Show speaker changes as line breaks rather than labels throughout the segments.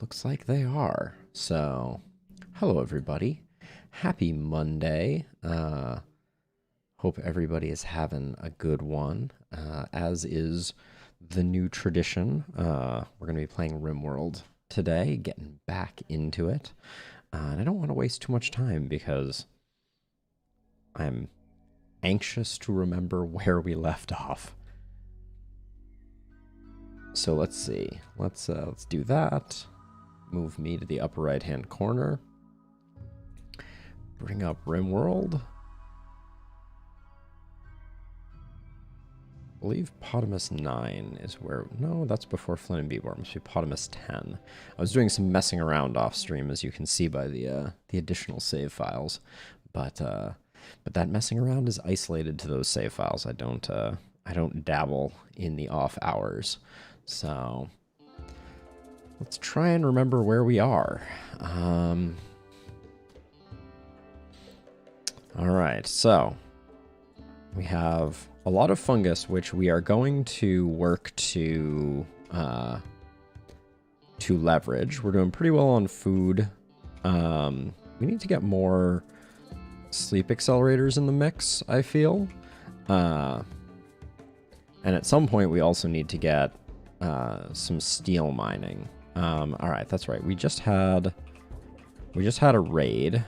Looks like they are. So, hello everybody. Happy Monday. Hope everybody is having a good one. As is the new tradition, we're going to be playing RimWorld today, getting back into it. And I don't want to waste too much time because I'm anxious to remember where we left off. So let's see. Let's do that. Move me to the upper right-hand corner. Bring up RimWorld. I believe Potamus 9 is where... No, that's before Flynn and Beebor. It must be Potamus 10. I was doing some messing around off stream, as you can see by the additional save files. But that messing around is isolated to those save files. I don't dabble in the off hours. So let's try and remember where we are. All right, so we have a lot of fungus, which we are going to work to leverage. We're doing pretty well on food. We need to get more sleep accelerators in the mix, I feel. And at some point, we also need to get some steel mining. All right, that's right. We just had a raid,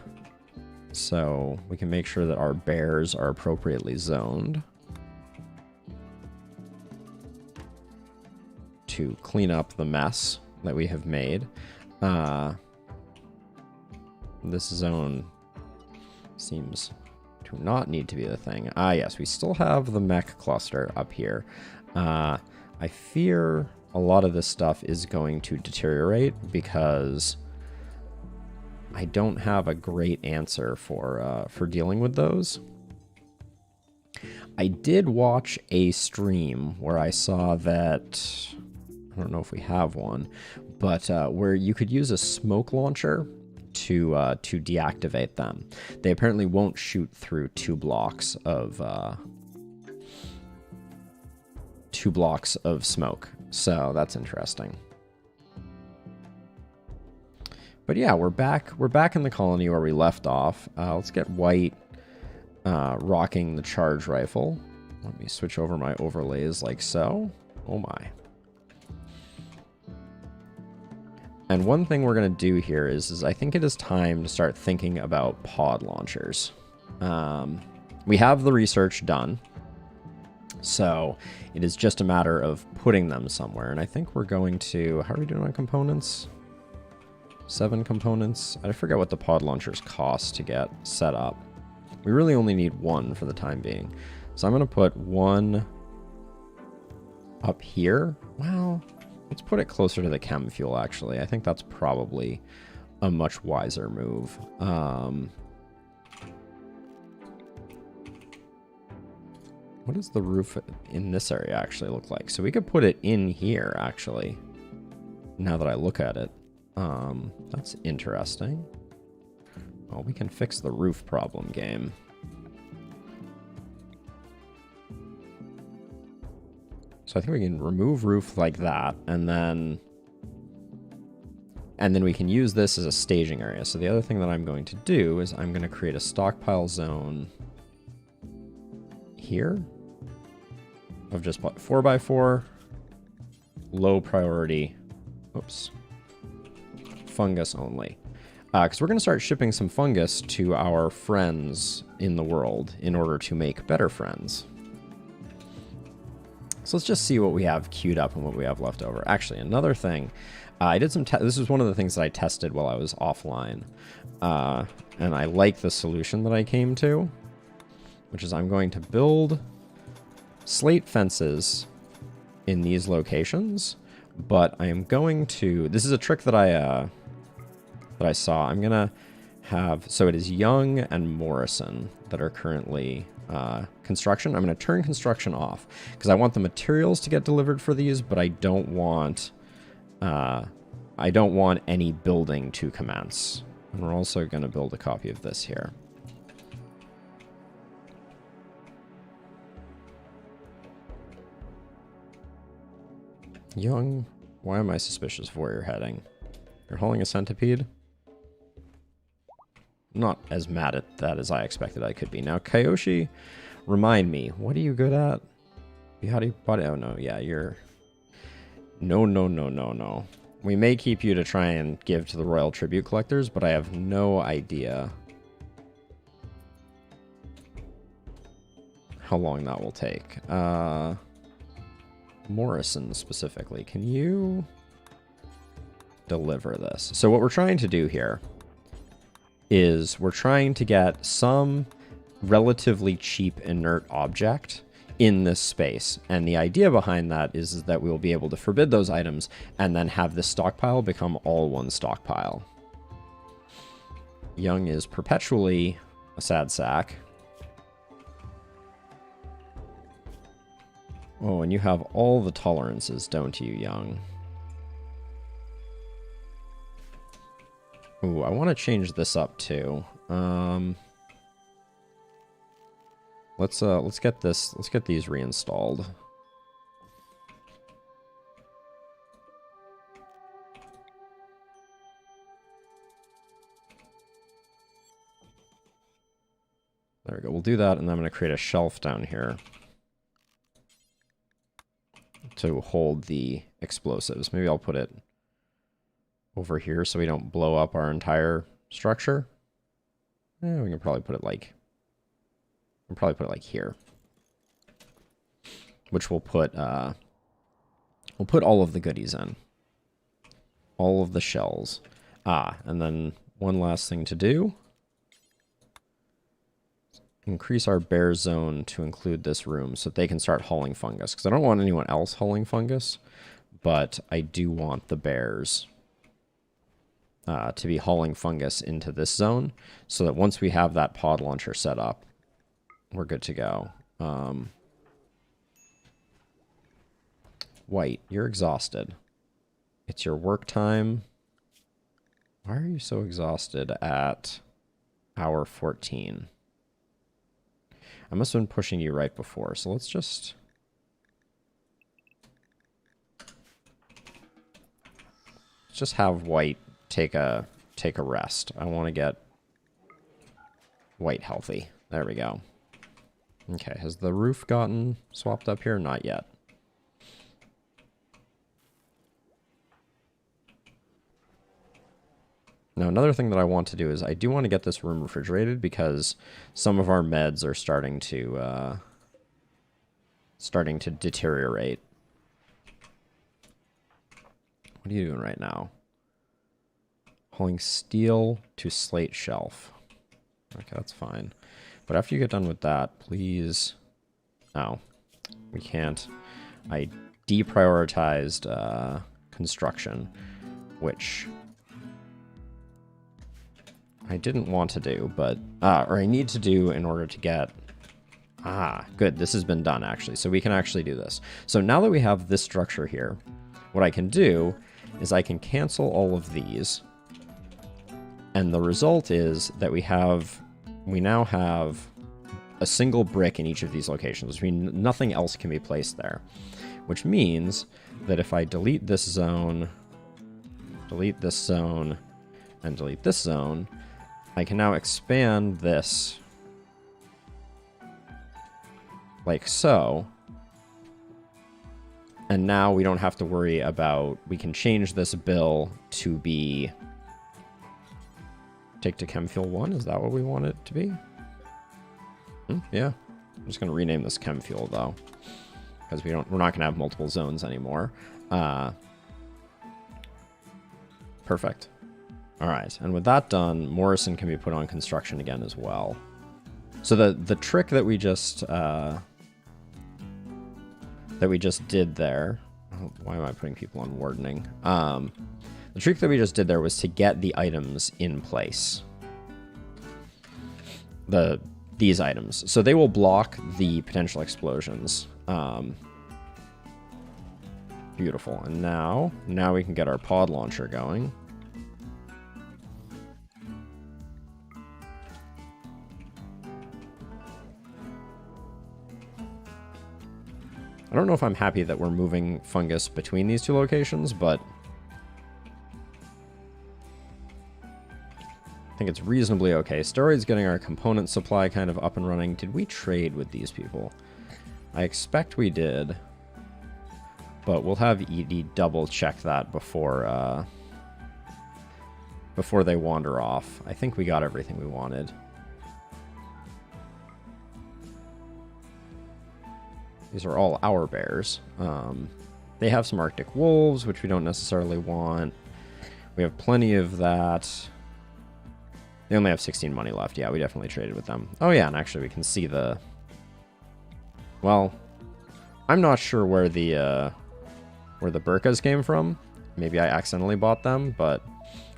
so we can make sure that our bears are appropriately zoned to clean up the mess that we have made. This zone seems to not need to be the thing. Ah, yes, we still have the mech cluster up here. I fear a lot of this stuff is going to deteriorate because I don't have a great answer for dealing with those. I did watch a stream where I saw that, I don't know if we have one, but where you could use a smoke launcher to deactivate them. They apparently won't shoot through two blocks of smoke. So that's interesting. But yeah, we're back in the colony where we left off. Let's get White rocking the charge rifle. Let me switch over my overlays like so. Oh my. And one thing we're going to do here is I think it is time to start thinking about pod launchers. We have the research done, so it is just a matter of putting them somewhere. And I think we're going to... How are we doing on components? 7 components. I forget what the pod launchers cost to get set up. We really only need 1 for the time being. So I'm going to put 1 up here. Well, let's put it closer to the chem fuel, actually. I think that's probably a much wiser move. What does the roof in this area actually look like? So we could put it in here, actually, now that I look at it. That's interesting. Well, we can fix the roof problem, game. So I think we can remove roof like that, and then we can use this as a staging area. So the other thing that I'm going to do is I'm going to create a stockpile zone here of just 4x4, low priority, oops, fungus only. Because we're going to start shipping some fungus to our friends in the world in order to make better friends. So let's just see what we have queued up and what we have left over. Actually, another thing, I did some... This was one of the things that I tested while I was offline. And I like the solution that I came to, which is I'm going to build slate fences in these locations, but I am going to... This is a trick that I saw. I'm going to have... So it is Young and Morrison that are currently... construction. I'm going to turn construction off because I want the materials to get delivered for these, but I don't want any building to commence. And we're also going to build a copy of this here. Young, why am I suspicious of where you're heading? You're hauling a centipede? I'm not as mad at that as I expected I could be. Now, Kyoshi, remind me, what are you good at? How do you... Oh, no, yeah, you're... No, no, no, no, no. We may keep you to try and give to the Royal Tribute Collectors, but I have no idea how long that will take. Morrison, specifically. Can you deliver this? So what we're trying to do here is we're trying to get some relatively cheap inert object in this space. And the idea behind that is that we will be able to forbid those items and then have this stockpile become all one stockpile. Young is perpetually a sad sack. Oh, and you have all the tolerances, don't you, Young? Ooh, I want to change this up too. Let's get these reinstalled. There we go. We'll do that, and then I'm going to create a shelf down here to hold the explosives. Maybe I'll put it over here so we don't blow up our entire structure. Yeah, we can probably put it like here, which we'll put all of the goodies in, all of the shells. And then one last thing to do: increase our bear zone to include this room so that they can start hauling fungus. Because I don't want anyone else hauling fungus, but I do want the bears to be hauling fungus into this zone, so that once we have that pod launcher set up, we're good to go. White, you're exhausted. It's your work time. Why are you so exhausted at hour 14? I must have been pushing you right before, so let's just... have White take a rest. I want to get White healthy. There we go. Okay, has the roof gotten swapped up here? Not yet. Now, another thing that I want to do is I do want to get this room refrigerated because some of our meds are starting to deteriorate. What are you doing right now? Hauling steel to slate shelf. Okay, that's fine. But after you get done with that, please... Oh, we can't. I deprioritized construction, which I didn't want to do, but... or I need to do in order to get... good. This has been done, actually. So we can actually do this. So now that we have this structure here, what I can do is I can cancel all of these. And the result is that we now have a single brick in each of these locations, which means nothing else can be placed there. Which means that if I delete this zone, delete this zone, and delete this zone, I can now expand this like so. And now we don't have to worry about, we can change this bill to be take to chem fuel 1. Is that what we want it to be? Yeah. I'm just going to rename this chem fuel though, because we're not going to have multiple zones anymore. Perfect. All right. And with that done, Morrison can be put on construction again as well. So the trick that we just did there, oh, why am I putting people on wardening? The trick that we just did there was to get the items in place. These items. So they will block the potential explosions. Beautiful. And now we can get our pod launcher going. I don't know if I'm happy that we're moving fungus between these two locations, but I think it's reasonably okay. Steroid's getting our component supply kind of up and running. Did we trade with these people? I expect we did. But we'll have ED double check that before they wander off. I think we got everything we wanted. These are all our bears. They have some Arctic wolves, which we don't necessarily want. We have plenty of that. They only have 16 money left. Yeah, we definitely traded with them. Oh yeah, and actually we can see the... Well, I'm not sure where the burkas came from. Maybe I accidentally bought them, but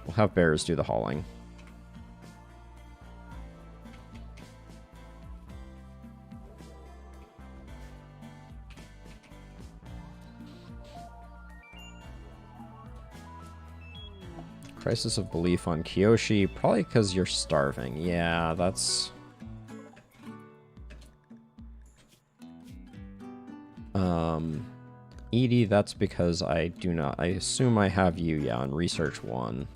we'll have bears do the hauling. Crisis of belief on Kyoshi. Probably because you're starving. Yeah, that's... Edie, that's because I do not... I assume I have you, yeah, on Research 1.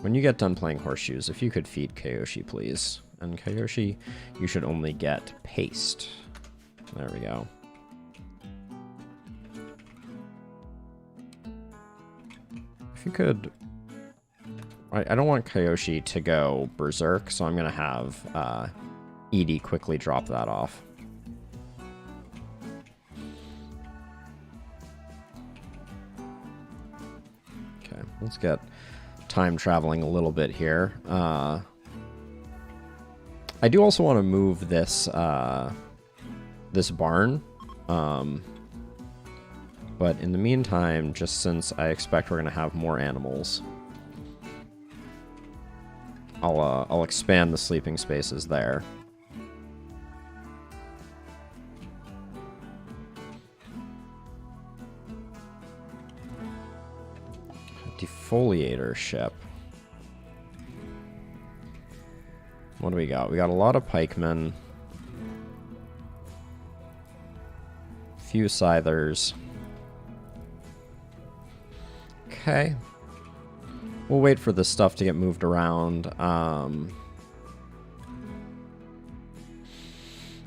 When you get done playing Horseshoes, if you could feed Kyoshi, please. And Kyoshi, you should only get paste. There we go. If you could... I don't want Kyoshi to go berserk, so I'm going to have Edie quickly drop that off. Okay, let's get time traveling a little bit here. I do also want to move this this barn. But in the meantime, just since I expect we're going to have more animals, I'll expand the sleeping spaces there. Defoliator ship. What do we got? We got a lot of pikemen. Few scythers. Okay. We'll wait for this stuff to get moved around. How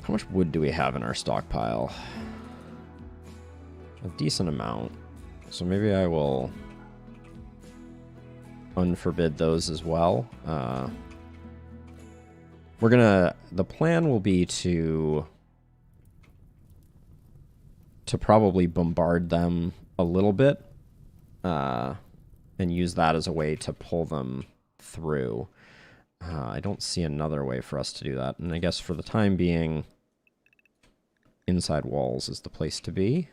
much wood do we have in our stockpile? A decent amount. So maybe I will unforbid those as well. We're gonna... The plan will be to probably bombard them a little bit. And use that as a way to pull them through. I don't see another way for us to do that. And I guess for the time being, inside walls is the place to be.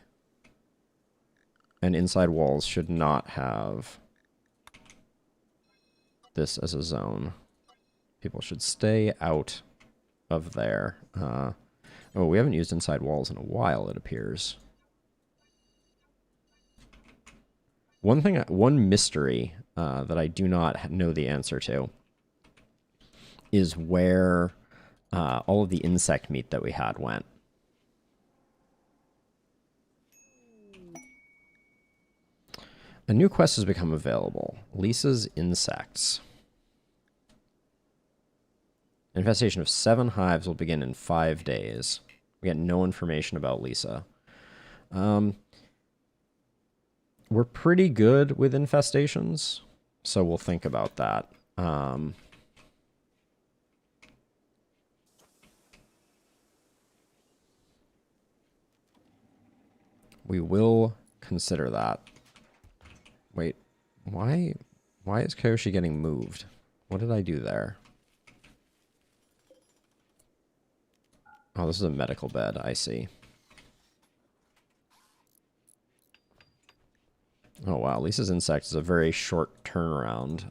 And inside walls should not have this as a zone. People should stay out of there. Oh, we haven't used inside walls in a while, it appears. One mystery that I do not know the answer to is where all of the insect meat that we had went. A new quest has become available. Lisa's Insects. Infestation of 7 hives will begin in 5 days. We get no information about Lisa. We're pretty good with infestations, so we'll think about that. We will consider that. Wait, why is Kyoshi getting moved? What did I do there? Oh, this is a medical bed, I see. Oh wow, Lisa's Insect is a very short turnaround.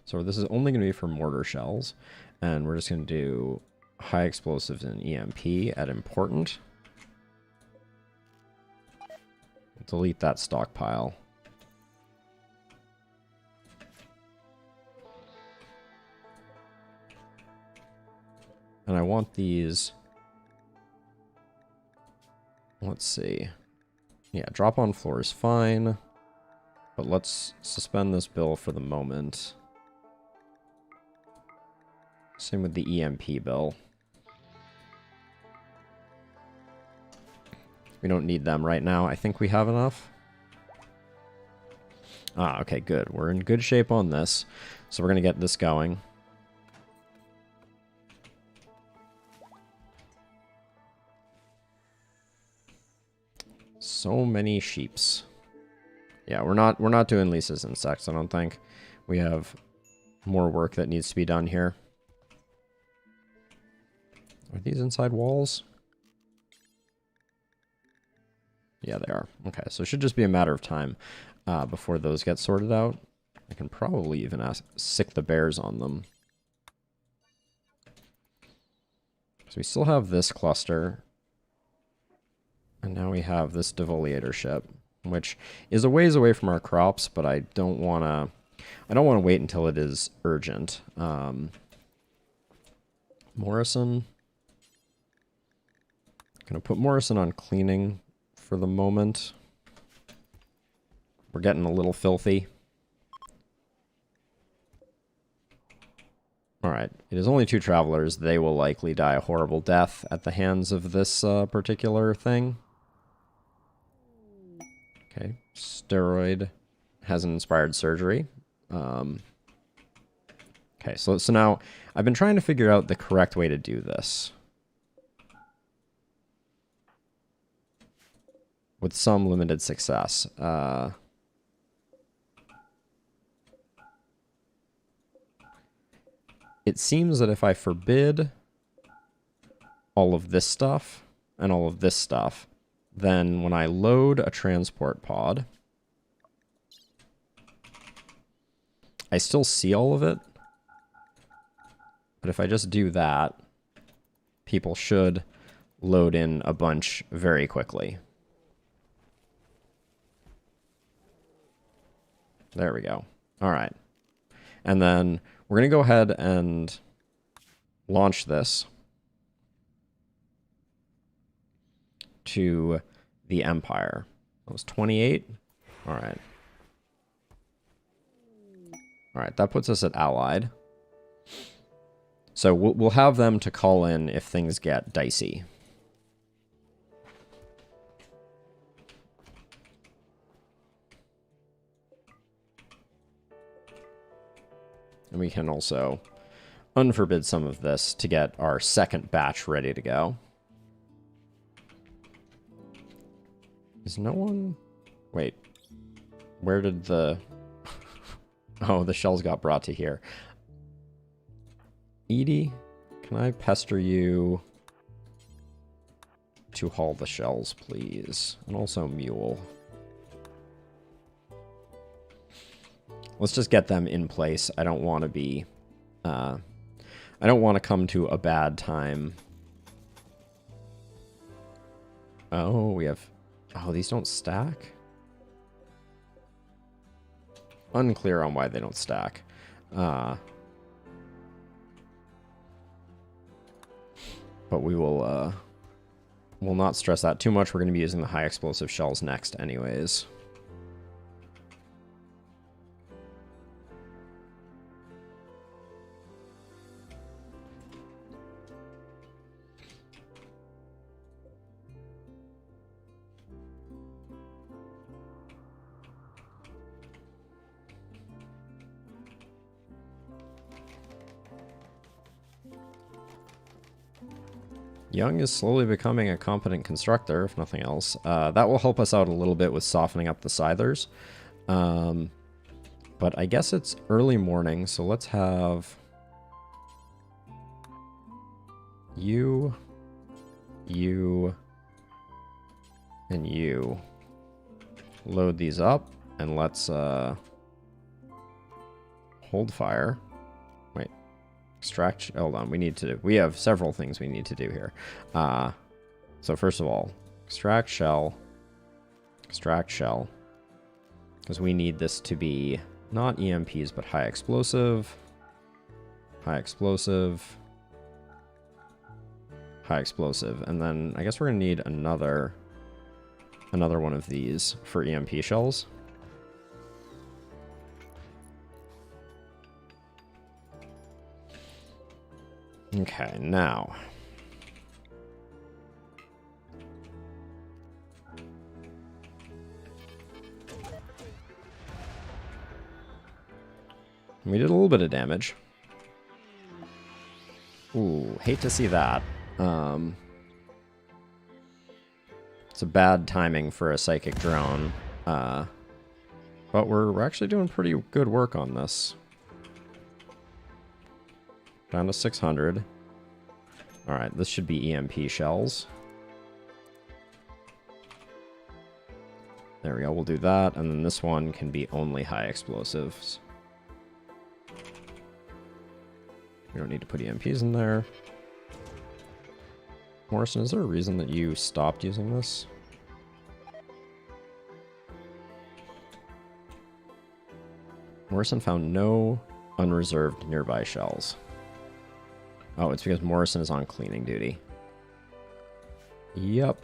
So this is only going to be for mortar shells, and we're just going to do high explosives and EMP at important. Delete that stockpile. And I want these... Let's see. Yeah, drop on floor is fine. But let's suspend this bill for the moment. Same with the EMP bill. We don't need them right now. I think we have enough. Ah, okay, good. We're in good shape on this. So we're going to get this going. So many sheeps. Yeah, we're not doing Lisa's insects, I don't think. We have more work that needs to be done here. Are these inside walls? Yeah, they are. Okay, so it should just be a matter of time before those get sorted out. I can probably even sick the bears on them. So we still have this cluster. And now we have this defoliator ship, which is a ways away from our crops, but I don't want to wait until it is urgent. Morrison. Gonna put Morrison on cleaning for the moment. We're getting a little filthy. Alright, it is only 2 travelers. They will likely die a horrible death at the hands of this particular thing. Okay, steroid has an inspired surgery. Okay, so now I've been trying to figure out the correct way to do this. With some limited success. It seems that if I forbid all of this stuff and all of this stuff, then when I load a transport pod, I still see all of it. But if I just do that, people should load in a bunch very quickly. There we go. All right. And then we're going to go ahead and launch this to the Empire. That was 28. All right. All right, that puts us at Allied. So we'll have them to call in if things get dicey. And we can also unforbid some of this to get our second batch ready to go. Is no one... Wait. Where did the... Oh, the shells got brought to here. Edie, can I pester you to haul the shells, please? And also Mule. Let's just get them in place. I don't want to be... I don't want to come to a bad time. Oh, we have... Oh, these don't stack? Unclear on why they don't stack. But we will we'll not stress that too much. We're going to be using the high explosive shells next anyways. Young is slowly becoming a competent constructor, if nothing else. That will help us out a little bit with softening up the scythers. But I guess it's early morning, so let's have you, and you load these up, and let's hold fire. Wait. Extract, hold on, we have several things we need to do here. So first of all, extract shell, because we need this to be not EMPs, but high explosive, and then I guess we're gonna need another one of these for EMP shells. Okay, now. We did a little bit of damage. Ooh, hate to see that. It's a bad timing for a psychic drone. But we're actually doing pretty good work on this. Down to 600. Alright, this should be EMP shells. There we go, we'll do that, and then this one can be only high explosives. We don't need to put EMPs in there. Morrison, is there a reason that you stopped using this? Morrison found no unreserved nearby shells. Oh, it's because Morrison is on cleaning duty. Yup.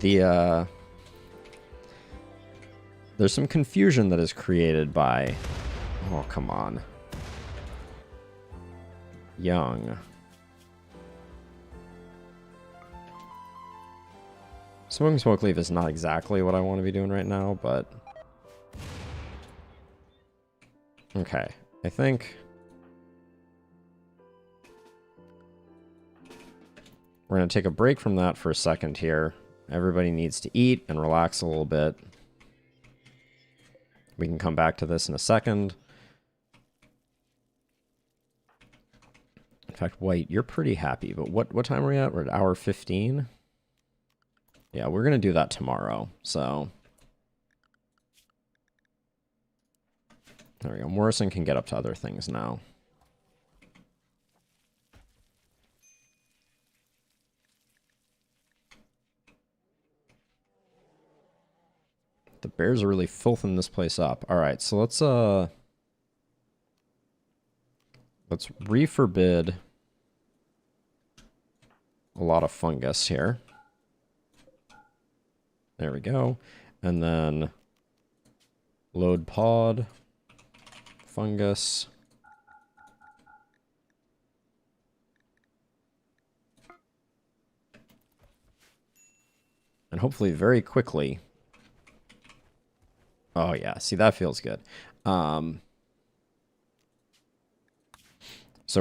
There's some confusion that is created by... Oh, come on. Young. Smoking smoke leaf is not exactly what I want to be doing right now, but... Okay, I think... We're going to take a break from that for a second here. Everybody needs to eat and relax a little bit. We can come back to this in a second. In fact, White, you're pretty happy, but what time are we at? We're at hour 15? Yeah, we're going to do that tomorrow, so... There we go. Morrison can get up to other things now. The bears are really filthing this place up. All right, so let's re-forbid a lot of fungus here. There we go. And then load pod, fungus. And hopefully very quickly. Oh yeah, see, that feels good. So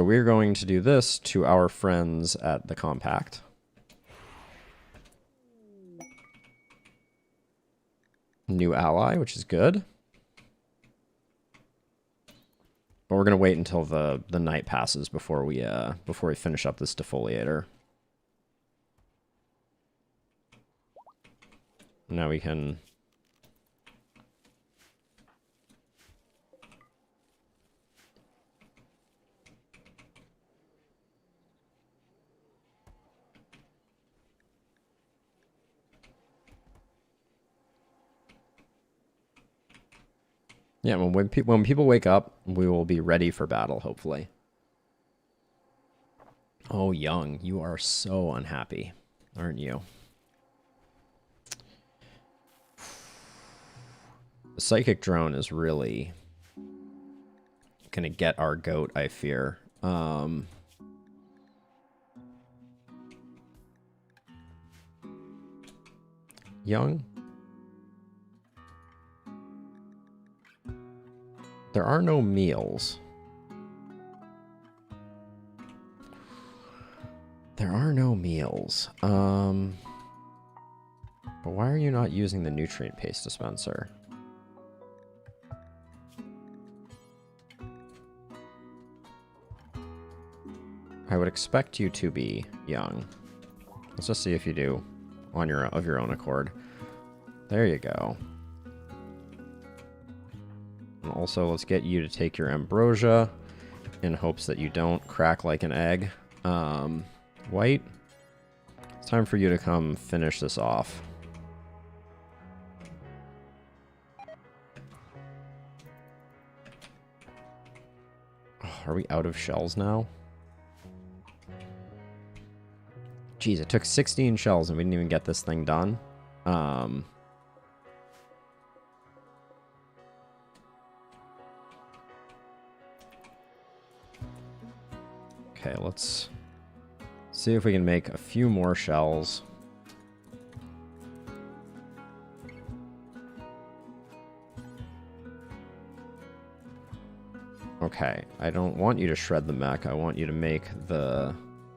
we're going to do this to our friends at the Compact. New ally, which is good. But we're gonna wait until the night passes before we finish up this defoliator. Now we can. Yeah, when people wake up, we will be ready for battle, hopefully. Oh, Young, you are so unhappy, aren't you? The psychic drone is really gonna get our goat, I fear. Young? There are no meals. There are no meals. But why are you not using the nutrient paste dispenser? I would expect you to be Young. Let's just see if you do on your own accord. There you go. And also, let's get you to take your ambrosia in hopes that you don't crack like an egg. White, it's time for you to come finish this off. Oh, are we out of shells now? Jeez, it took 16 shells and we didn't even get this thing done. Okay, let's see if we can make a few more shells. Okay, I don't want you to shred the mech. I want you to make the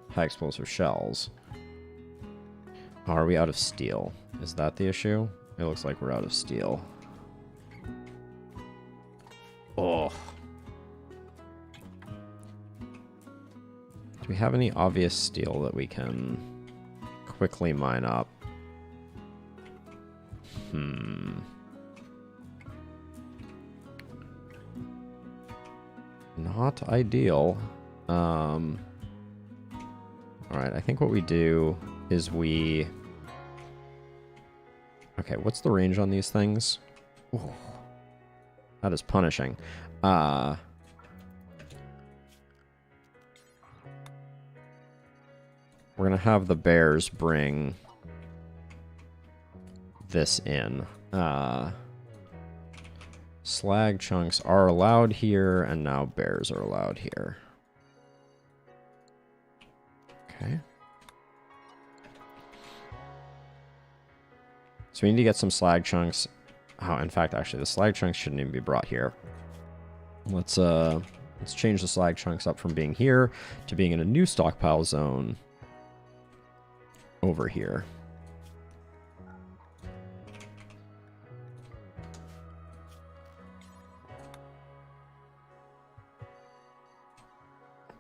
high explosive shells. Oh, are we out of steel? Is that the issue? It looks like we're out of steel. Oh. Do we have any obvious steel that we can quickly mine up? Not ideal. Alright, I think what we do is we... Okay, what's the range on these things? Ooh, that is punishing. We're gonna have the bears bring this in. Slag chunks are allowed here, and now bears are allowed here. Okay. So we need to get some slag chunks. Oh, in fact, actually, the slag chunks shouldn't even be brought here. Let's change the slag chunks up from being here to being in a new stockpile zone over here.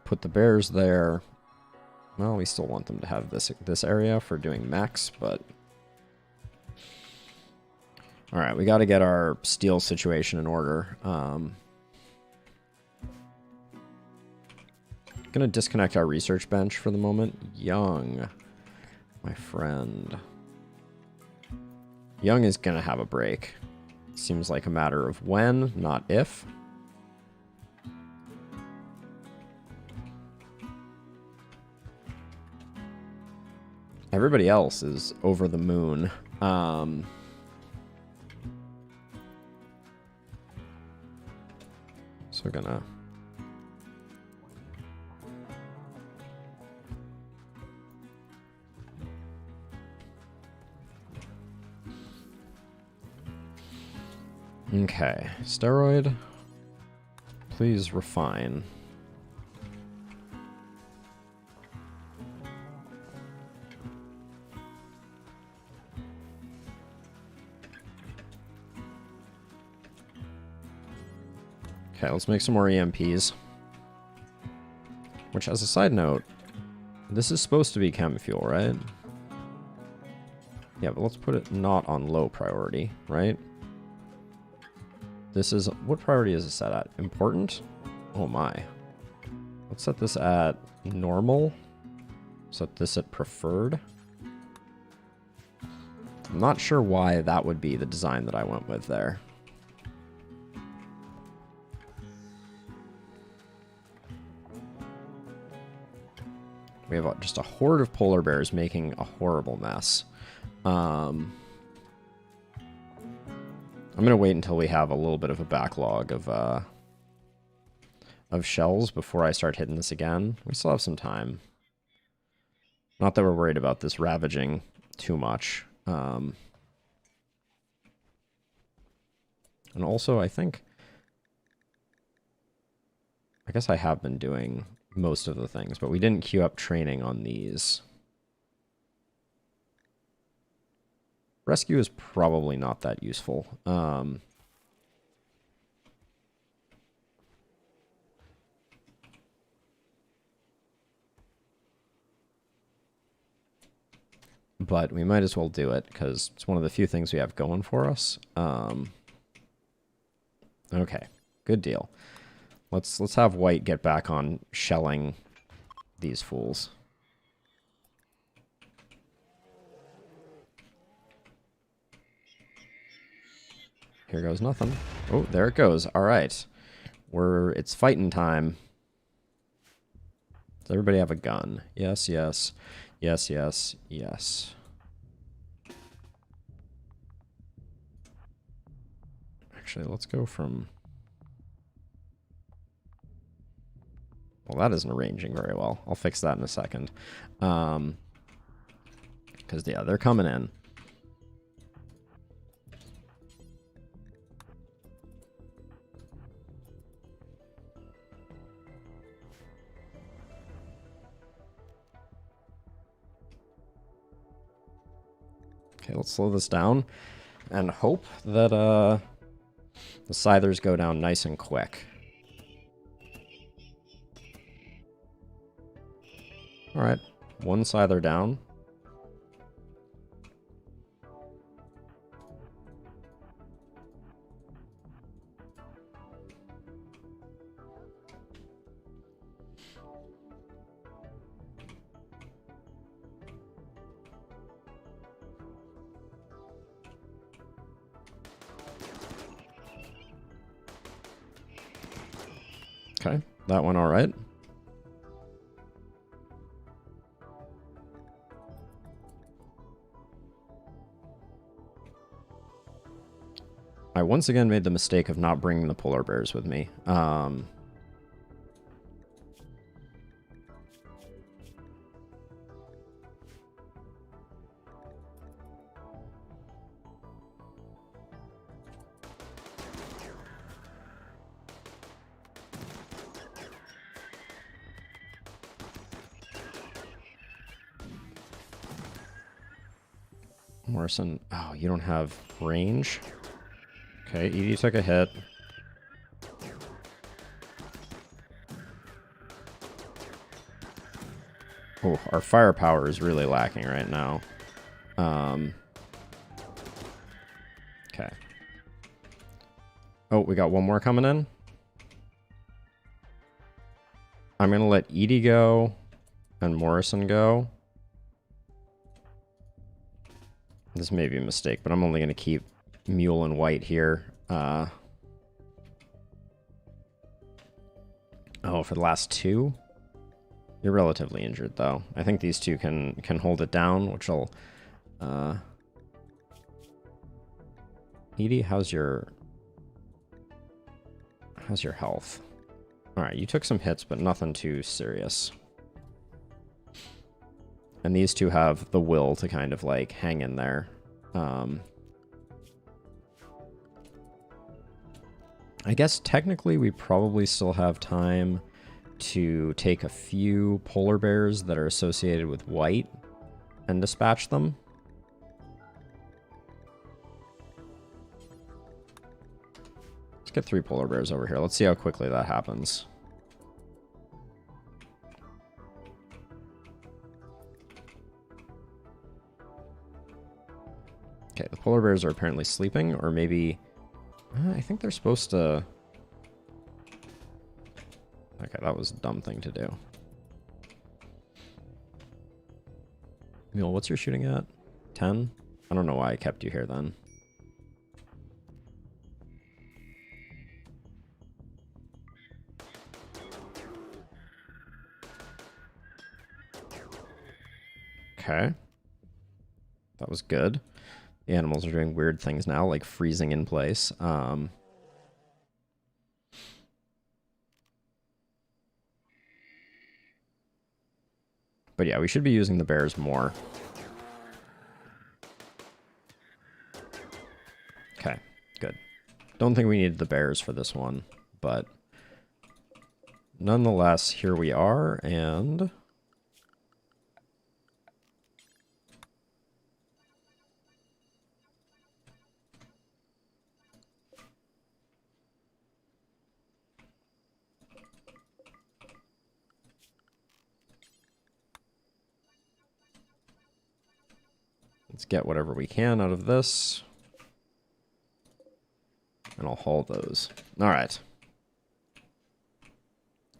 Put the bears there. Well, we still want them to have this area for doing mechs, but... Alright, we gotta get our steel situation in order. Gonna disconnect our research bench for the moment. Young, my friend. Young is gonna have a break. Seems like a matter of when, not if. Everybody else is over the moon. So we're gonna... Okay, steroid. Please refine. Okay, let's make some more EMPs. Which, as a side note, this is supposed to be chem fuel, right? Yeah, but let's put it not on low priority, right? This is... What priority is it set at? Important? Oh my. Let's set this at normal. Set this at preferred. I'm not sure why that would be the design that I went with there. We have just a horde of polar bears making a horrible mess. I'm going to wait until we have a little bit of a backlog of shells before I start hitting this again. We still have some time. Not that we're worried about this ravaging too much. And also, I guess I have been doing most of the things, but we didn't queue up training on these. Rescue is probably not that useful. But we might as well do it, because it's one of the few things we have going for us. Okay, good deal. Let's have White get back on shelling these fools. Here goes nothing. Oh, there it goes. All right. It's fighting time. Does everybody have a gun? Yes, yes. Yes, yes, yes. Actually, let's go from... Well, that isn't arranging very well. I'll fix that in a second. Because, yeah, they're coming in. Okay, let's slow this down and hope that the scythers go down nice and quick. All right, one scyther down. Okay, that went all right. I once again made the mistake of not bringing the polar bears with me. Morrison, oh, you don't have range? Okay, Edie took a hit. Oh, our firepower is really lacking right now. Okay. Oh, we got one more coming in. I'm going to let Edie go and Morrison go. This may be a mistake, but I'm only going to keep Mule and White here. Oh, for the last two? You're relatively injured, though. I think these two can hold it down, which will... Edie, how's your health? Alright, you took some hits, but nothing too serious. And these two have the will to kind of, like, hang in there. I guess technically we probably still have time to take a few polar bears that are associated with White and dispatch them. Let's get 3 polar bears over here. Let's see how quickly that happens. Okay, the polar bears are apparently sleeping, or maybe... I think they're supposed to... Okay, that was a dumb thing to do. Mule, what's your shooting at? 10? I don't know why I kept you here then. Okay. That was good. The animals are doing weird things now, like freezing in place. But yeah, we should be using the bears more. Okay, good. Don't think we needed the bears for this one, but nonetheless, here we are, and... let's get whatever we can out of this. And I'll haul those. All right.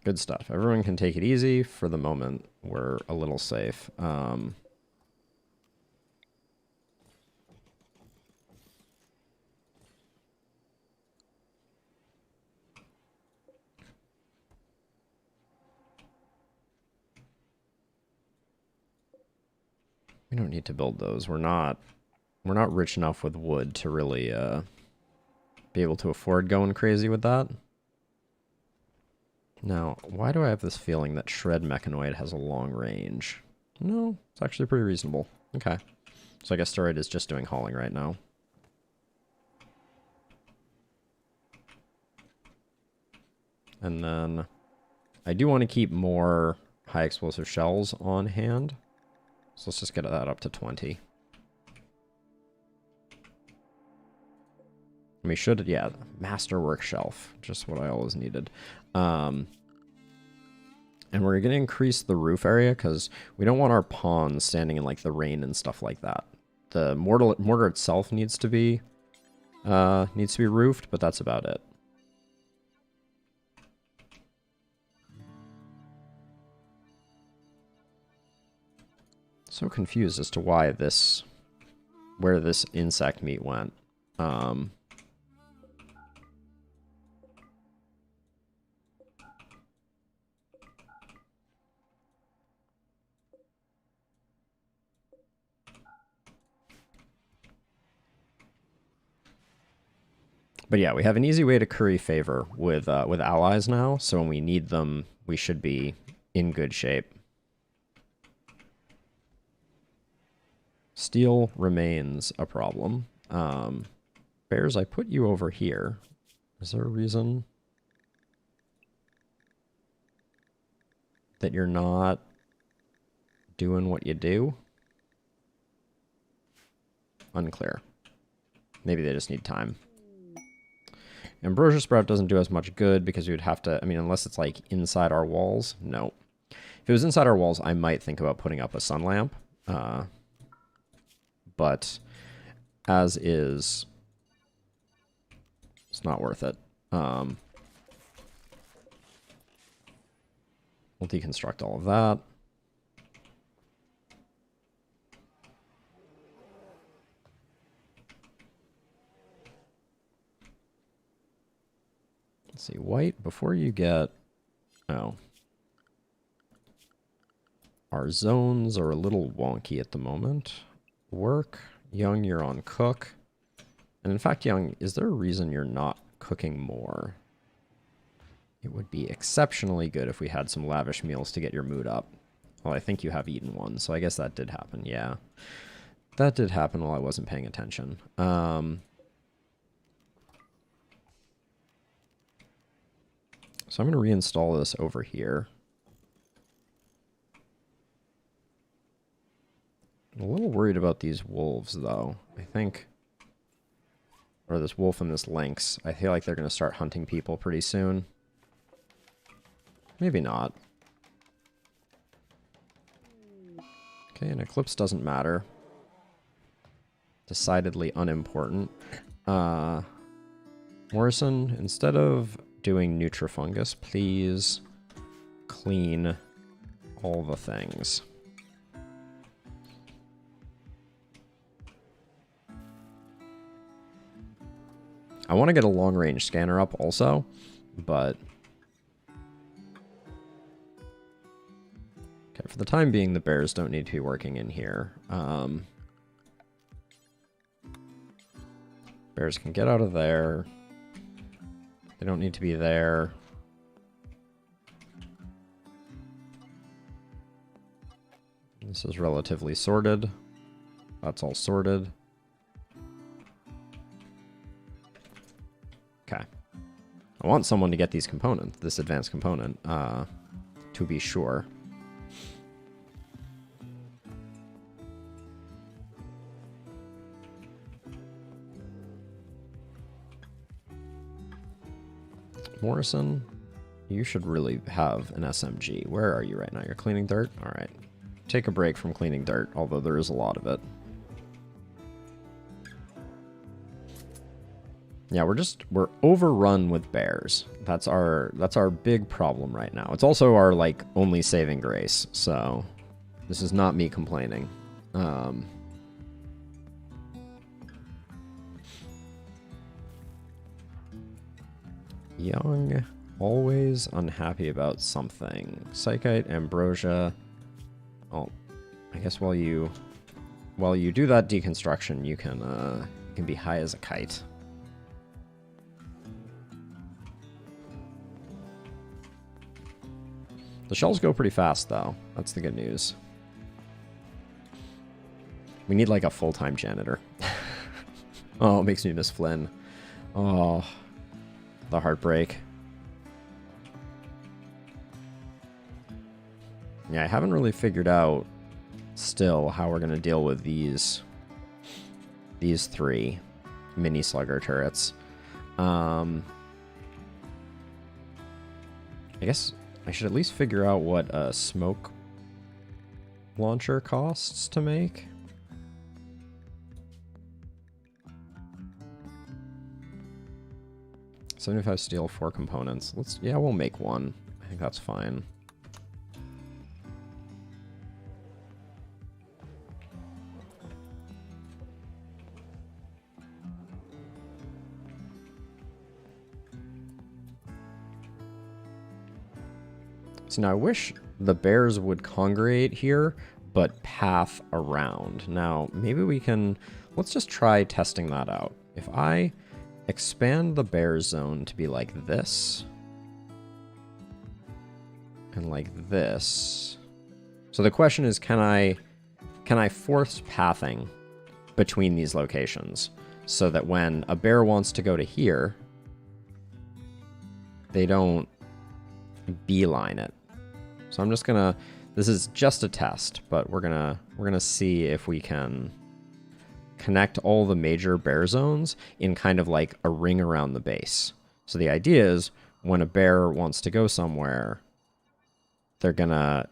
Good stuff. Everyone can take it easy. For the moment, we're a little safe. We don't need to build those. We're not rich enough with wood to really be able to afford going crazy with that. Now, why do I have this feeling that Shred Mechanoid has a long range? No, it's actually pretty reasonable. Okay. So I guess Steroid is just doing hauling right now. And then I do want to keep more high explosive shells on hand. So let's just get that up to 20. And we should, yeah, Masterwork Shelf. Just what I always needed. And we're going to increase the roof area because we don't want our pawns standing in like the rain and stuff like that. The mortar itself needs to be roofed, but that's about it. So confused as to why where this insect meat went. But yeah, we have an easy way to curry favor with allies now, so when we need them, we should be in good shape. Steel remains a problem. Bears, I put you over here. Is there a reason that you're not doing what you do? Unclear. Maybe they just need time. Ambrosia Sprout doesn't do as much good because we would have to, I mean, unless it's like inside our walls, no. If it was inside our walls, I might think about putting up a sun lamp. But as is, it's not worth it. We'll deconstruct all of that. Let's see, white, before you get... Oh. Our zones are a little wonky at the moment. Work. Young, you're on cook. And in fact, Young, is there a reason you're not cooking more? It would be exceptionally good if we had some lavish meals to get your mood up. Well, I think you have eaten one, so I guess that did happen, yeah. That did happen while I wasn't paying attention. So I'm going to reinstall this over here. I'm a little worried about these wolves, though. I think... Or this wolf and this lynx. I feel like they're going to start hunting people pretty soon. Maybe not. Okay, an eclipse doesn't matter. Decidedly unimportant. Morrison, instead of doing Nutrifungus, please clean all the things. I want to get a long-range scanner up also, but... Okay, for the time being, the bears don't need to be working in here. Bears can get out of there. They don't need to be there. This is relatively sorted. That's all sorted. Okay. I want someone to get these components, this advanced component, to be sure. Morrison, you should really have an SMG. Where are you right now? You're cleaning dirt? All right. Take a break from cleaning dirt, although there is a lot of it. Yeah, we're overrun with bears. That's our big problem right now. It's also our like only saving grace. So this is not me complaining. Young, always unhappy about something. Psychite, Ambrosia. Oh, I guess while you do that deconstruction, you can be high as a kite. The shells go pretty fast, though. That's the good news. We need, like, a full-time janitor. Oh, it makes me miss Flynn. Oh, the heartbreak. Yeah, I haven't really figured out still how we're going to deal with these 3 mini slugger turrets. I guess I should at least figure out what a smoke launcher costs to make. $75 steel, 4 components. Yeah, we'll make 1. I think that's fine. So now I wish the bears would congregate here, but path around. Now, maybe we can... Let's just try testing that out. If I expand the bear zone to be like this, and like this. So the question is, can I force pathing between these locations so that when a bear wants to go to here, they don't beeline it? So I'm just gonna, this is just a test, but we're gonna see if we can connect all the major bear zones in kind of like a ring around the base. So the idea is when a bear wants to go somewhere, they're gonna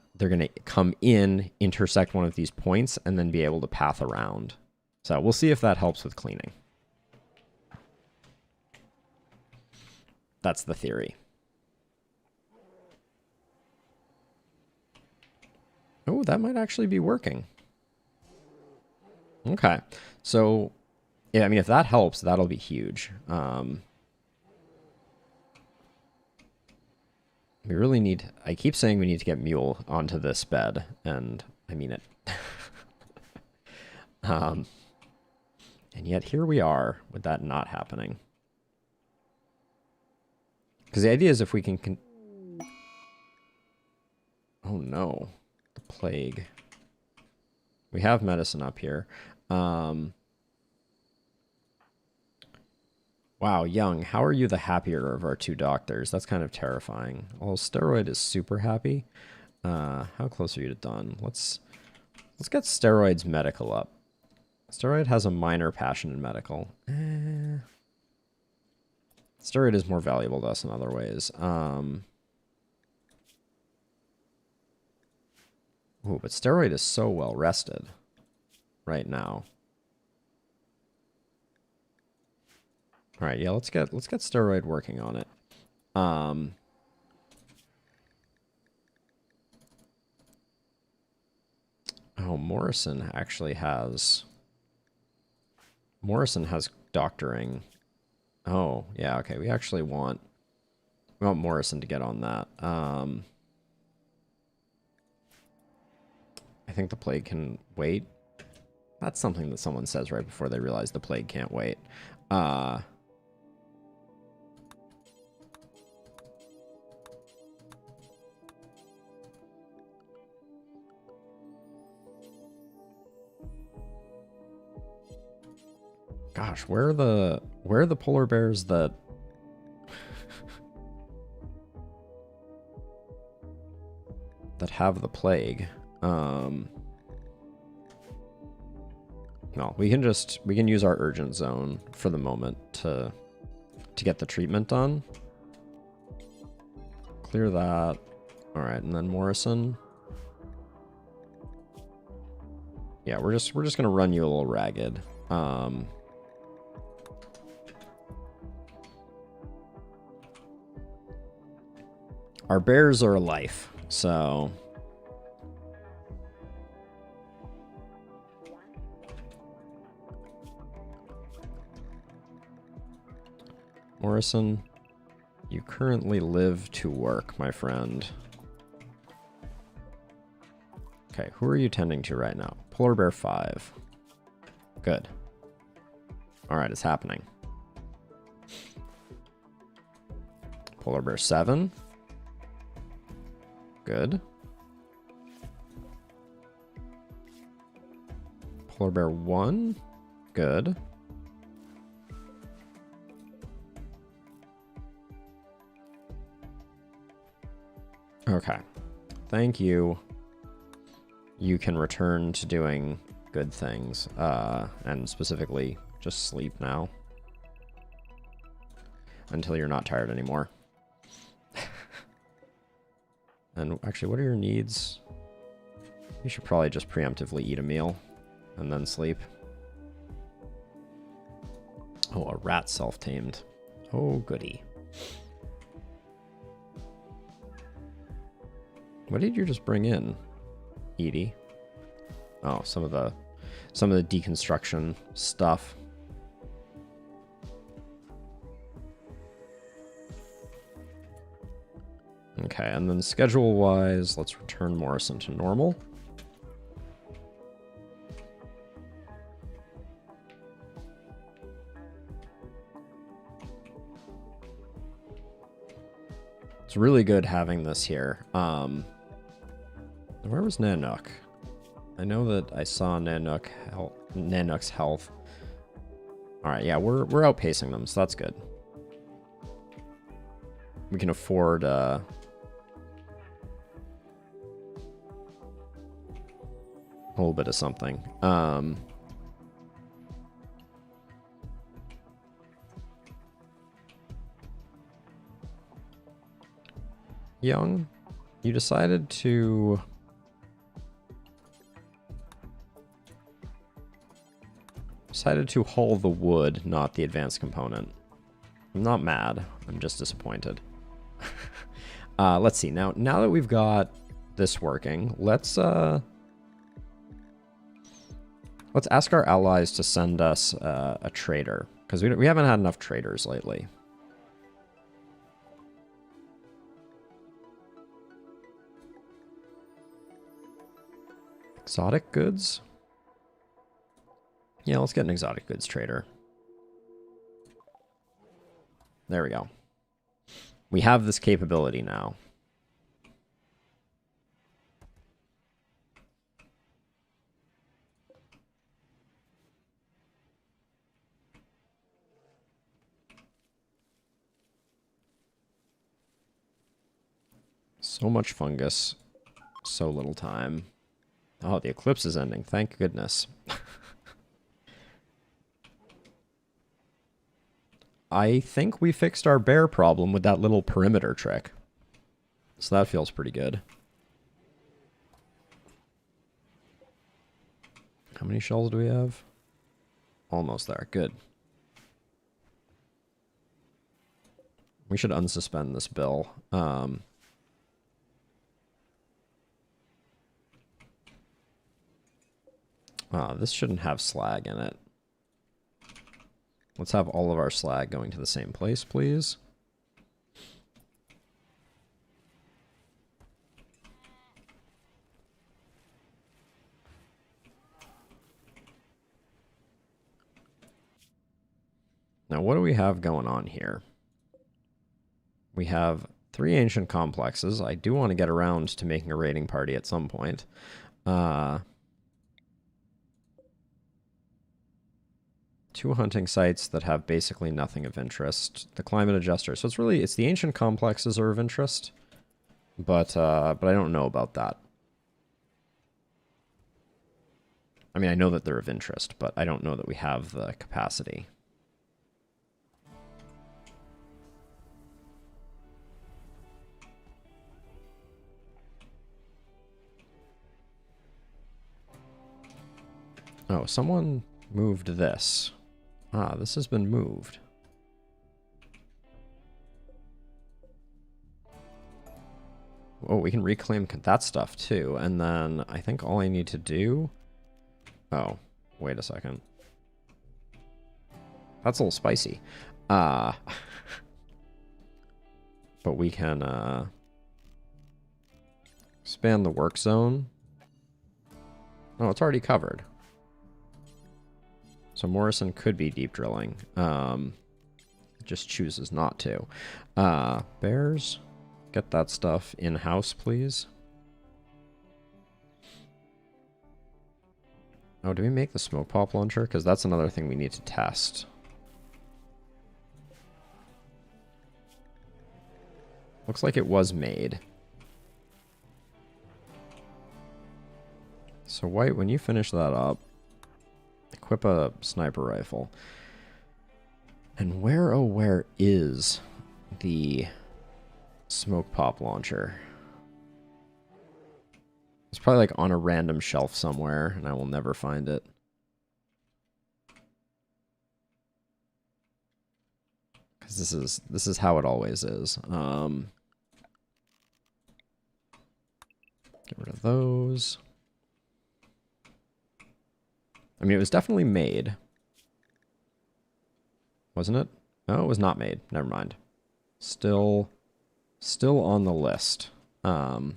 come in, intersect one of these points, and then be able to path around. So we'll see if that helps with cleaning. That's the theory. Oh, that might actually be working. Okay. So, yeah, I mean, if that helps, that'll be huge. We really need... I keep saying we need to get Mule onto this bed, and I mean it. And yet here we are with that not happening. Because the idea is if we can... Oh, no. The plague. We have medicine up here. Wow, Young, how are you the happier of our 2 doctors? That's kind of terrifying. Although Steroid is super happy. How close are you to done? Let's get Steroid's medical up. Steroid has a minor passion in medical. Steroid is more valuable to us in other ways. Ooh, but Steroid is so well rested right now. All right, yeah, let's get Steroid working on it. Oh, Morrison has doctoring. Oh, yeah, okay. We actually want Morrison to get on that. I think the plague can wait. That's something that someone says right before they realize the plague can't wait. Gosh, where are the polar bears that that have the plague? No, we can use our urgent zone for the moment to get the treatment done. Clear that. All right, and then Morrison. Yeah, we're just gonna run you a little ragged. Our bears are a life, so... Morrison, you currently live to work, my friend. Okay, who are you tending to right now? Polar Bear 5. Good. Alright, it's happening. Polar Bear 7. Good. Polar bear 1. Good. Okay. Thank you. You can return to doing good things. And specifically, just sleep now. Until you're not tired anymore. And actually, what are your needs? You should probably just preemptively eat a meal and then sleep. Oh, a rat self-tamed. Oh, goody. What did you just bring in, Edie? Oh, some of the deconstruction stuff. Okay, and then schedule-wise, let's return Morrison to normal. It's really good having this here. Where was Nanook? I know that I saw Nanook's health. All right, yeah, we're outpacing them, so that's good. We can afford a little bit of something. Young, you decided to haul the wood, not the advanced component. I'm not mad. I'm just disappointed. Let's see. Now that we've got this working, let's ask our allies to send us a trader, because we haven't had enough traders lately. Exotic goods? Yeah, let's get an exotic goods trader. There we go. We have this capability now. So much fungus, so little time. Oh, the eclipse is ending. Thank goodness. I think we fixed our bear problem with that little perimeter trick. So that feels pretty good. How many shells do we have? Almost there. Good. We should unsuspend this bill. This shouldn't have slag in it. Let's have all of our slag going to the same place, please. Now, what do we have going on here? We have 3 ancient complexes. I do want to get around to making a raiding party at some point. 2 hunting sites that have basically nothing of interest. The climate adjuster. So it's the ancient complexes are of interest, but I don't know about that. I mean, I know that they're of interest, but I don't know that we have the capacity. Oh, someone moved this. Ah, this has been moved. Oh, we can reclaim that stuff too. And then I think all I need to do... Oh, wait a second. That's a little spicy. But we can expand the work zone. Oh, it's already covered. So Morrison could be deep drilling. It just chooses not to. Bears, get that stuff in-house, please. Oh, do we make the smoke pop launcher? Because that's another thing we need to test. Looks like it was made. So White, when you finish that up, equip a sniper rifle. And where, oh, where is the smoke pop launcher? It's probably like on a random shelf somewhere, and I will never find it. Because this is how it always is. Get rid of those. I mean, it was definitely made. Wasn't it? No, it was not made. Never mind. Still on the list. But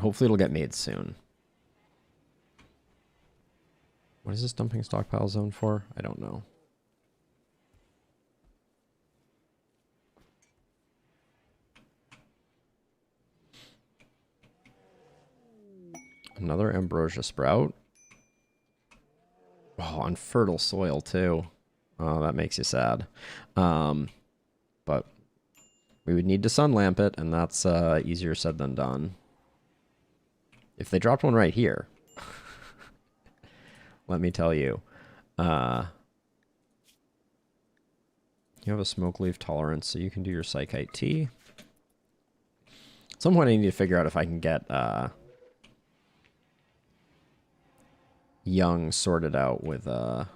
hopefully it'll get made soon. What is this dumping stockpile zone for? I don't know. Another ambrosia sprout. Oh, on fertile soil too. Oh, that makes you sad. But we would need to sun lamp it, and that's easier said than done. If they dropped one right here, let me tell you. You have a smoke leaf tolerance, so you can do your Psychite tea. At some point I need to figure out if I can get Young sorted out with Have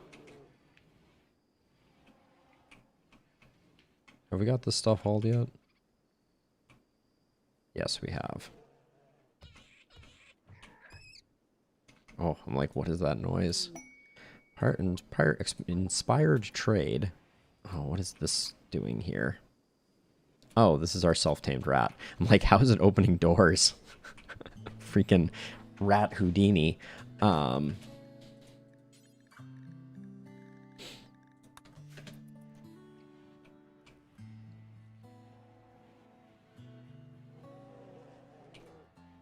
we got this stuff hauled yet? Yes, we have. Oh, I'm like, what is that noise? Inspired trade. Oh, what is this doing here? Oh, this is our self-tamed rat. I'm like, how is it opening doors? Freaking rat Houdini.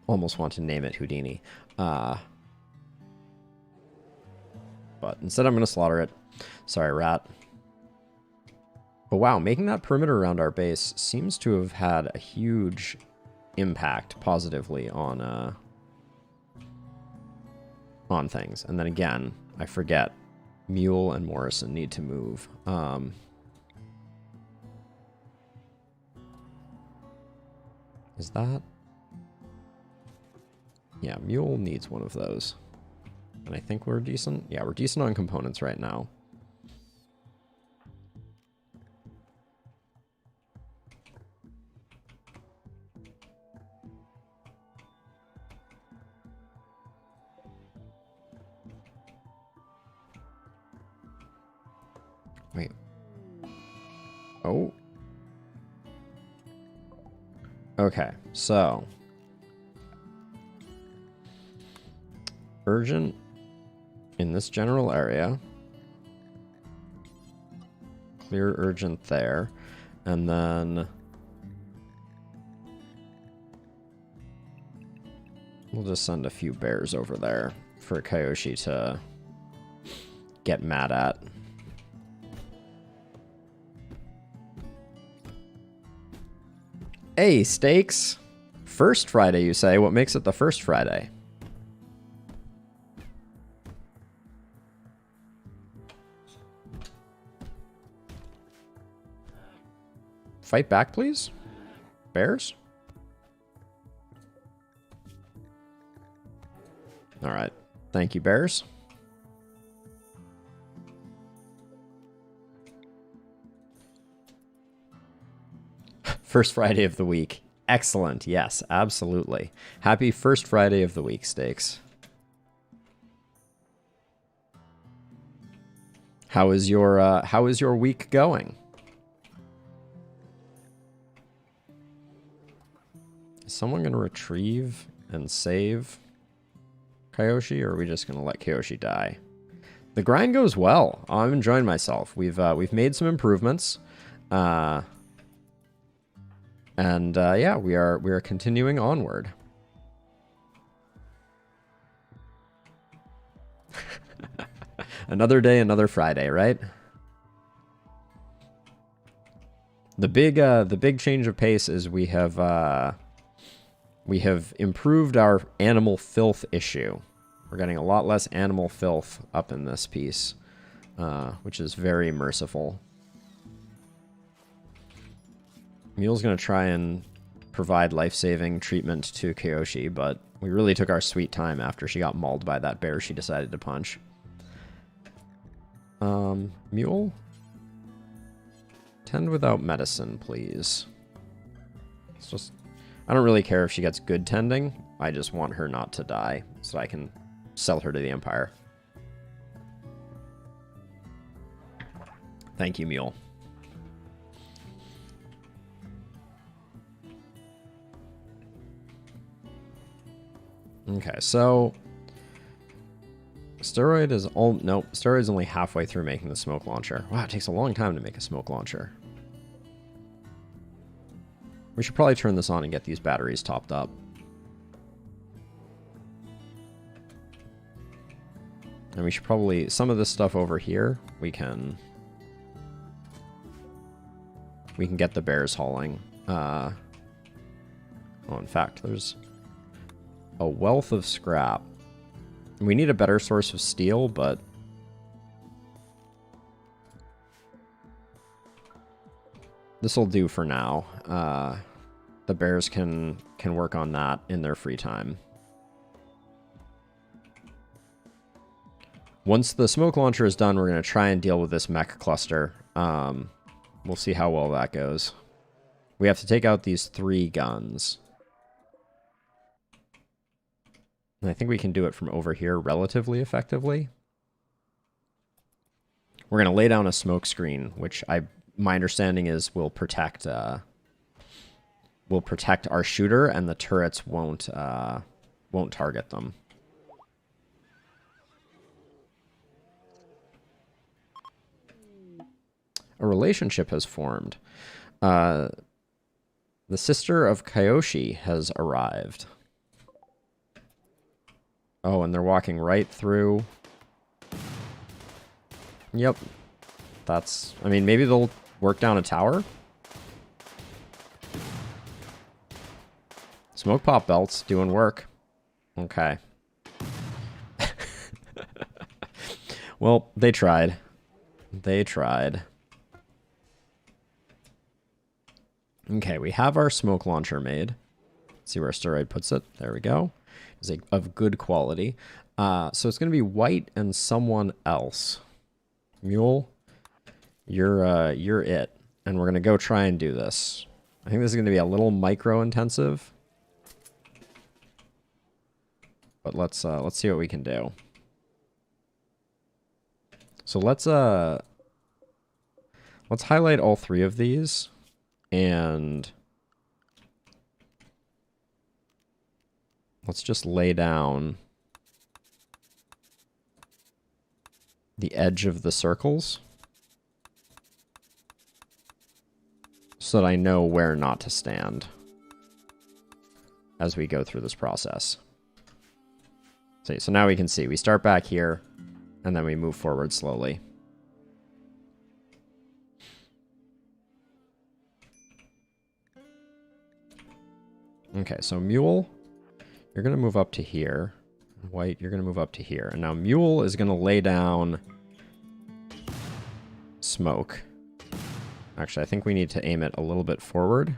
Almost want to name it Houdini. But instead I'm going to slaughter it. Sorry, rat. But wow, making that perimeter around our base seems to have had a huge impact positively on things. And then again, I forget. Mule and Morrison need to move. Is that... Yeah, Mule needs one of those. And I think we're decent. Yeah, we're decent on components right now. Wait. Oh. Okay, so... Urgent in this general area. Clear urgent there. And then we'll just send a few bears over there for Kyoshi to get mad at. Hey, Steaks! First Friday, you say? What makes it the first Friday? Fight back, please. Bears? All right. Thank you, bears. First Friday of the week. Excellent. Yes, absolutely. Happy first Friday of the week, Steaks. How is your week going? Is someone going to retrieve and save Kyoshi, or are we just going to let Kyoshi die? The grind goes well. I'm enjoying myself. We've made some improvements. Yeah, we are continuing onward. Another day, another Friday, right? The big change of pace is we have improved our animal filth issue. We're getting a lot less animal filth up in this piece, which is very merciful. Mule's going to try and provide life-saving treatment to Kyoshi, but we really took our sweet time after she got mauled by that bear she decided to punch. Mule? Tend without medicine, please. It's just... I don't really care if she gets good tending. I just want her not to die, so I can sell her to the Empire. Thank you, Mule. Okay, so... Steroid is all... Nope, Steroid's only halfway through making the smoke launcher. Wow, it takes a long time to make a smoke launcher. We should probably turn this on and get these batteries topped up. And we should probably... Some of this stuff over here, we can get the bears hauling. Oh, in fact, there's a wealth of scrap. We need a better source of steel, but... This'll do for now. The bears can work on that in their free time. Once the smoke launcher is done, we're going to try and deal with this mech cluster. We'll see how well that goes. We have to take out these 3 guns. And I think we can do it from over here relatively effectively. We're going to lay down a smoke screen, which my understanding is will protect our shooter, and the turrets won't target them. A relationship has formed. The sister of Kyoshi has arrived. Oh, and they're walking right through. Yep. That's... I mean, maybe they'll work down a tower? Smoke pop belts doing work. Okay. Well, they tried. They tried. Okay, we have our smoke launcher made. Let's see where Steroid puts it. There we go. It's of good quality. So it's going to be White and someone else. Mule, you're it. And we're going to go try and do this. I think this is going to be a little micro-intensive. But let's see what we can do. So let's highlight all 3 of these. And let's just lay down the edge of the circles so that I know where not to stand as we go through this process. So now we can see. We start back here, and then we move forward slowly. Okay, so Mule, you're going to move up to here. White, you're going to move up to here. And now Mule is going to lay down smoke. Actually, I think we need to aim it a little bit forward.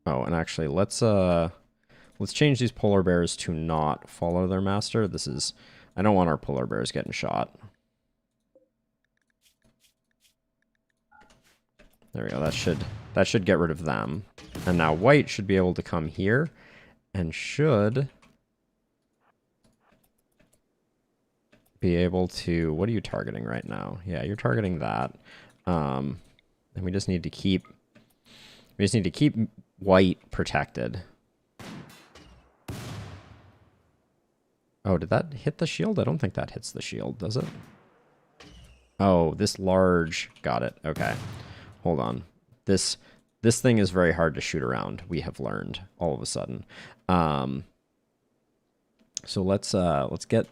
Oh, and actually, let's change these polar bears to not follow their master. This is... I don't want our polar bears getting shot. There we go. That should get rid of them. And now White should be able to come here and should be able to... What are you targeting right now? Yeah, you're targeting that. And we just need to keep White protected. Oh, did that hit the shield? I don't think that hits the shield, does it? Oh, this large... Got it. Okay. Hold on. This thing is very hard to shoot around, we have learned all of a sudden. So let's get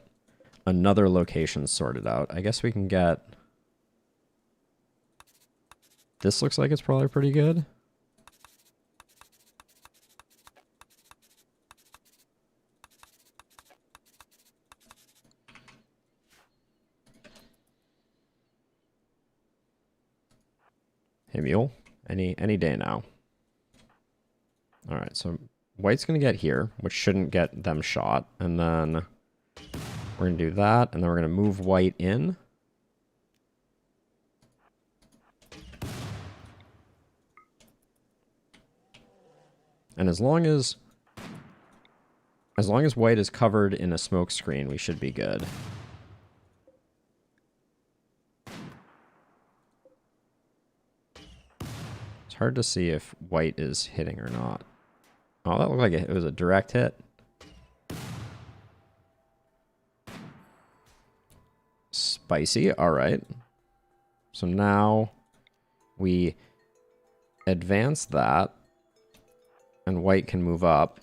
another location sorted out. I guess we can get... This looks like it's probably pretty good. Hey, Mule. Any day now. All right, so white's going to get here, which shouldn't get them shot. And then we're going to do that, and then we're going to move white in. And as long as white is covered in a smoke screen, we should be good. It's hard to see if white is hitting or not. Oh, that looked like it was a direct hit. Spicy, all right. So now we advance that, and white can move up.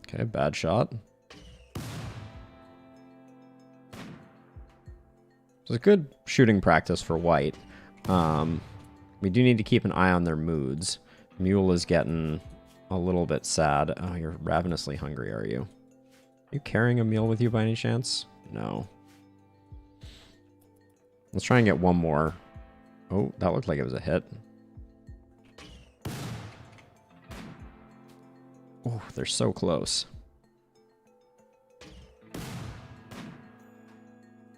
Okay, bad shot. So it's good shooting practice for white. We do need to keep an eye on their moods. Mule is getting a little bit sad. Oh, you're ravenously hungry, are you? Are you carrying a meal with you by any chance? No. Let's try and get one more. Oh, that looked like it was a hit. Oh, they're so close.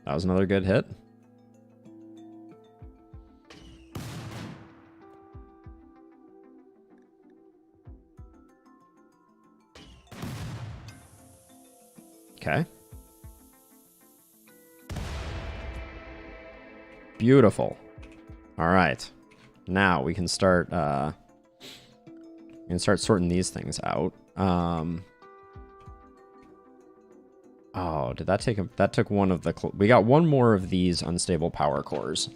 That was another good hit. Okay. Beautiful. All right. Now we can start sorting these things out. Oh, did that take that took one of the we got one more of these unstable power cores.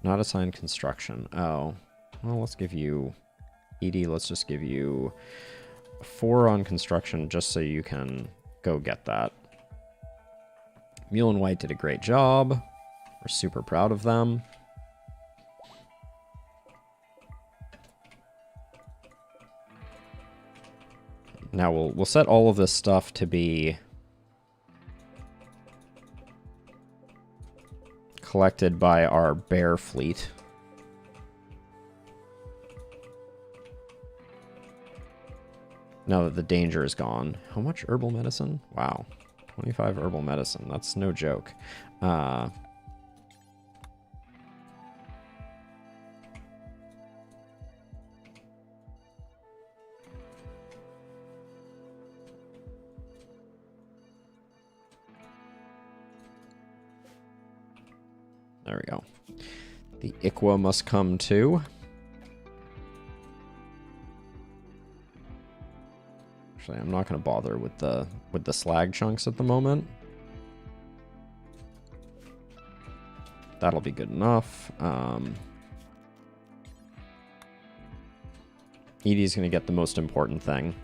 Not assigned construction. Oh. Well, let's give you ED, let's just give you 4 on construction just so you can go get that. Mule and White did a great job. We're super proud of them. Now we'll set all of this stuff to be collected by our bear fleet. Now that the danger is gone. How much herbal medicine? Wow. 25 herbal medicine. That's no joke. There we go. The Iqua must come too. Actually, I'm not going to bother with the slag chunks at the moment. That'll be good enough. Edie's going to get the most important thing.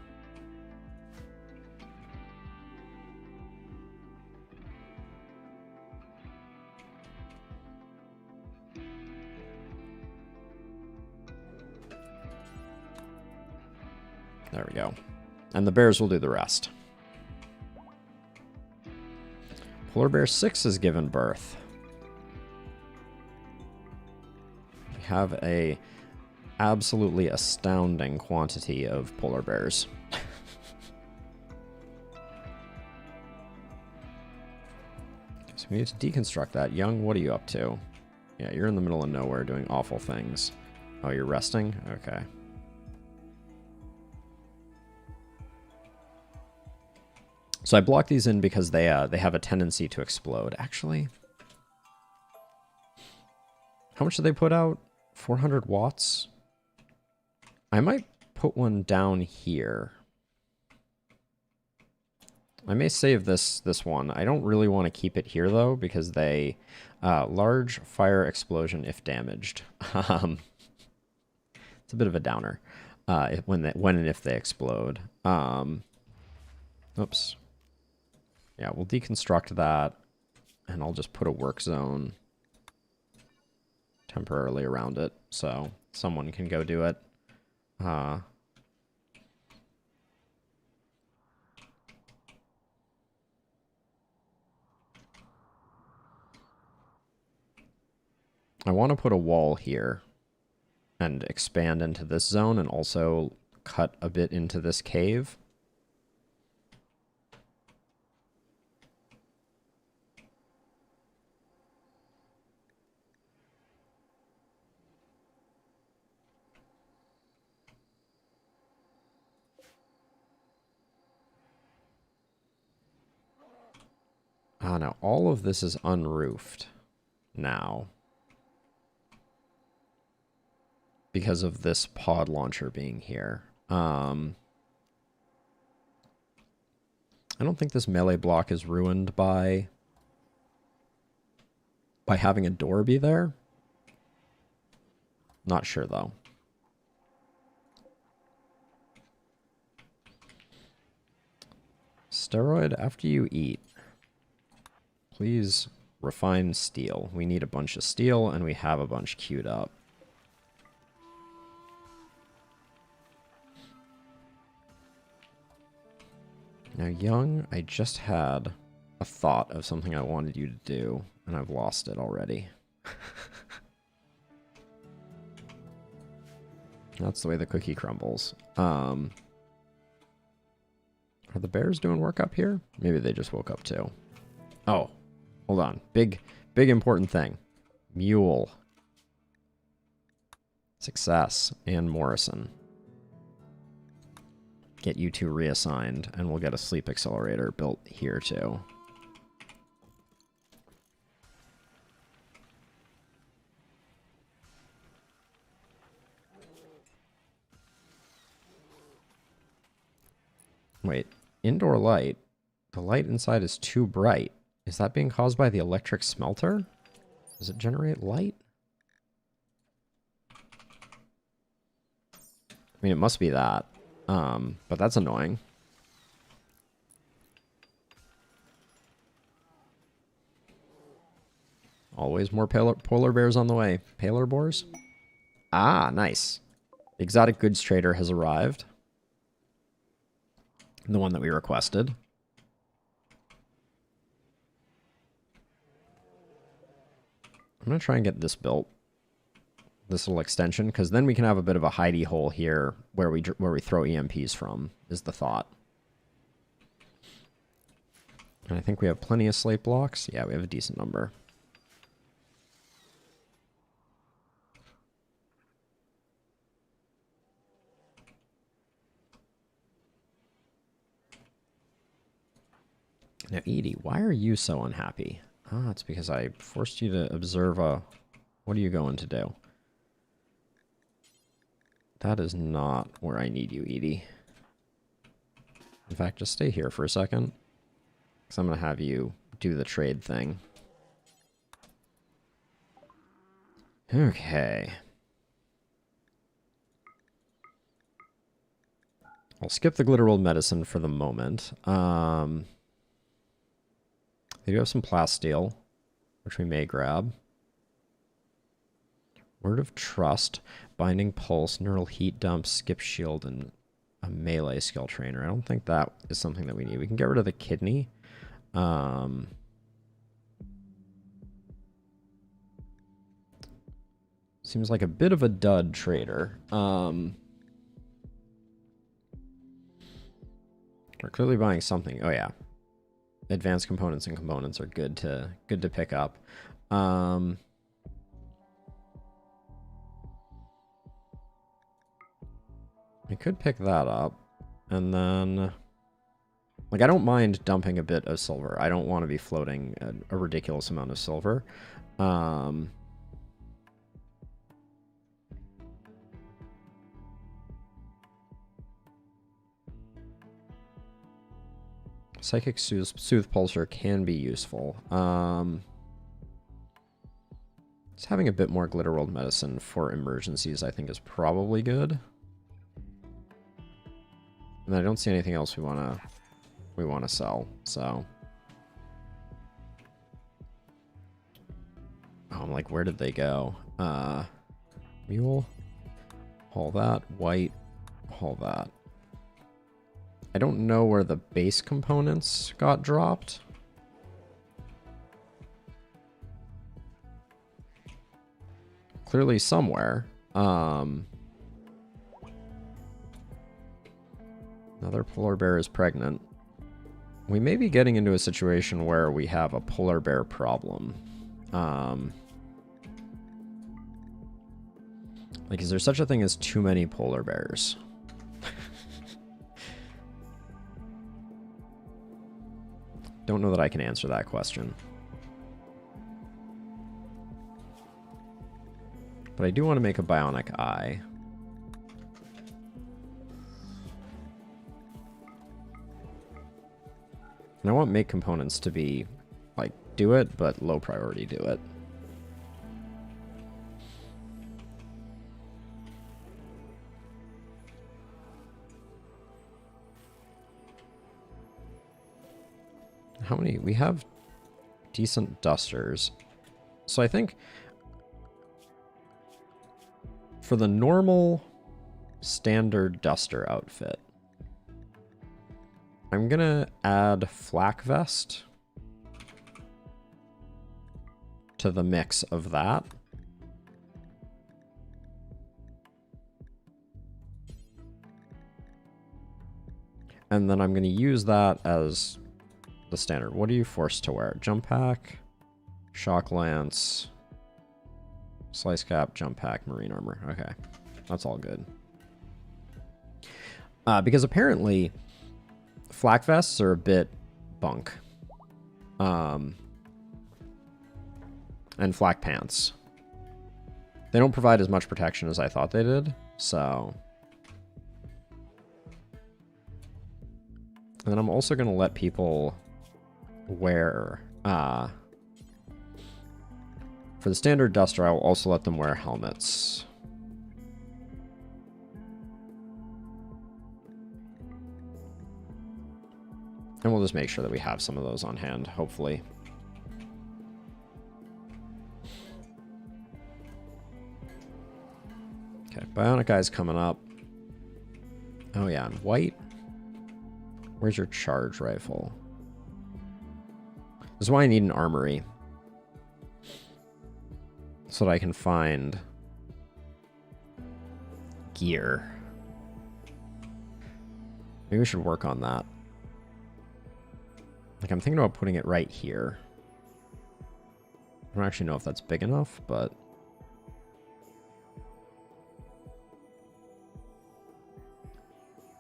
There we go. And the bears will do the rest. Polar Bear 6 has given birth. We have a absolutely astounding quantity of polar bears. So we need to deconstruct that. Young, what are you up to? Yeah, you're in the middle of nowhere doing awful things. Oh, you're resting? Okay. So I blocked these in because they have a tendency to explode. Actually, how much did they put out? 400 watts? I might put one down here. I may save this one. I don't really want to keep it here though, because they large fire explosion if damaged. It's a bit of a downer when and if they explode. Oops. Yeah, we'll deconstruct that, and I'll just put a work zone temporarily around it so someone can go do it. I want to put a wall here and expand into this zone and also cut a bit into this cave. Ah, now all of this is unroofed now because of this pod launcher being here. I don't think this melee block is ruined by having a door be there. Not sure though. Steroid after you eat. Please refine steel. We need a bunch of steel, and we have a bunch queued up. Now, Young, I just had a thought of something I wanted you to do, and I've lost it already. That's the way the cookie crumbles. Are the bears doing work up here? Maybe they just woke up too. Oh, hold on. Big important thing. Mule. Success. And Morrison. Get you two reassigned, and we'll get a sleep accelerator built here too. Wait, indoor light. The light inside is too bright. Is that being caused by the electric smelter? Does it generate light? I mean, it must be that. But that's annoying. Always more polar bears on the way. Paler boars? Ah, nice. The exotic goods trader has arrived. The one that we requested. I'm going to try and get this built. This little extension, because then we can have a bit of a hidey hole here where we throw EMPs from, is the thought. And I think we have plenty of slate blocks. Yeah, we have a decent number. Now, Edie, why are you so unhappy? Ah, it's because I forced you to observe a... What are you going to do? That is not where I need you, Edie. In fact, just stay here for a second. Because I'm going to have you do the trade thing. Okay. I'll skip the Glitterworld medicine for the moment. They do have some plasteel, which we may grab. Word of Trust, Binding Pulse, Neural Heat Dump, Skip Shield, and a melee skill trainer. I don't think that is something that we need. We can get rid of the kidney. Seems like a bit of a dud trader. We're clearly buying something. Oh yeah. Advanced components and components are good to pick up. We could pick that up, and then, like, I don't mind dumping a bit of silver. I don't want to be floating a ridiculous amount of silver. Psychic Soothe Pulsar can be useful. Just having a bit more Glitter World medicine for emergencies, I think, is probably good. And I don't see anything else we wanna sell. So, oh, I'm like, where did they go? Mule, haul that. White, haul that. I don't know where the base components got dropped. Clearly somewhere. Another polar bear is pregnant. We may be getting into a situation where we have a polar bear problem. Like, is there such a thing as too many polar bears? Don't know that I can answer that question. But I do want to make a bionic eye. And I want make components to be, like, do it, but low priority do it. How many? We have decent dusters. So I think for the normal standard duster outfit, I'm gonna add flak vest to the mix of that. And then I'm gonna use that as the standard. What are you forced to wear? Jump pack, shock lance, slice cap, jump pack, marine armor. Okay, that's all good. Because apparently flak vests are a bit bunk. And flak pants. They don't provide as much protection as I thought they did, so. And then I'm also going to let people wear, for the standard duster, I will also let them wear helmets. And we'll just make sure that we have some of those on hand, hopefully. Okay, bionic eye's coming up. Oh yeah, and white. Where's your charge rifle? This is why I need an armory. So that I can find gear. Maybe we should work on that. Like, I'm thinking about putting it right here. I don't actually know if that's big enough, but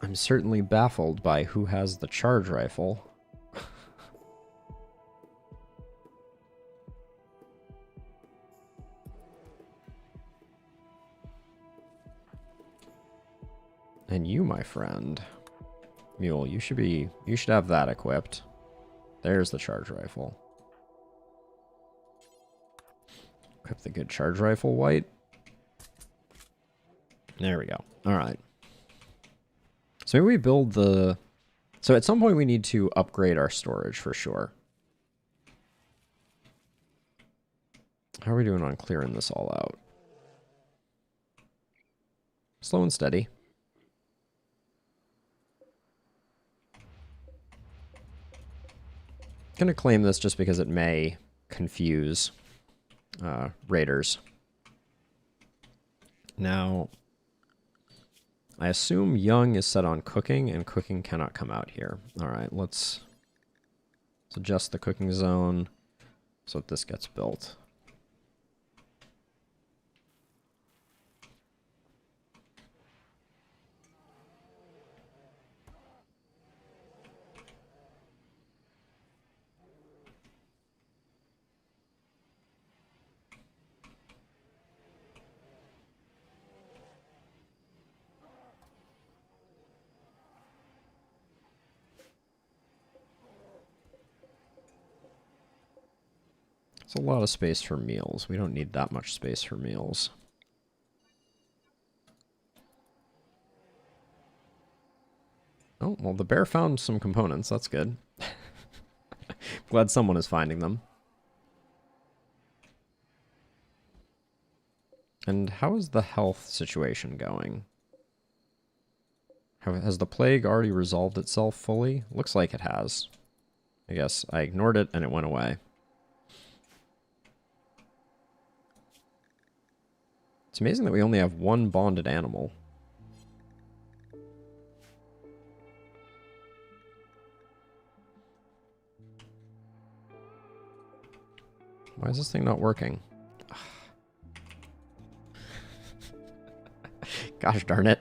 I'm certainly baffled by who has the charge rifle. And you, my friend, Mule, you should have that equipped. There's the charge rifle. Equip the good charge rifle, white. There we go. All right. So maybe we build the... So at some point we need to upgrade our storage for sure. How are we doing on clearing this all out? Slow and steady. I'm going to claim this just because it may confuse raiders. Now, I assume young is set on cooking, and cooking cannot come out here. All right, let's adjust the cooking zone so that this gets built. It's a lot of space for meals. We don't need that much space for meals. Oh, well, the bear found some components. That's good. Glad someone is finding them. And how is the health situation going? Has the plague already resolved itself fully? Looks like it has. I guess I ignored it and it went away. It's amazing that we only have one bonded animal. Why is this thing not working? Gosh darn it.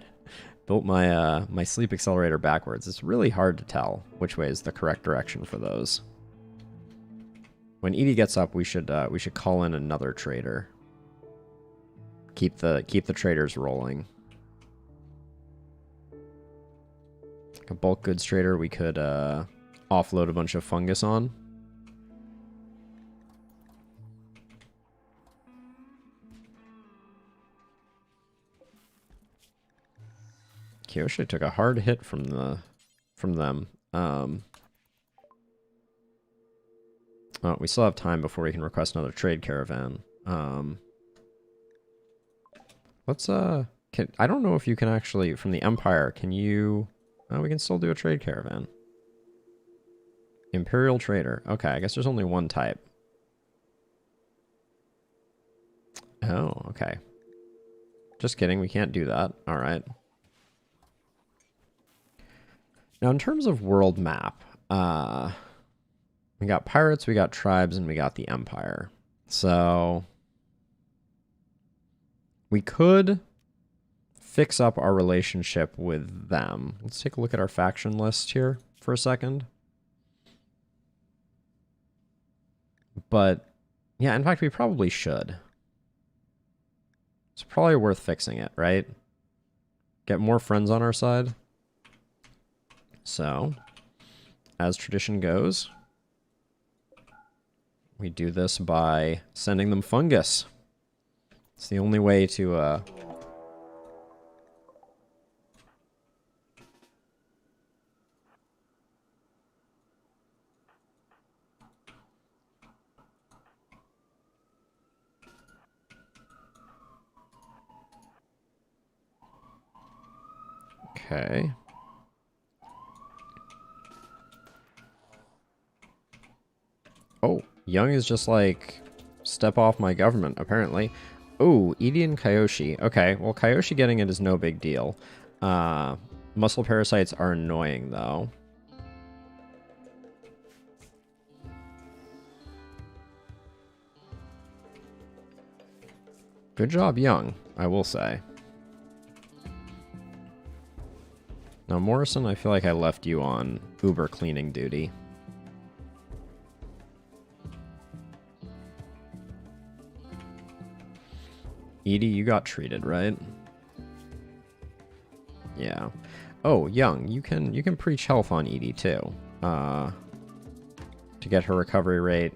Built my my sleep accelerator backwards. It's really hard to tell which way is the correct direction for those. When Edie gets up, we should call in another trader. Keep the traders rolling. Like a bulk goods trader we could offload a bunch of fungus on. Kyoshi took a hard hit from them. Oh, we still have time before we can request another trade caravan. Let's I don't know if you can actually from the Empire. Can you? Oh, we can still do a trade caravan. Imperial trader. Okay, I guess there's only one type. Oh, okay. Just kidding. We can't do that. All right. Now, in terms of world map, we got pirates, we got tribes, and we got the Empire. So we could fix up our relationship with them. Let's take a look at our faction list here for a second. But yeah, in fact, we probably should. It's probably worth fixing it, right? Get more friends on our side. So, as tradition goes, we do this by sending them fungus. It's the only way to Okay. Oh, Young is just like, step off my government, apparently. Oh, Edie and Kyoshi. Okay, well, Kyoshi getting it is no big deal. Muscle parasites are annoying, though. Good job, Young, I will say. Now, Morrison, I feel like I left you on Uber cleaning duty. Edie, you got treated, right? Yeah. Oh, Young, you can preach health on Edie too. To get her recovery rate.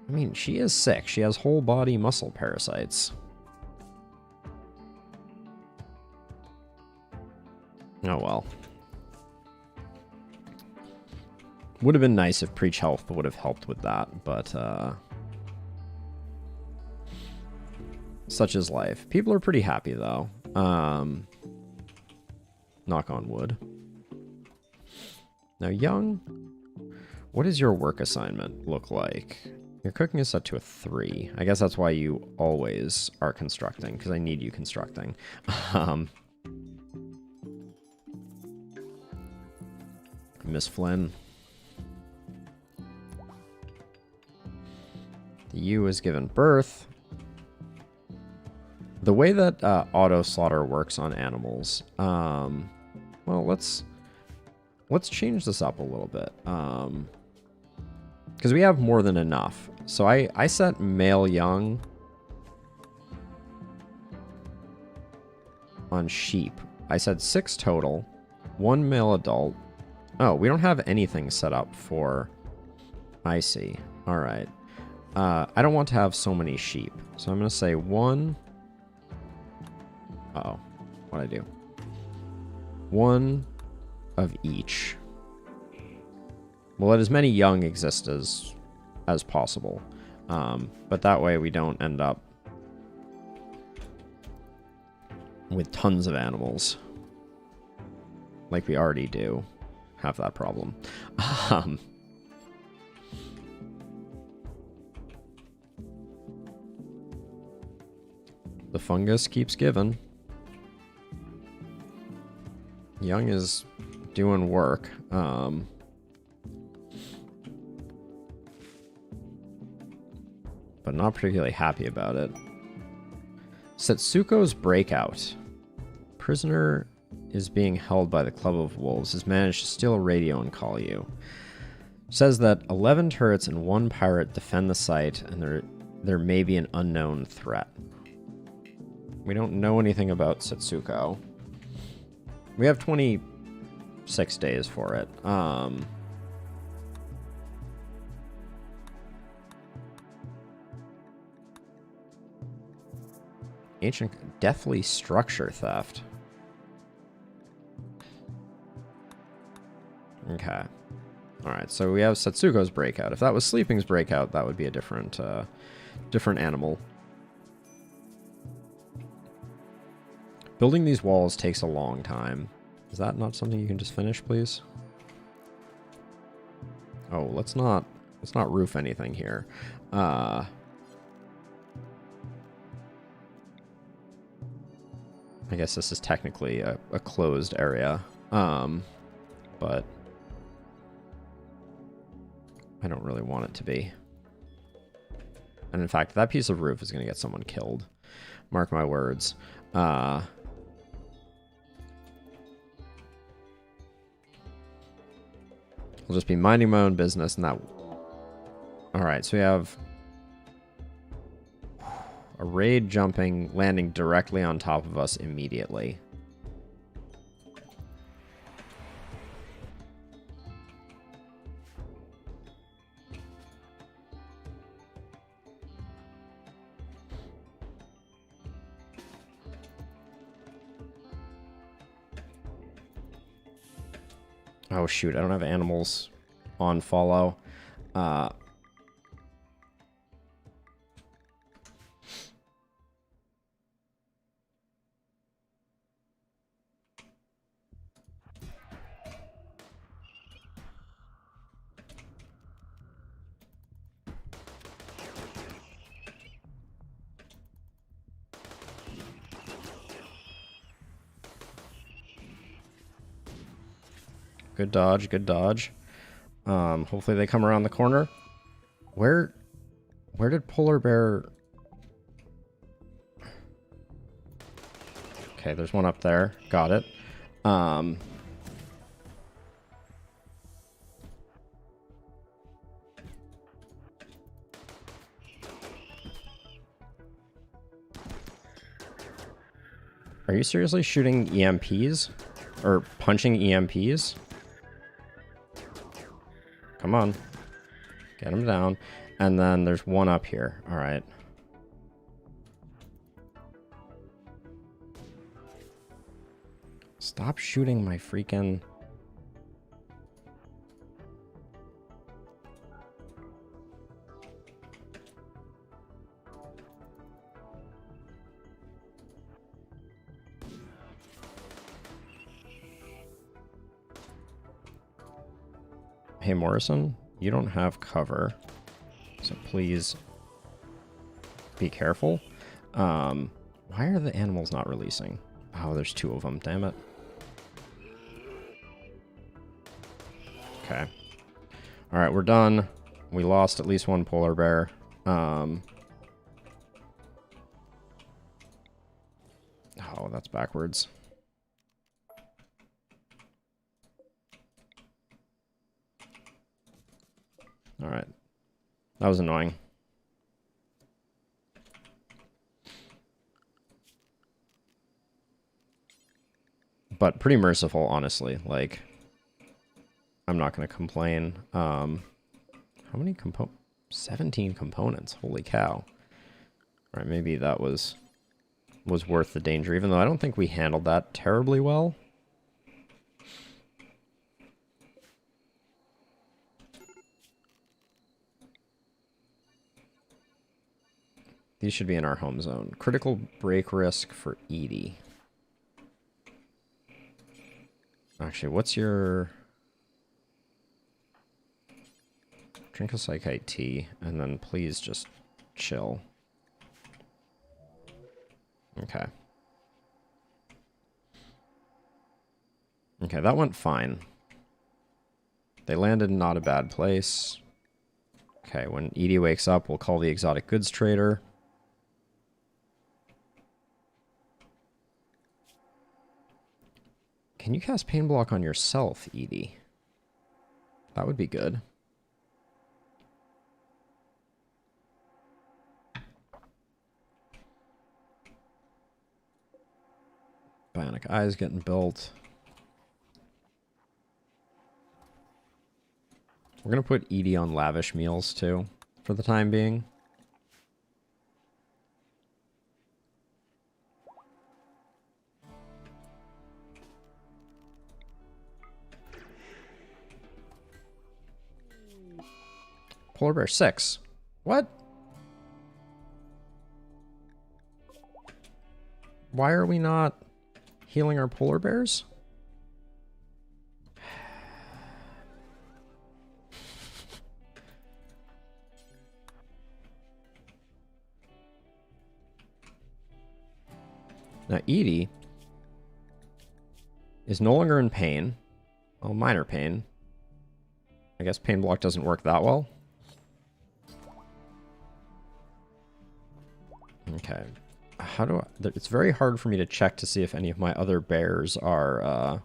I mean, she is sick. She has whole body muscle parasites. Oh well. Would have been nice if Preach Health would have helped with that, but such is life. People are pretty happy though. Knock on wood. Now, Young, what does your work assignment look like? Your cooking is set to a 3. I guess that's why you always are constructing, because I need you constructing. Miss Flynn. The ewe is given birth. The way that auto slaughter works on animals, well, let's change this up a little bit, because we have more than enough. So I set male young on sheep. I said 6 total, 1 male adult. Oh, we don't have anything set up for, I see. All right. I don't want to have so many sheep. So I'm going to say one. Uh-oh. What'd I do? One of each. We'll let as many young exist as possible. But that way we don't end up with tons of animals. Like we already do have that problem. The fungus keeps giving. Young is doing work. But not particularly happy about it. Setsuko's breakout. Prisoner is being held by the Club of Wolves. Has managed to steal a radio and call you. Says that 11 turrets and 1 pirate defend the site, and there may be an unknown threat. We don't know anything about Setsuko. We have 26 days for it. Ancient deathly structure theft. Okay. Alright, so we have Setsuko's breakout. If that was Sleeping's breakout, that would be a different animal. Building these walls takes a long time. Is that not something you can just finish, please? Oh, let's not roof anything here. I guess this is technically a closed area. But I don't really want it to be. And in fact, that piece of roof is going to get someone killed. Mark my words. I'll just be minding my own business and that... Alright, so we have a raid jumping, landing directly on top of us immediately. Oh shoot, I don't have animals on follow. Good dodge, good dodge. Hopefully they come around the corner. Where did Polar Bear... Okay, there's one up there. Got it. Are you seriously shooting EMPs? Or punching EMPs? Come on. Get him down. And then there's one up here. All right. Stop shooting my freaking... Hey, Morrison, you don't have cover, so please be careful. Why are the animals not releasing? Oh, there's 2 of them, damn it. Okay. Alright, we're done. We lost at least 1 polar bear. Oh, that's backwards. Alright. That was annoying. But pretty merciful, honestly. Like, I'm not going to complain. How many 17 components. Holy cow. Alright, maybe that was worth the danger, even though I don't think we handled that terribly well. These should be in our home zone. Critical break risk for Edie. Actually, what's your... Drink a Psychite tea, and then please just chill. Okay. Okay, that went fine. They landed in not a bad place. Okay, when Edie wakes up, we'll call the exotic goods trader. Can you cast Pain Block on yourself, Edie? That would be good. Bionic Eyes getting built. We're going to put Edie on lavish meals, too, for the time being. Polar Bear 6. What? Why are we not healing our polar bears? Now, Edie is no longer in pain. Well, minor pain. I guess Pain Block doesn't work that well. Okay. How do I... It's very hard for me to check to see if any of my other bears are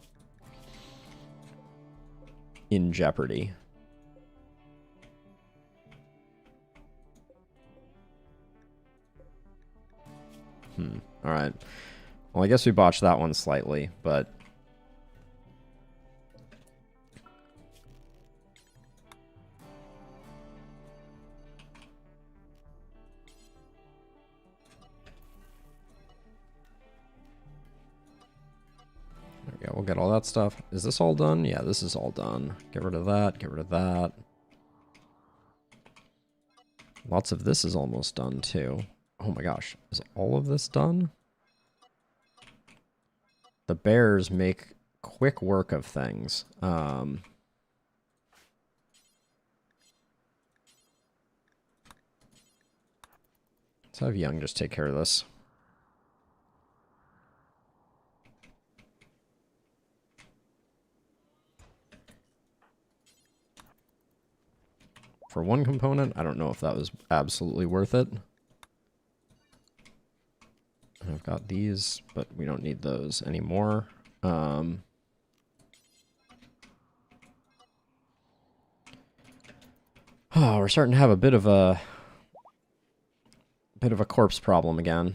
in jeopardy. Alright. Well, I guess we botched that one slightly, but... There we go, we'll get all that stuff. Is this all done? Yeah, this is all done. Get rid of that, get rid of that. Lots of this is almost done, too. Oh my gosh, is all of this done? The bears make quick work of things. Let's have Young just take care of this. For one component, I don't know if that was absolutely worth it. I've got these, but we don't need those anymore. Oh, we're starting to have a bit of a corpse problem again.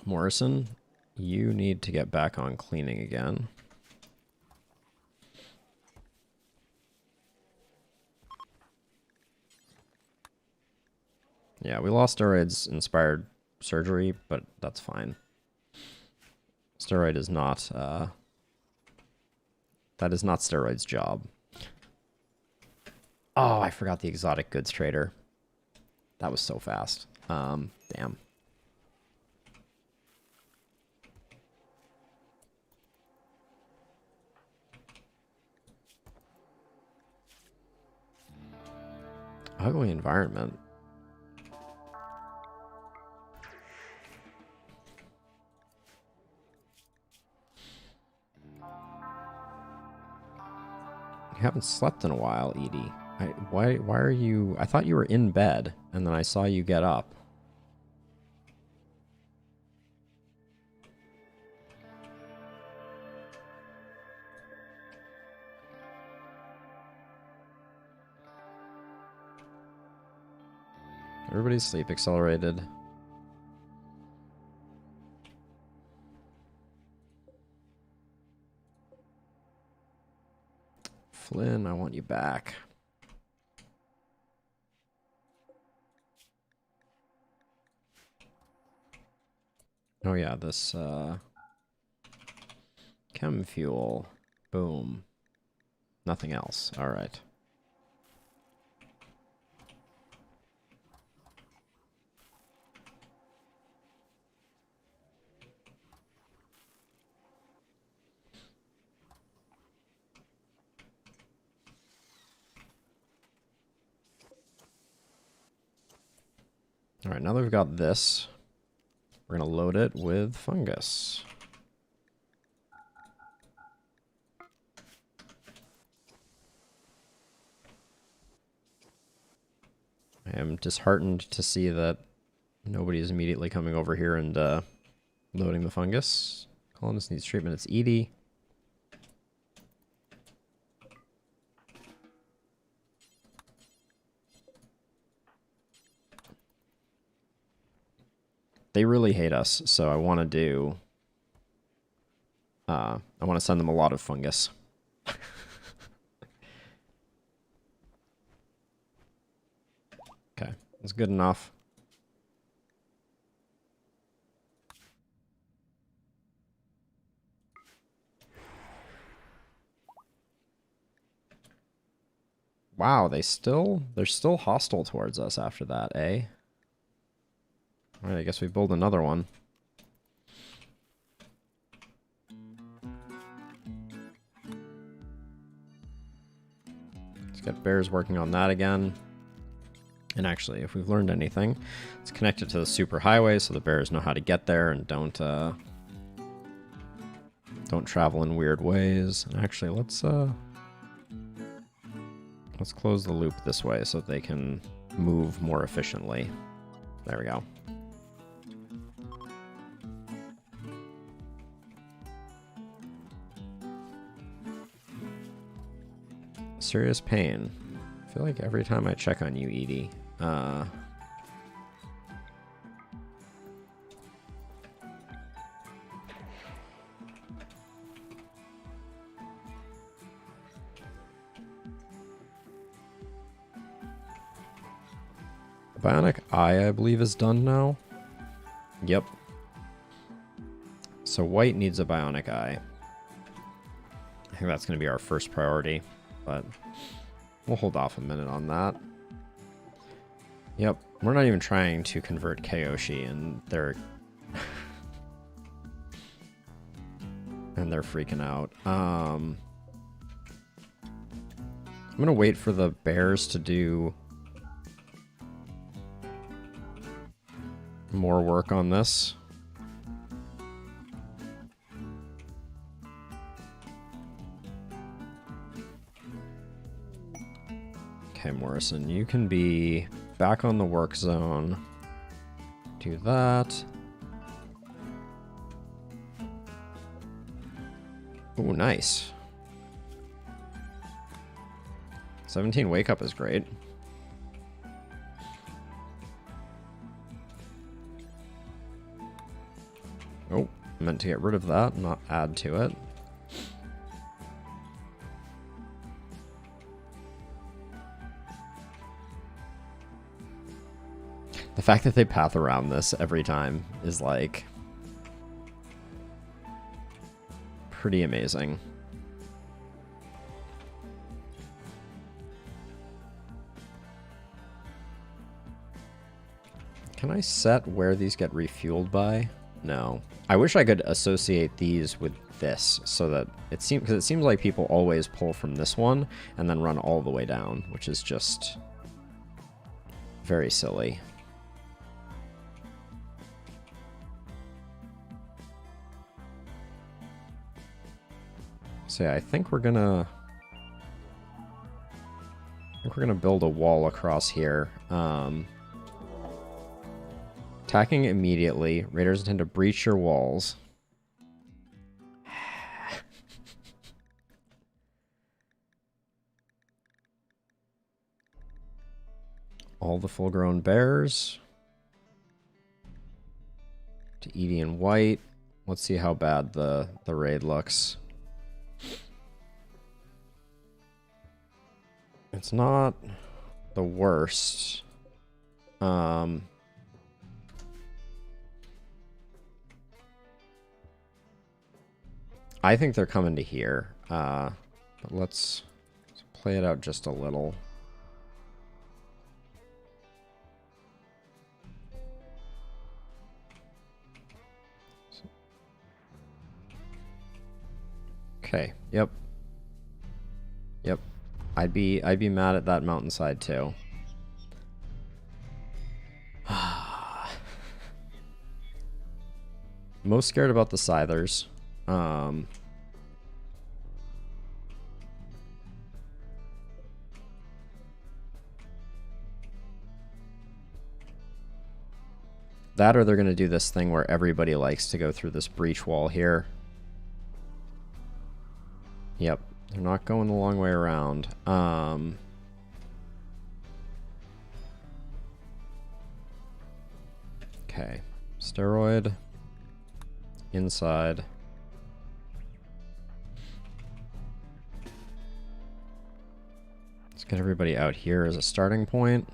Morrison, you need to get back on cleaning again. Yeah, we lost steroids-inspired surgery, but that's fine. Steroid is not, that is not steroid's job. Oh, I forgot the exotic goods trader. That was so fast. Damn. Ugly environment. You haven't slept in a while, Edie. Why are you... I thought you were in bed, and then I saw you get up. Everybody's sleep accelerated. Flynn, I want you back. Oh yeah, this chem fuel. Boom. Nothing else. All right. All right, now that we've got this, we're going to load it with fungus. I am disheartened to see that nobody is immediately coming over here and loading the fungus. Colonist needs treatment. It's Edie. They really hate us, so I want to do... I want to send them a lot of fungus. Okay, that's good enough. Wow, they're still hostile towards us after that, eh? Alright, I guess we build another one. Let's get bears working on that again. And actually, if we've learned anything, it's connected to the superhighway so the bears know how to get there and don't travel in weird ways. And actually, let's close the loop this way so they can move more efficiently. There we go. Serious pain. I feel like every time I check on you, Edie, the bionic eye, I believe, is done now. Yep. So white needs a bionic eye. I think that's going to be our first priority, but we'll hold off a minute on that. Yep, we're not even trying to convert Kyoshi, and they're freaking out. I'm gonna wait for the bears to do more work on this. Okay, Morrison, you can be back on the work zone. Do that. Ooh, nice. 17 wake up is great. Oh, meant to get rid of that, not add to it. The fact that they path around this every time is, like, pretty amazing. Can I set where these get refueled by? No. I wish I could associate these with this so that it seems, because it seems like people always pull from this one and then run all the way down, which is just very silly. So yeah, I think we're gonna build a wall across here. Attacking immediately. Raiders intend to breach your walls. all the full-grown bears to Edie and White. Let's see how bad the raid looks. It's not the worst. I think they're coming to here. But let's play it out just a little. Okay. Yep. Yep. I'd be mad at that mountainside too. Most scared about the Scythers. That or they're going to do this thing where everybody likes to go through this breach wall here. Yep, they're not going the long way around. Okay, steroid inside. Let's get everybody out here as a starting point.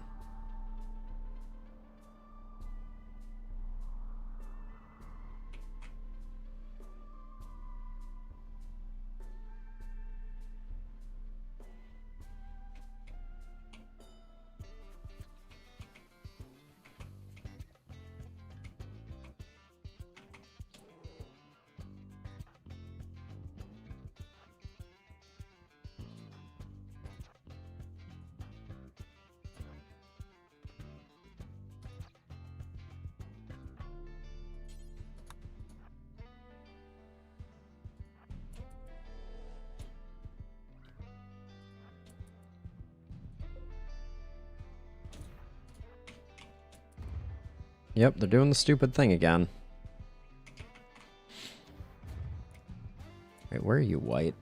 Yep, they're doing the stupid thing again. Wait, where are you, White?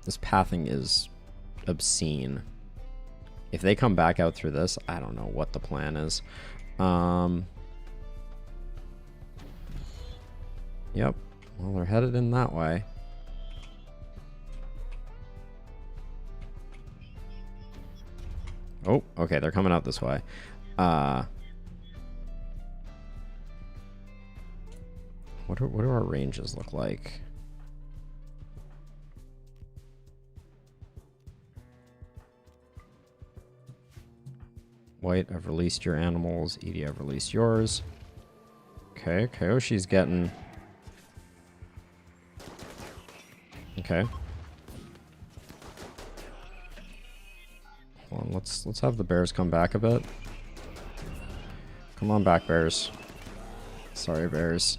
This pathing is obscene. If they come back out through this, I don't know what the plan is. Yep. Well, they're headed in that way. Oh, okay, they're coming out this way. What do our ranges look like? White, I've released your animals. Edie, I've released yours. Okay, Kayoshi's getting... Okay. Hold on, let's have the bears come back a bit. Come on back, bears. Sorry, bears.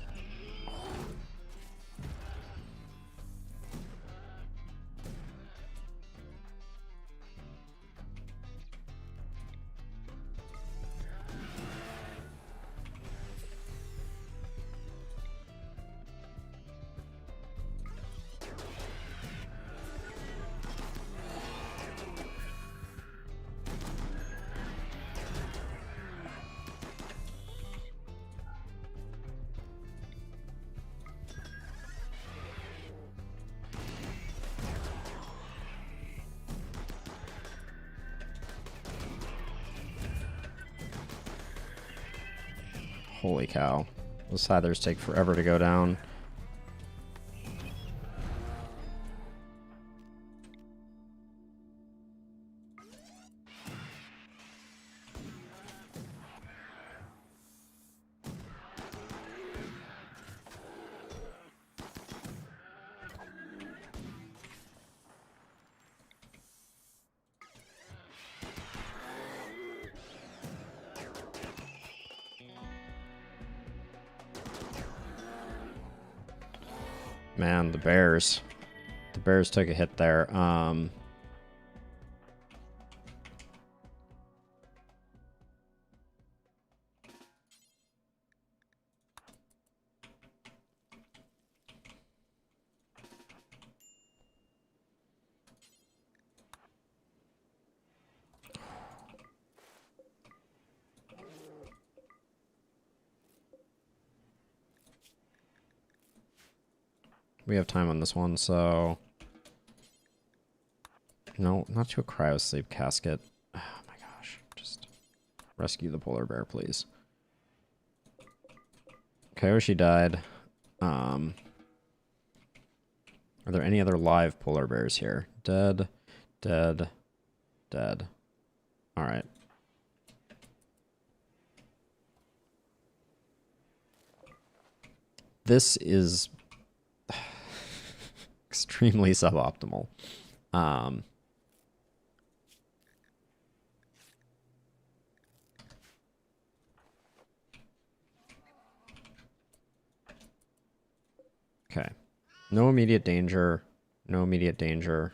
Holy cow. Those Scythers take forever to go down. Man, the bears. The bears took a hit there. We have time on this one, so... No, not to a cryosleep casket. Oh my gosh. Just rescue the polar bear, please. Kayoshi died. Are there any other live polar bears here? Dead, dead, dead. Alright. This is extremely suboptimal. Okay. No immediate danger. No immediate danger.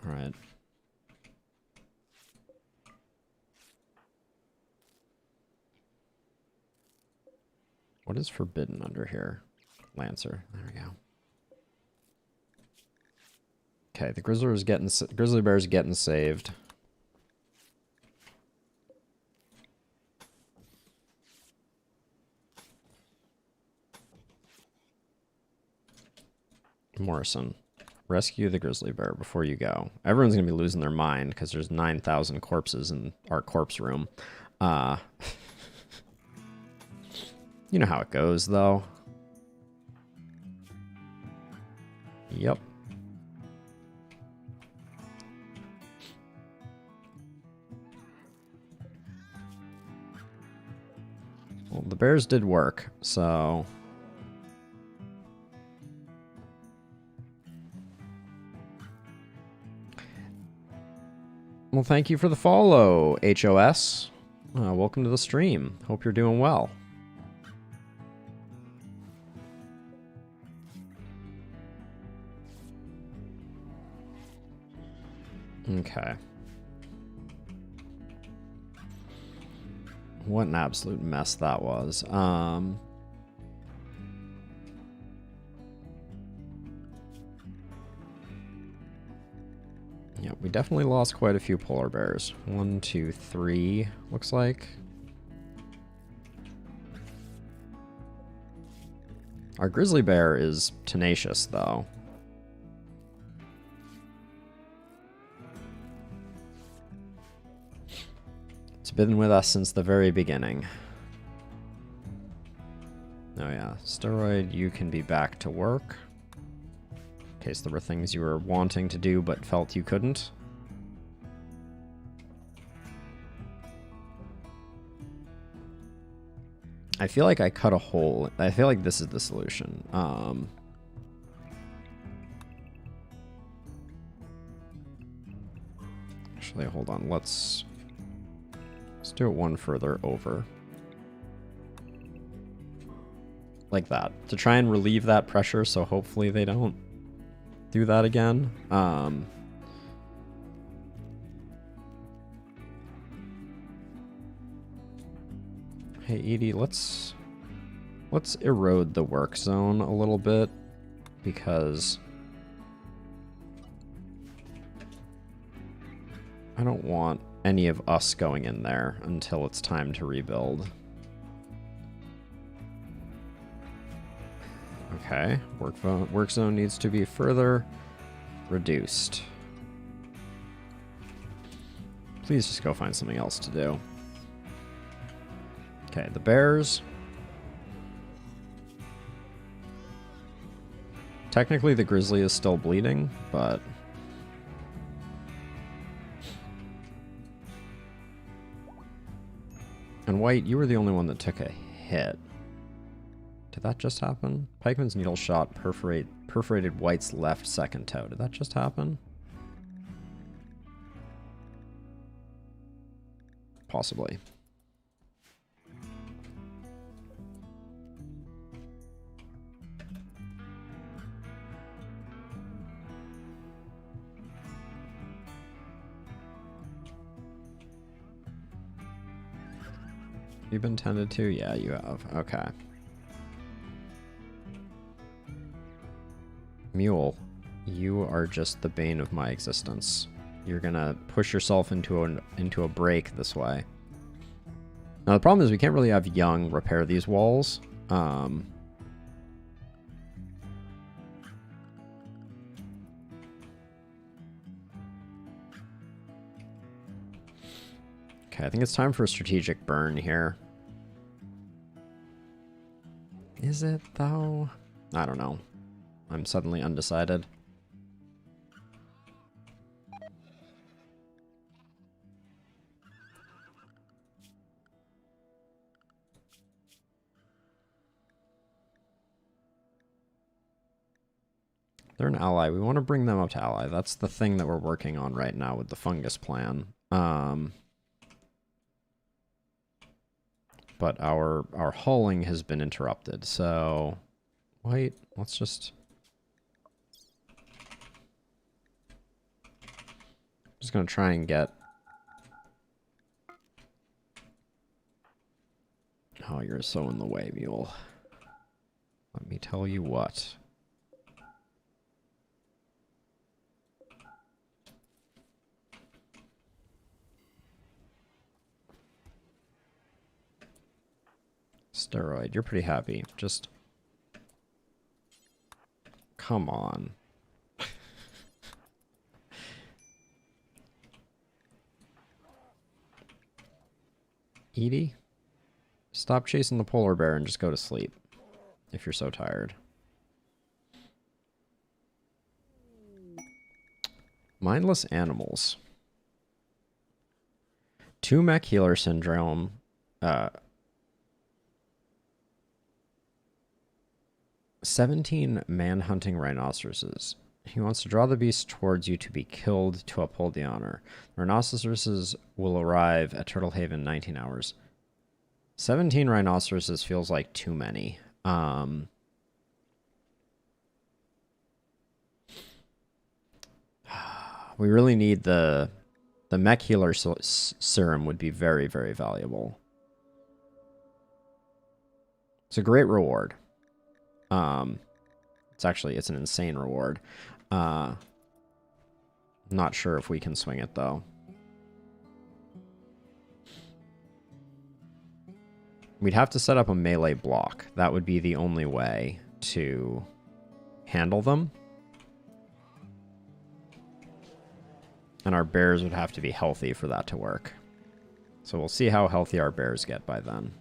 All right. What is forbidden under here? Lancer. There we go. Okay, the grizzly bear's getting saved. Morrison, rescue the grizzly bear before you go. Everyone's gonna be losing their mind because there's 9,000 corpses in our corpse room. You know how it goes, though. Yep. Well, the bears did work, so... Well, thank you for the follow, HOS. Welcome to the stream. Hope you're doing well. Okay. What an absolute mess that was. Yeah, we definitely lost quite a few polar bears. 1, 2, 3, looks like. Our grizzly bear is tenacious, though. It's been with us since the very beginning. Oh yeah, Steroid, you can be back to work. In case there were things you were wanting to do but felt you couldn't. I feel like I cut a hole. I feel like this is the solution. Actually, hold on. Let's do it one further over. Like that. To try and relieve that pressure, so hopefully they don't do that again. Hey Edie, let's erode the work zone a little bit, because I don't want any of us going in there until it's time to rebuild. Okay, work zone needs to be further reduced. Please just go find something else to do. Okay, the bears. Technically, the grizzly is still bleeding, but... And White, you were the only one that took a hit. Did that just happen? Pikeman's needle shot perforated White's left second toe. Did that just happen? Possibly. You've been tended to? Yeah, you have. Okay. Mule, you are just the bane of my existence. You're gonna push yourself into a break this way. Now the problem is we can't really have Young repair these walls. Okay, I think it's time for a strategic burn here. Is it, though? I don't know. I'm suddenly undecided. They're an ally. We want to bring them up to ally. That's the thing that we're working on right now with the fungus plan. But our hulling has been interrupted. So, wait, let's just... Just going to try and get... Oh, you're so in the way, mule. Let me tell you what. Steroid, you're pretty happy. Just... Come on. Edie? Stop chasing the polar bear and just go to sleep. If you're so tired. Mindless animals. 2 mech healer syndrome. 17 man-hunting rhinoceroses. He wants to draw the beast towards you to be killed to uphold the honor. Rhinoceroses will arrive at Turtle Haven in 19 hours. 17 rhinoceroses feels like too many. We really need the mech healer serum would be very, very valuable. It's a great reward. It's an insane reward. Not sure if we can swing it though. We'd have to set up a melee block. That would be the only way to handle them. And our bears would have to be healthy for that to work. So we'll see how healthy our bears get by then.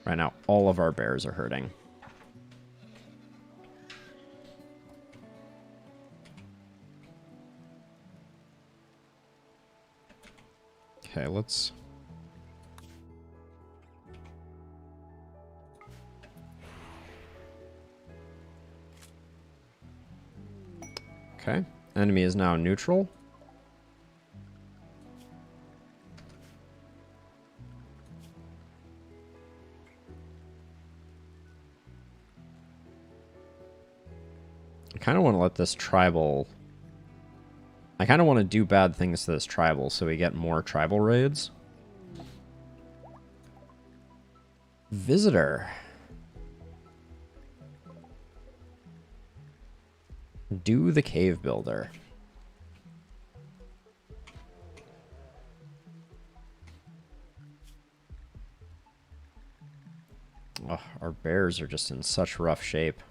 Right now, all of our bears are hurting. Okay, let's... Okay, enemy is now neutral. I kind of want to let this tribal... I kind of want to do bad things to this tribal so we get more tribal raids. Visitor. Do the cave builder. Oh, our bears are just in such rough shape.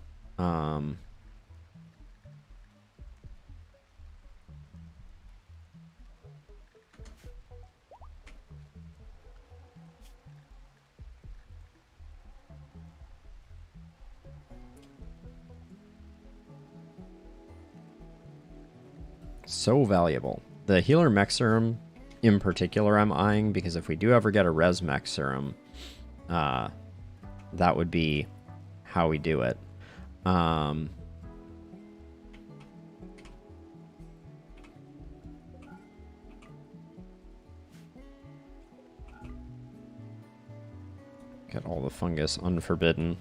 So valuable. The healer mech serum in particular I'm eyeing, because if we do ever get a res mech serum, that would be how we do it. Get all the fungus unforbidden.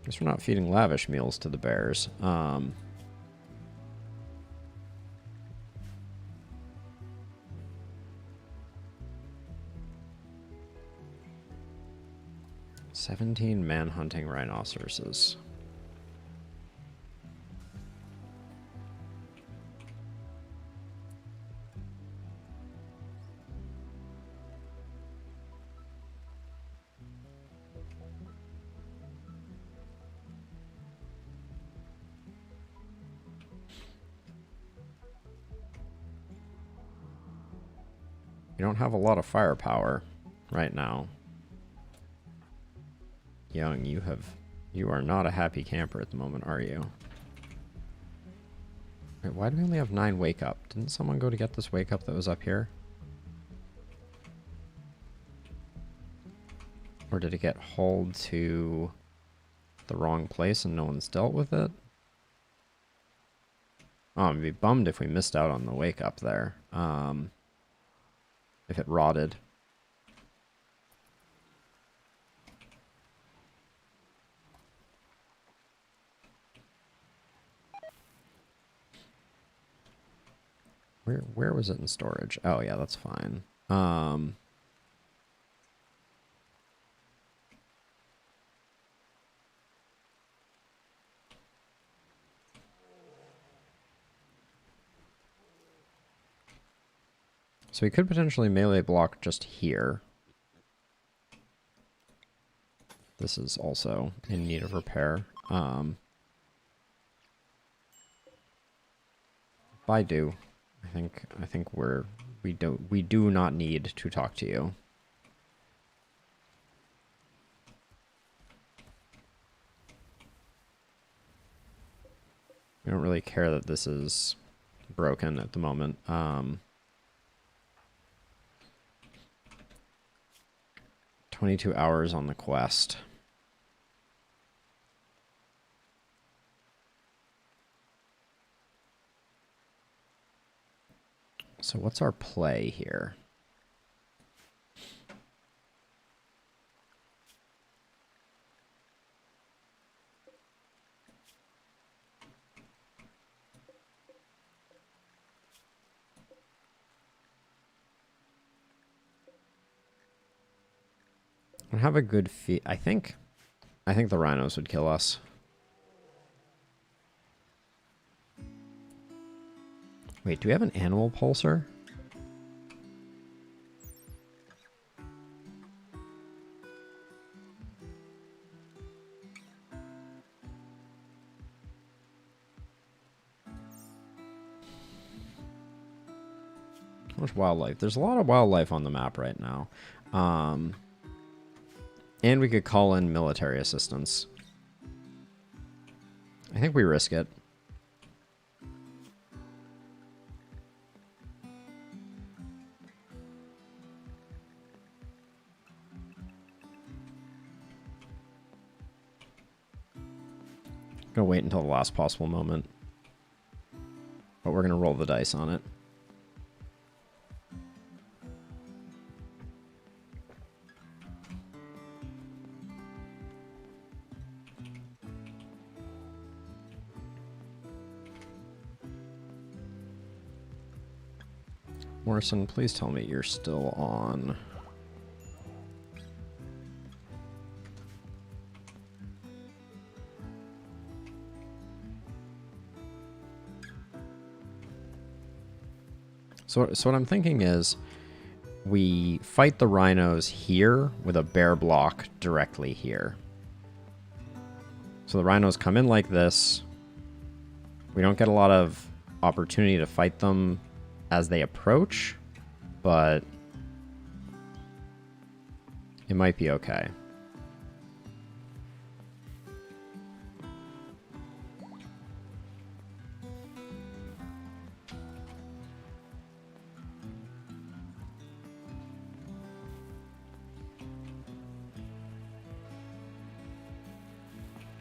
Guess we're not feeding lavish meals to the bears. 17 man-hunting rhinoceroses. You don't have a lot of firepower right now. Young, you are not a happy camper at the moment, are you? Wait, why do we only have 9 wake up? Didn't someone go to get this wake up that was up here? Or did it get hauled to the wrong place and no one's dealt with it? Oh, I'd be bummed if we missed out on the wake up there. If it rotted. Where was it in storage? Oh yeah, that's fine. So we could potentially melee block just here. This is also in need of repair. Baidu, I think we do not need to talk to you. We don't really care that this is broken at the moment. 22 hours on the quest. So what's our play here? I have a good feel. I think the rhinos would kill us. Wait, do we have an animal pulsar? How much wildlife? There's a lot of wildlife on the map right now. And we could call in military assistance. I think we risk it. Gonna wait until the last possible moment. But we're gonna roll the dice on it. Morrison, please tell me you're still on. So what I'm thinking is we fight the rhinos here with a bear block directly here. So the rhinos come in like this. We don't get a lot of opportunity to fight them as they approach, but it might be okay.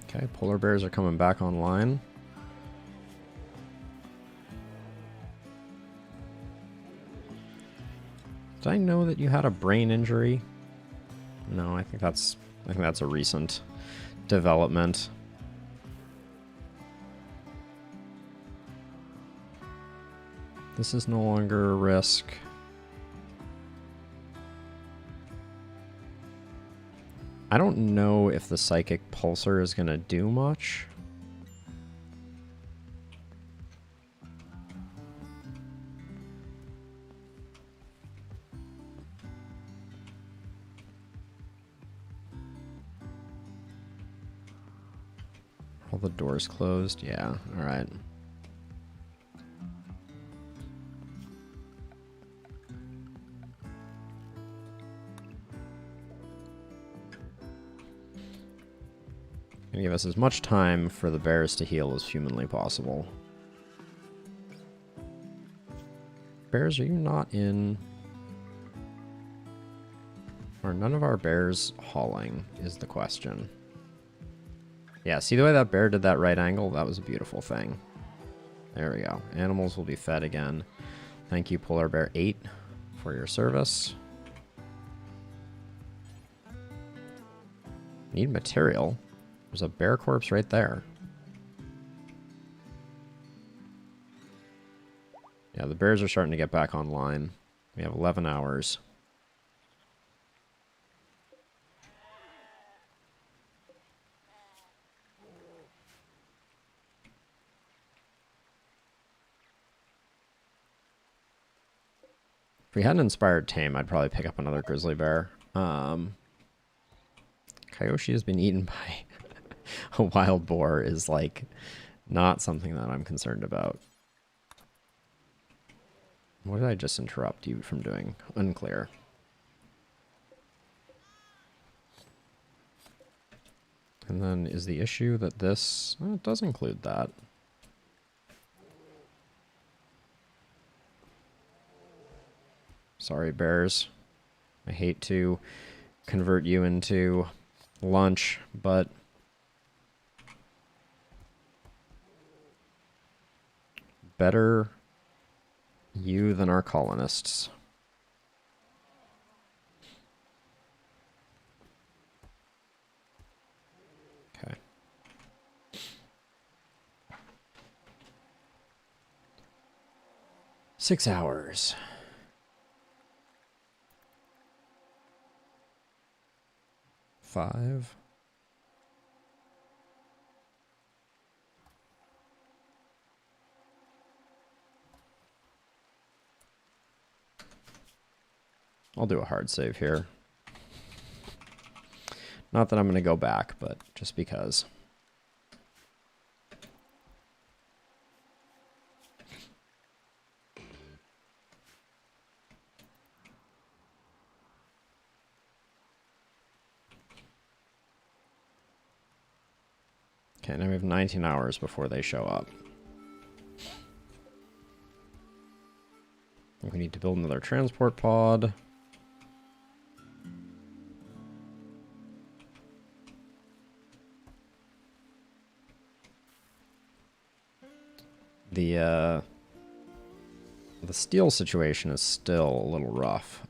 Okay, polar bears are coming back online. Did I know that you had a brain injury? No, I think that's a recent development. This is no longer a risk. I don't know if the psychic pulsar is gonna do much. All the doors closed? Yeah, alright. Gonna give us as much time for the bears to heal as humanly possible. Bears, are you not in... Are none of our bears hauling, is the question. Yeah, see the way that bear did that right angle? That was a beautiful thing. There we go. Animals will be fed again. Thank you, Polar Bear 8, for your service. Need material. There's a bear corpse right there. Yeah, the bears are starting to get back online. We have 11 hours. If we had an inspired tame, I'd probably pick up another grizzly bear. Kyoshi has been eaten by a wild boar is like not something that I'm concerned about. What did I just interrupt you from doing? Unclear. And then is the issue that this... Oh, it does include that. Sorry, bears. I hate to convert you into lunch, but... Better you than our colonists. Okay. Six hours. Five. I'll do a hard save here. Not that I'm going to go back, but just because. Okay, now we have 19 hours before they show up. We need to build another transport pod. The steel situation is still a little rough.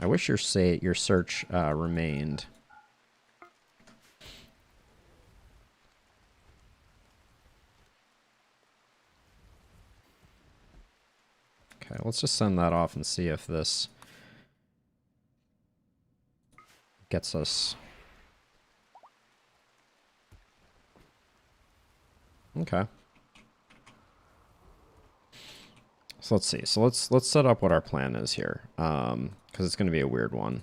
I wish your search remained. Okay, let's just send that off and see if this gets us. Okay. So let's see. So let's set up what our plan is here, because it's going to be a weird one.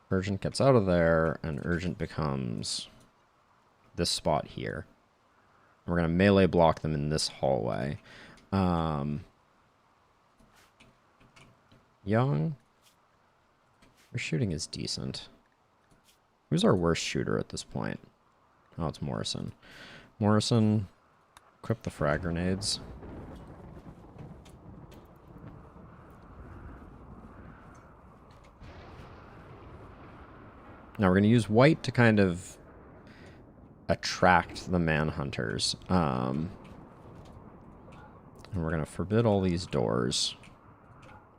Urgent gets out of there, and urgent becomes this spot here. We're going to melee block them in this hallway. Young. Our shooting is decent. Who's our worst shooter at this point? Oh, it's Morrison. Morrison, equip the frag grenades. Now we're going to use white to kind of attract the manhunters. And we're going to forbid all these doors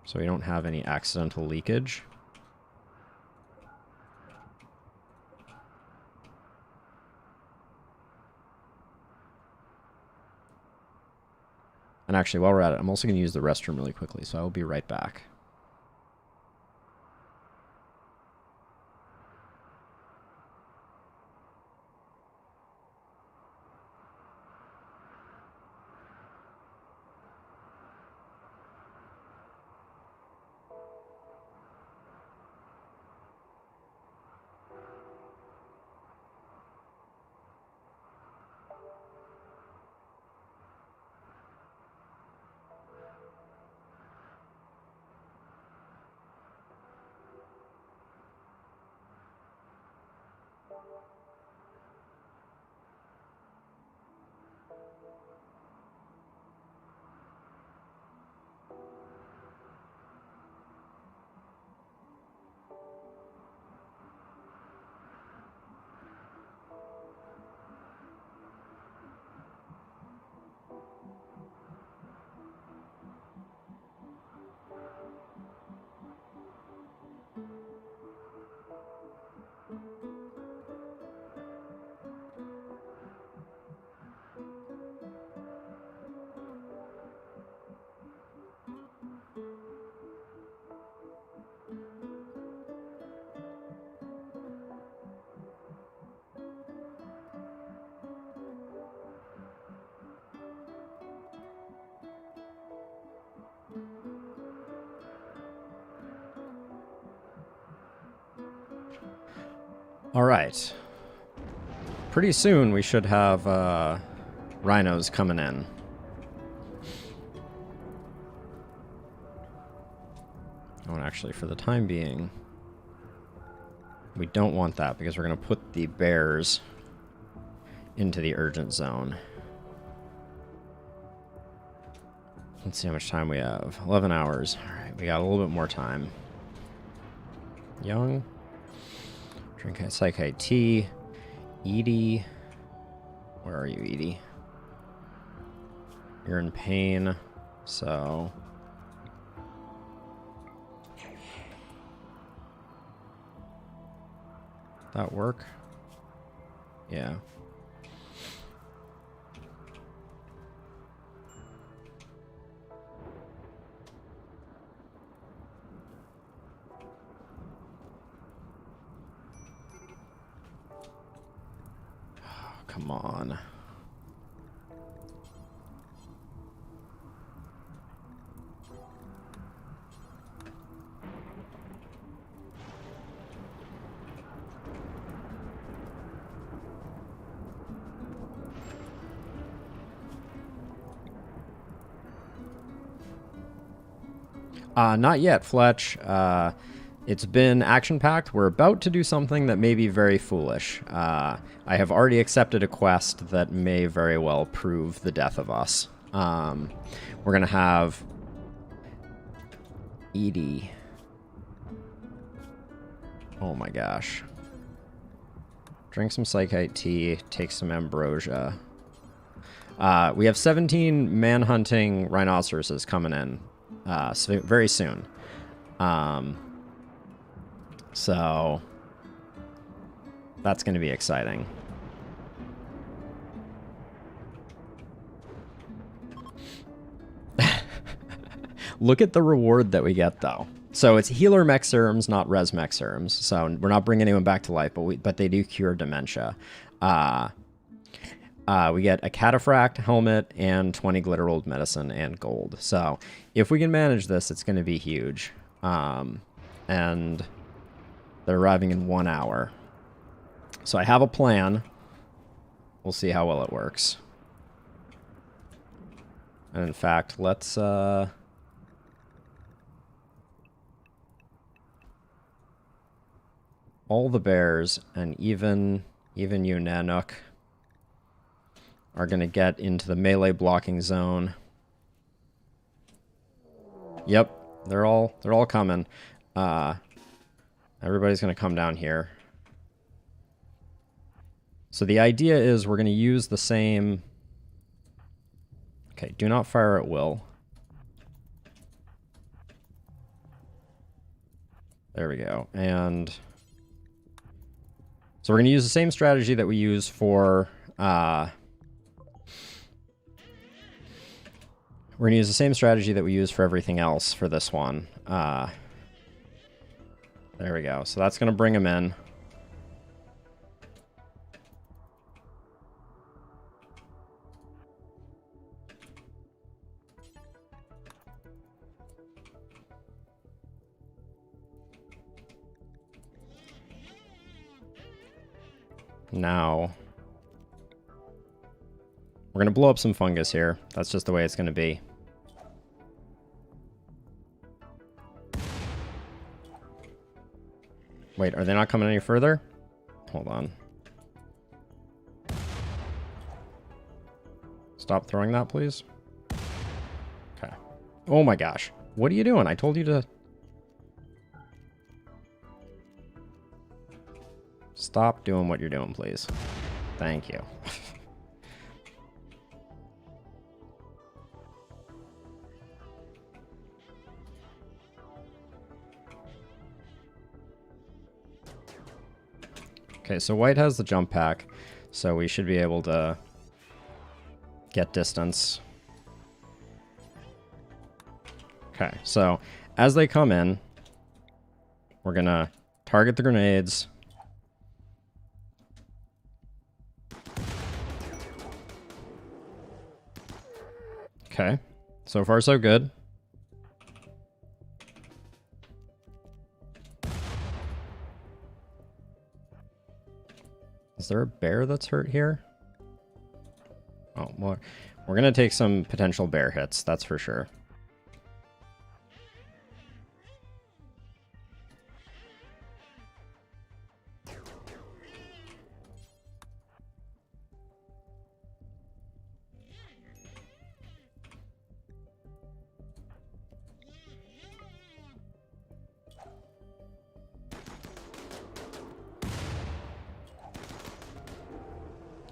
so we don't have any accidental leakage. And actually, while we're at it, I'm also going to use the restroom really quickly, so I will be right back. All right. Pretty soon we should have rhinos coming in. Oh, and actually, for the time being, we don't want that because we're going to put the bears into the urgent zone. Let's see how much time we have. 11 hours. All right, we got a little bit more time. Young. Drink Psyche tea. Edie. Where are you, Edie? You're in pain, so... That work? Yeah. Oh, come on. Not yet, Fletch. It's been action-packed. We're about to do something that may be very foolish. I have already accepted a quest that may very well prove the death of us. We're going to have Edie. Oh my gosh. Drink some Psychite tea, take some ambrosia. We have 17 man-hunting rhinoceroses coming in very soon. So that's going to be exciting. Look at the reward that we get, though. So it's healer mech serums, not res mech serums. So we're not bringing anyone back to life, but they do cure dementia. We get a cataphract helmet and 20 glitter rolled medicine and gold. So if we can manage this, it's going to be huge. And they're arriving in 1 hour. So I have a plan. We'll see how well it works. And in fact, let's... all the bears, and even you, Nanook, are going to get into the melee blocking zone. Yep, they're all coming. Everybody's going to come down here. So the idea is we're going to use the same... Okay, do not fire at will. There we go. And... so we're going to use the same strategy that we use for... we're going to use the same strategy that we use for everything else for this one. There we go. So that's going to bring him in. Now, we're going to blow up some fungus here. That's just the way it's going to be. Wait, are they not coming any further? Hold on. Stop throwing that, please. Okay. Oh my gosh. What are you doing? I told you to... Stop doing what you're doing, please. Thank you. Okay, so white has the jump pack, so we should be able to get distance. Okay, so as they come in, we're gonna target the grenades. Okay, so far so good. Is there a bear that's hurt here? Oh, well, we're going to take some potential bear hits, that's for sure.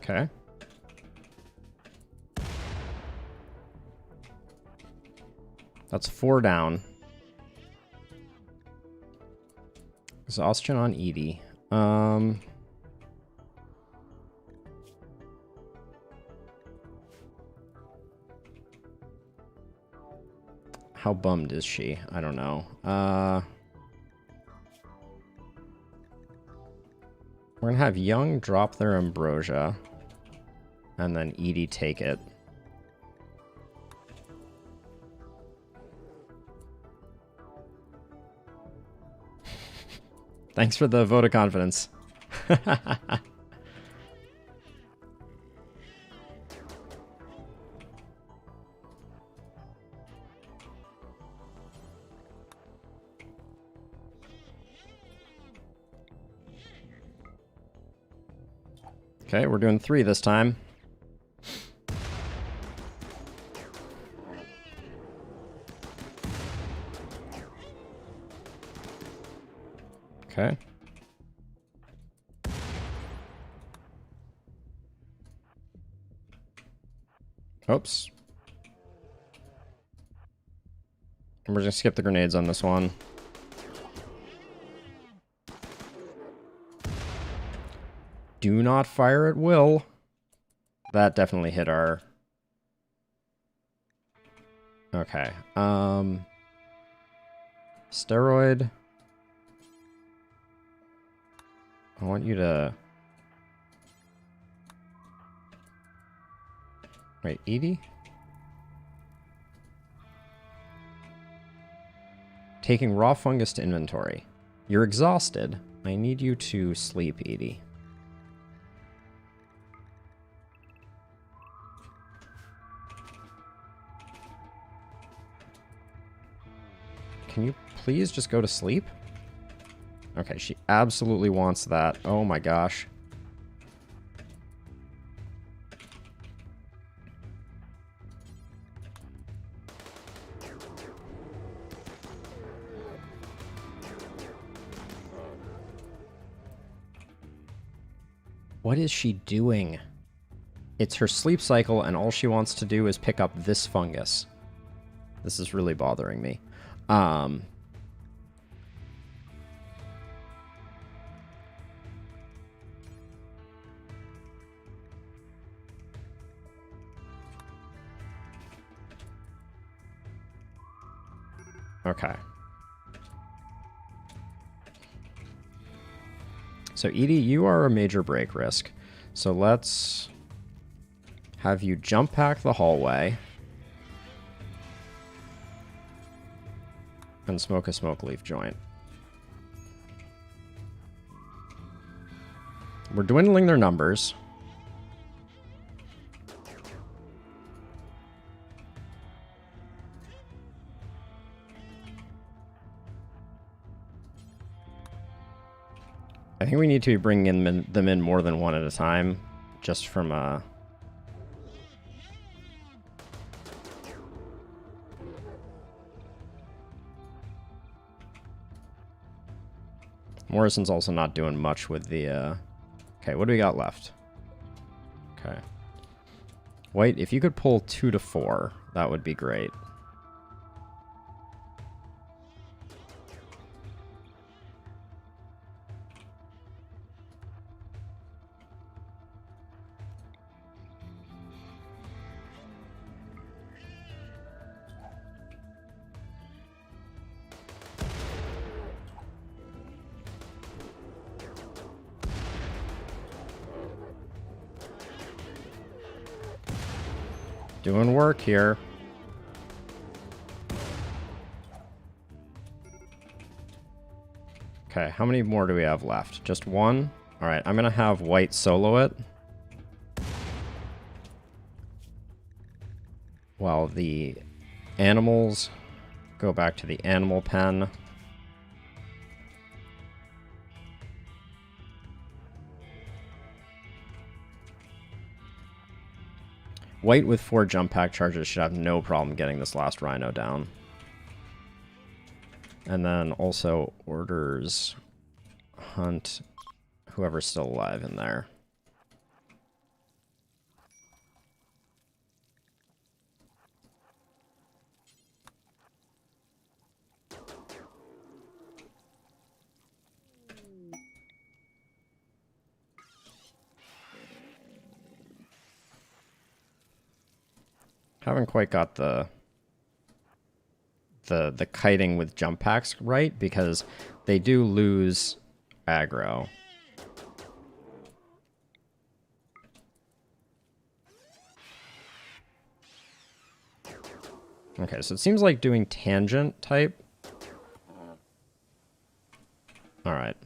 Okay. That's 4 down. Exhaustion on Edie. How bummed is she? I don't know. We're gonna have Young drop their Ambrosia, and then Edie take it. Thanks for the vote of confidence. Okay, we're doing 3 this time. Okay. Oops. We're gonna skip the grenades on this one. Do not fire at will. That definitely hit our... Okay. Steroid. I want you to... Wait, Edie? Taking raw fungus to inventory. You're exhausted. I need you to sleep, Edie. Can you please just go to sleep? Okay, she absolutely wants that. Oh my gosh. What is she doing? It's her sleep cycle, and all she wants to do is pick up this fungus. This is really bothering me. Okay. So, Edie, you are a major break risk. So let's have you jump pack the hallway and smoke a smoke leaf joint. We're dwindling their numbers. I think we need to be bringing them in more than one at a time, just from a... Morrison's also not doing much with the... Okay, what do we got left? Okay. White, if you could pull 2 to 4, that would be great. Doing work here. Okay, how many more do we have left? Just one? All right, I'm gonna have white solo it. While the animals go back to the animal pen. White with 4 jump pack charges should have no problem getting this last rhino down. And then also orders hunt whoever's still alive in there. Haven't quite got the kiting with jump packs right, because they do lose aggro. Okay, so it seems like doing tangent type. All right.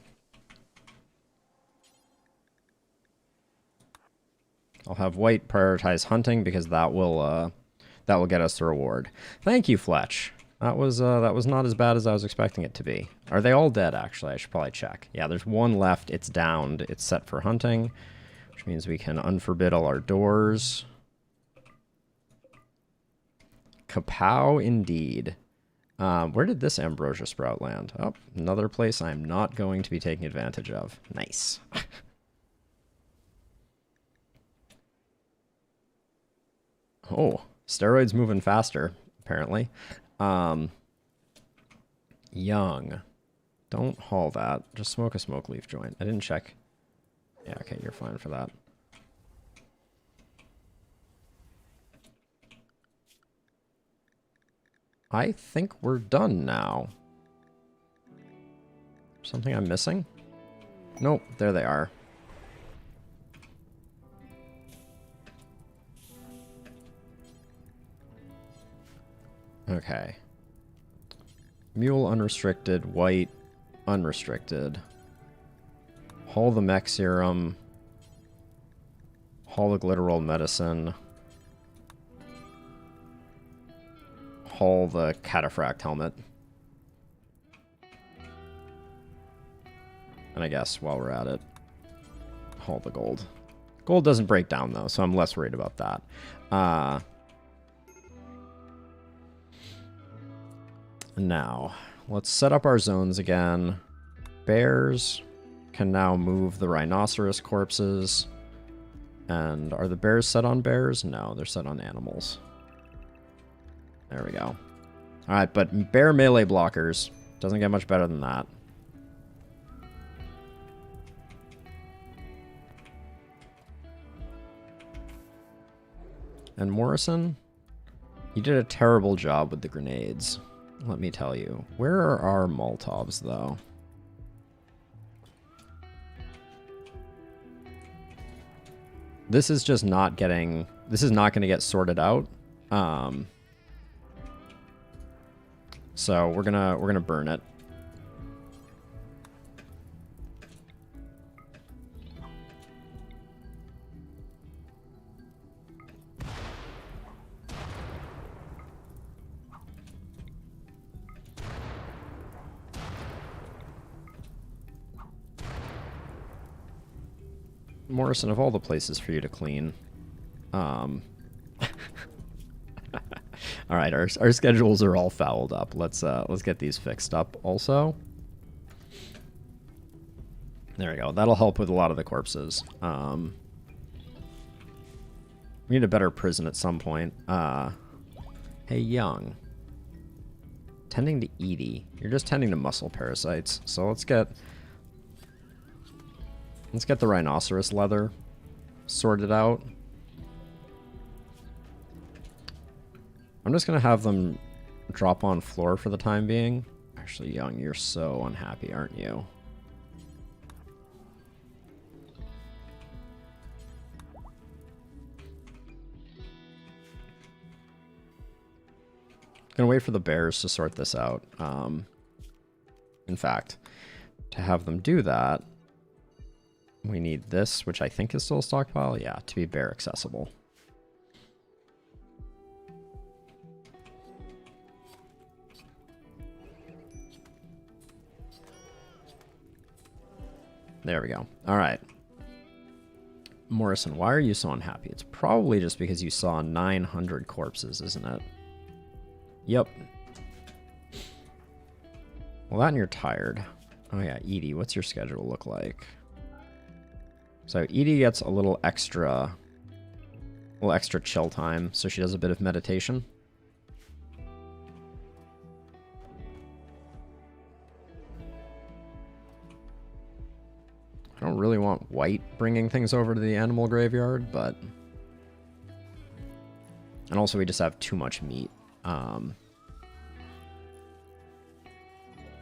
I'll have white prioritize hunting because that will get us the reward. Thank you, Fletch. That was not as bad as I was expecting it to be. Are they all dead, actually? I should probably check. Yeah, there's one left. It's downed. It's set for hunting, which means we can unforbid all our doors. Kapow, indeed. Where did this ambrosia sprout land? Oh, another place I'm not going to be taking advantage of. Nice. Oh, steroids moving faster, apparently. Young. Don't haul that. Just smoke a smoke leaf joint. I didn't check. Yeah, okay, you're fine for that. I think we're done now. Something I'm missing? Nope, there they are. Okay. Mule unrestricted, white unrestricted. Haul the mech serum. Haul the glitteral medicine. Haul the cataphract helmet. And I guess while we're at it, haul the gold. Gold doesn't break down though, so I'm less worried about that. Now, let's set up our zones again. Bears can now move the rhinoceros corpses. And are the bears set on bears? No, they're set on animals. There we go. Alright, but bear melee blockers. Doesn't get much better than that. And Morrison, you did a terrible job with the grenades. Let me tell you. Where are our Molotovs, though? This is just not getting... This is not going to get sorted out. So we're gonna burn it. Morrison, of all the places for you to clean. All right, our schedules are all fouled up. Let's get these fixed up also. There we go. That'll help with a lot of the corpses. We need a better prison at some point. Hey, Young. Tending to Edie. You're just tending to muscle parasites. So let's get the rhinoceros leather sorted out. I'm just going to have them drop on floor for the time being. Actually, Young, you're so unhappy, aren't you? Gonna wait for the bears to sort this out. In fact, to have them do that, We need this, which I think is still a stockpile. Yeah, to be bear accessible. There we go. All right. Morrison, why are you so unhappy? It's probably just because you saw 900 corpses, isn't it? Yep. Well, that and you're tired. Oh yeah, Edie, what's your schedule look like? So Edie gets a little extra chill time, so she does a bit of meditation. I don't really want White bringing things over to the animal graveyard, but... And also we just have too much meat.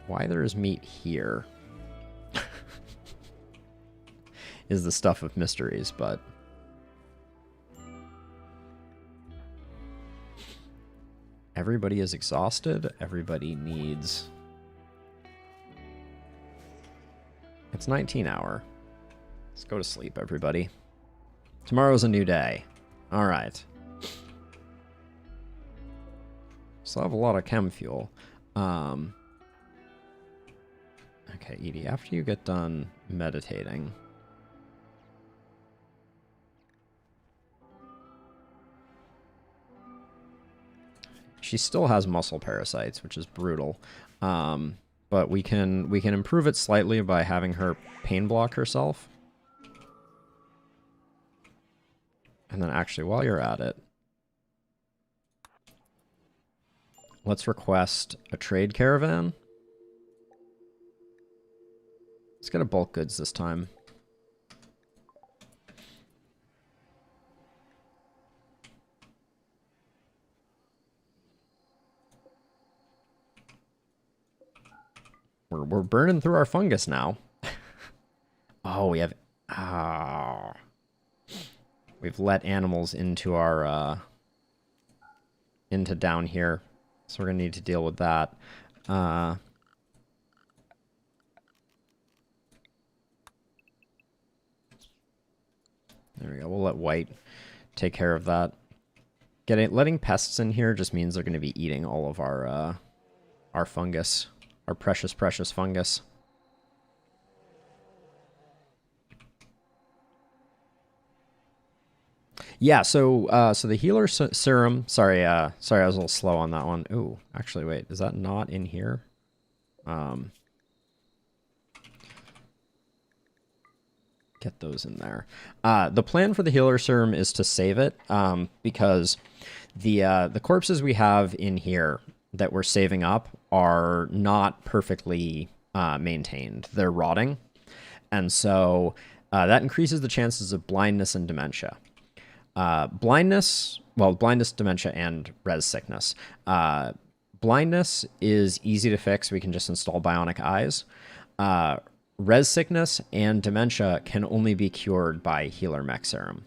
Why there is meat here is the stuff of mysteries, but... Everybody is exhausted. Everybody needs... It's 19 hour. Let's go to sleep, everybody. Tomorrow's a new day. All right. Still have a lot of chem fuel. Okay, Edie, after you get done meditating... She still has muscle parasites, which is brutal. But we can improve it slightly by having her pain block herself. And then actually, while you're at it, let's request a trade caravan. Let's get a bulk goods this time. We're burning through our fungus now. Oh, we have... Oh. We've let animals into our... into down here. So we're going to need to deal with that. There we go. We'll let White take care of that. Letting pests in here just means they're going to be eating all of our fungus. Our precious, precious fungus. Yeah, so the healer serum. Sorry, I was a little slow on that one. Ooh, actually, wait, is that not in here? Get those in there. The plan for the healer serum is to save it, because the corpses we have in here that we're saving up are not perfectly maintained. They're rotting. And so that increases the chances of blindness and dementia. Blindness, dementia, and res sickness. Blindness is easy to fix. We can just install bionic eyes. Res sickness and dementia can only be cured by healer mech serum.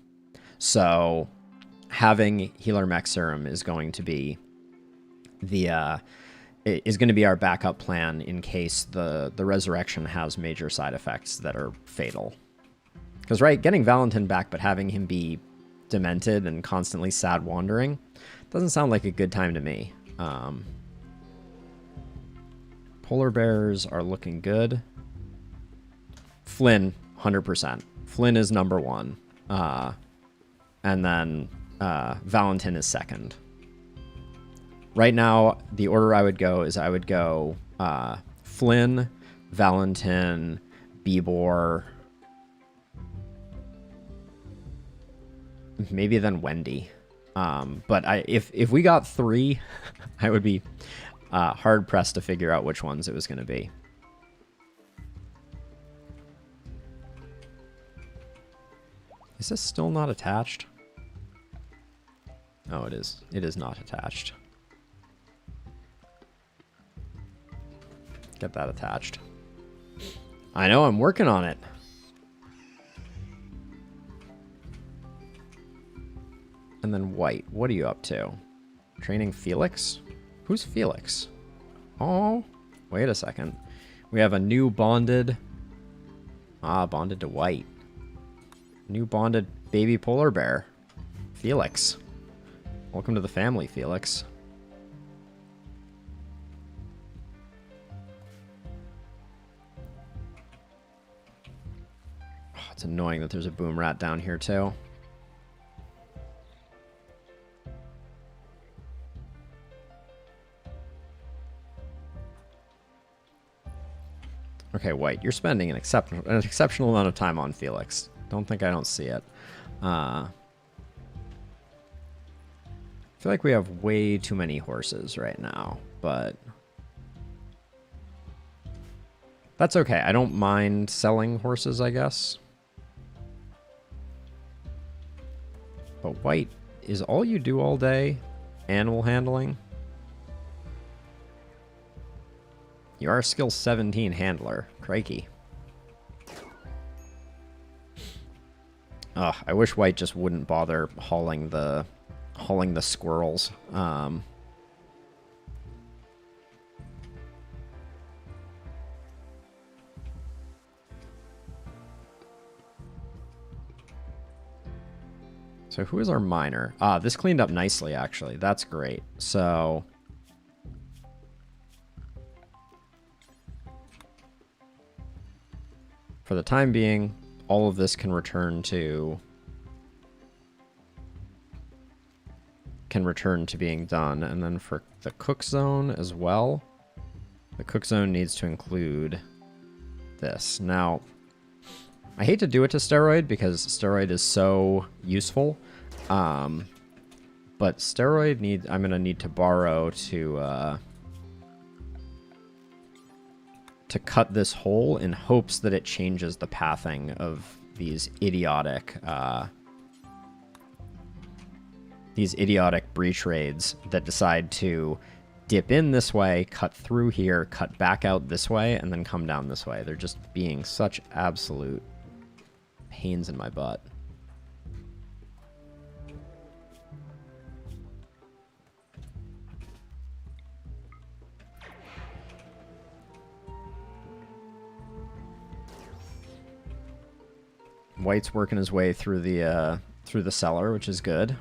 So having healer mech serum is going to be our backup plan in case the resurrection has major side effects that are fatal. Because, right, getting Valentin back but having him be demented and constantly sad wandering doesn't sound like a good time to me. Polar bears are looking good. Flynn, 100%. Flynn is number one. And then Valentin is second. Right now, the order I would go is Flynn, Valentin, Bieber, maybe then Wendy. But if we got 3, I would be hard pressed to figure out which ones it was going to be. Is this still not attached? Oh, it is. It is not attached. Get that attached. I know, I'm working on it. And then White, what are you up to? Training Felix? Who's Felix? Oh, wait a second. We have a new bonded... bonded to White. New bonded baby polar bear. Felix. Welcome to the family, Felix. Oh, it's annoying that there's a boom rat down here, too. Okay, White, you're spending an exceptional amount of time on Felix. Don't think I don't see it. I feel like we have way too many horses right now, but that's okay. I don't mind selling horses, I guess. But White, is all you do all day animal handling? You are a skill 17 handler. Crikey. Ugh, I wish White just wouldn't bother hauling the squirrels. So who is our miner? Ah, this cleaned up nicely, actually. That's great. So for the time being, all of this can return to being done. And then for the cook zone as well, the cook zone needs to include this. Now, I hate to do it to steroid because steroid is so useful. But steroid I'm gonna need to borrow to cut this hole in hopes that it changes the pathing of these idiotic breach raids that decide to dip in this way, cut through here, cut back out this way, and then come down this way. They're just being such absolute pains in my butt. White's working his way through the cellar, which is good.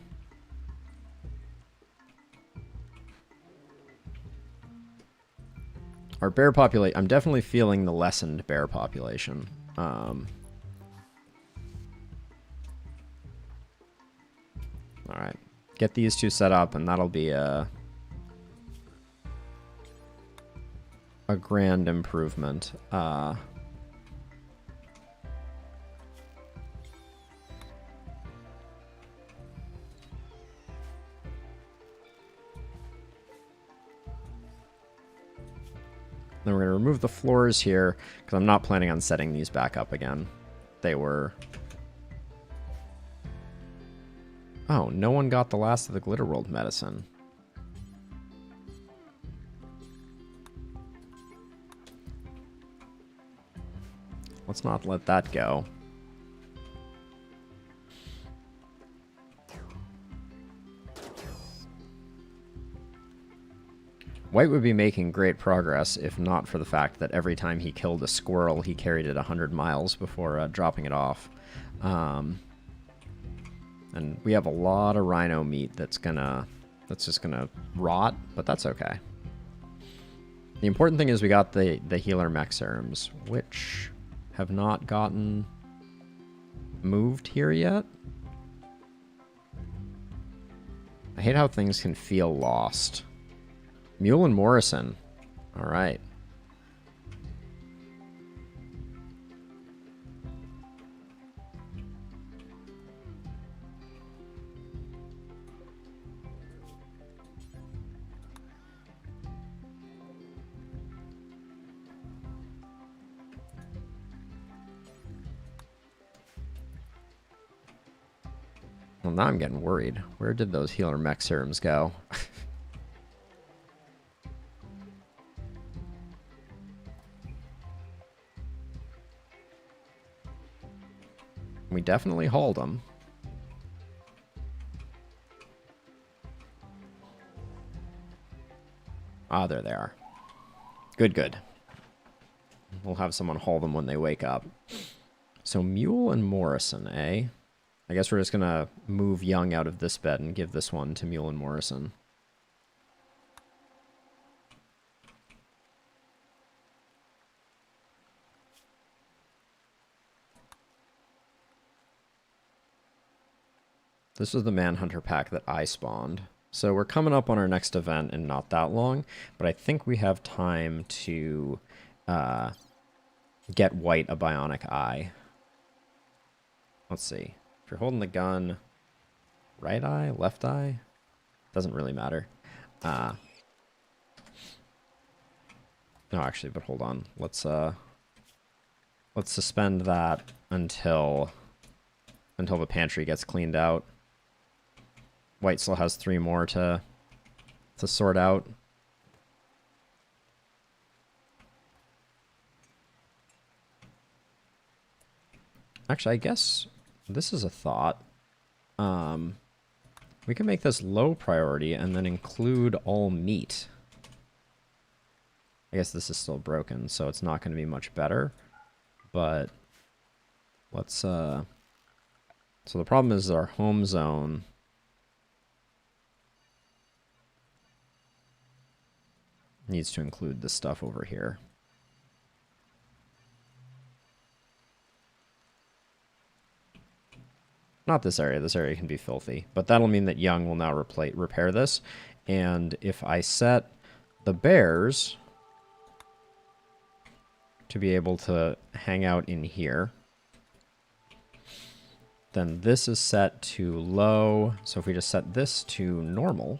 Our bear population, I'm definitely feeling the lessened bear population. All right, get these two set up, and that'll be a grand improvement. Then we're going to remove the floors here, because I'm not planning on setting these back up again. They were... Oh, no one got the last of the Glitter World medicine. Let's not let that go. White would be making great progress if not for the fact that every time he killed a squirrel, he carried it 100 miles before dropping it off. And we have a lot of rhino meat that's just gonna rot, but that's okay. The important thing is we got the healer mech serums, which have not gotten moved here yet. I hate how things can feel lost. Mule and Morrison. All right. Well, now I'm getting worried. Where did those healer mech serums go? We definitely hauled them. Ah, there they are. Good, good. We'll have someone haul them when they wake up. So Mule and Morrison, eh? I guess we're just going to move Young out of this bed and give this one to Mule and Morrison. This was the Manhunter pack that I spawned. So we're coming up on our next event in not that long, but I think we have time to get White a bionic eye. Let's see. If you're holding the gun, right eye, left eye, doesn't really matter. No, actually, but hold on. Let's suspend that until the pantry gets cleaned out. White still has 3 more to sort out. Actually, I guess this is a thought. We can make this low priority and then include all meat. I guess this is still broken, so it's not going to be much better. But let's... So the problem is our home zone... needs to include this stuff over here. Not this area. This area can be filthy. But that'll mean that Young will now repair this. And if I set the bears to be able to hang out in here, then this is set to low. So if we just set this to normal,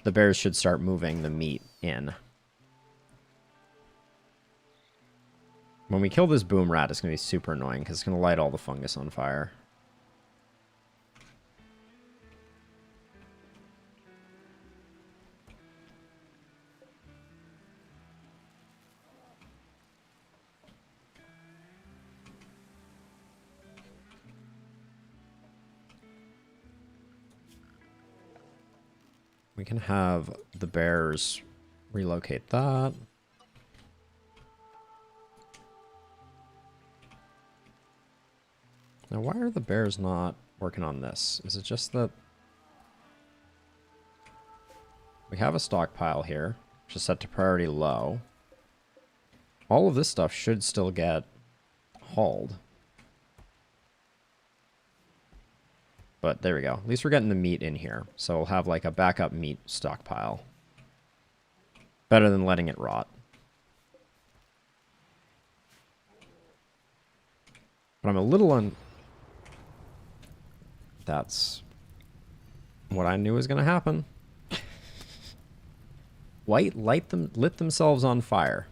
the bears should start moving the meat in. When we kill this boom rat, it's going to be super annoying because it's going to light all the fungus on fire. We can have the bears relocate that. Now, why are the bears not working on this? Is it just that we have a stockpile here, which is set to priority low? All of this stuff should still get hauled. But there we go. At least we're getting the meat in here. So we'll have like a backup meat stockpile. Better than letting it rot. But I'm a little That's what I knew was going to happen. White lit themselves on fire.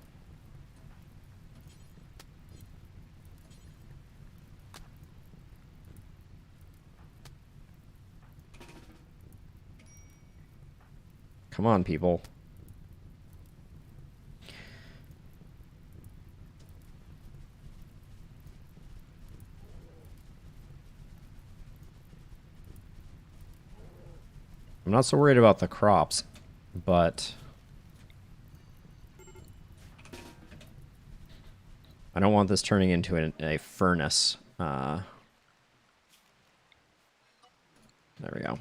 Come on, people. I'm not so worried about the crops, but I don't want this turning into a furnace. There we go.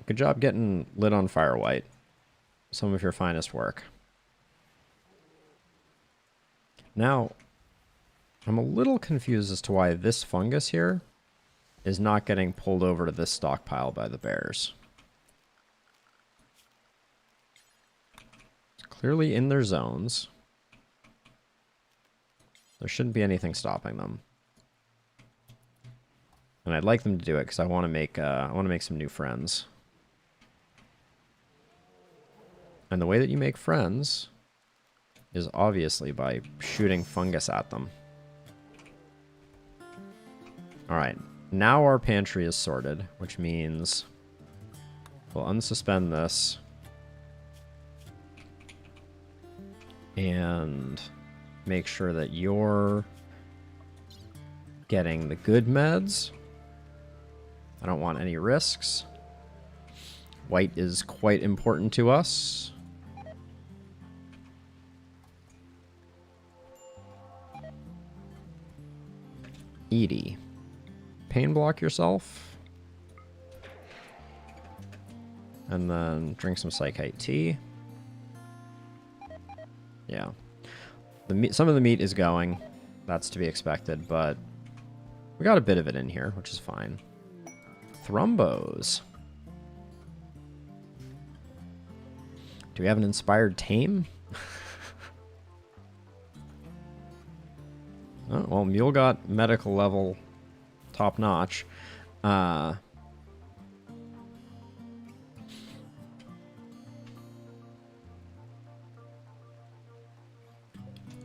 Good job getting lit on fire, White. Some of your finest work. Now, I'm a little confused as to why this fungus here is not getting pulled over to this stockpile by the bears. It's clearly in their zones. There shouldn't be anything stopping them. And I'd like them to do it because I want to make some new friends. And the way that you make friends is obviously by shooting fungus at them. Alright, now our pantry is sorted, which means we'll unsuspend this. And make sure that you're getting the good meds. I don't want any risks. White is quite important to us. Edie. Pain block yourself. And then drink some Psychite tea. Yeah. Some of the meat is going. That's to be expected, but we got a bit of it in here, which is fine. Thrumbos. Do we have an inspired tame? Oh, well, Mule got medical level top notch.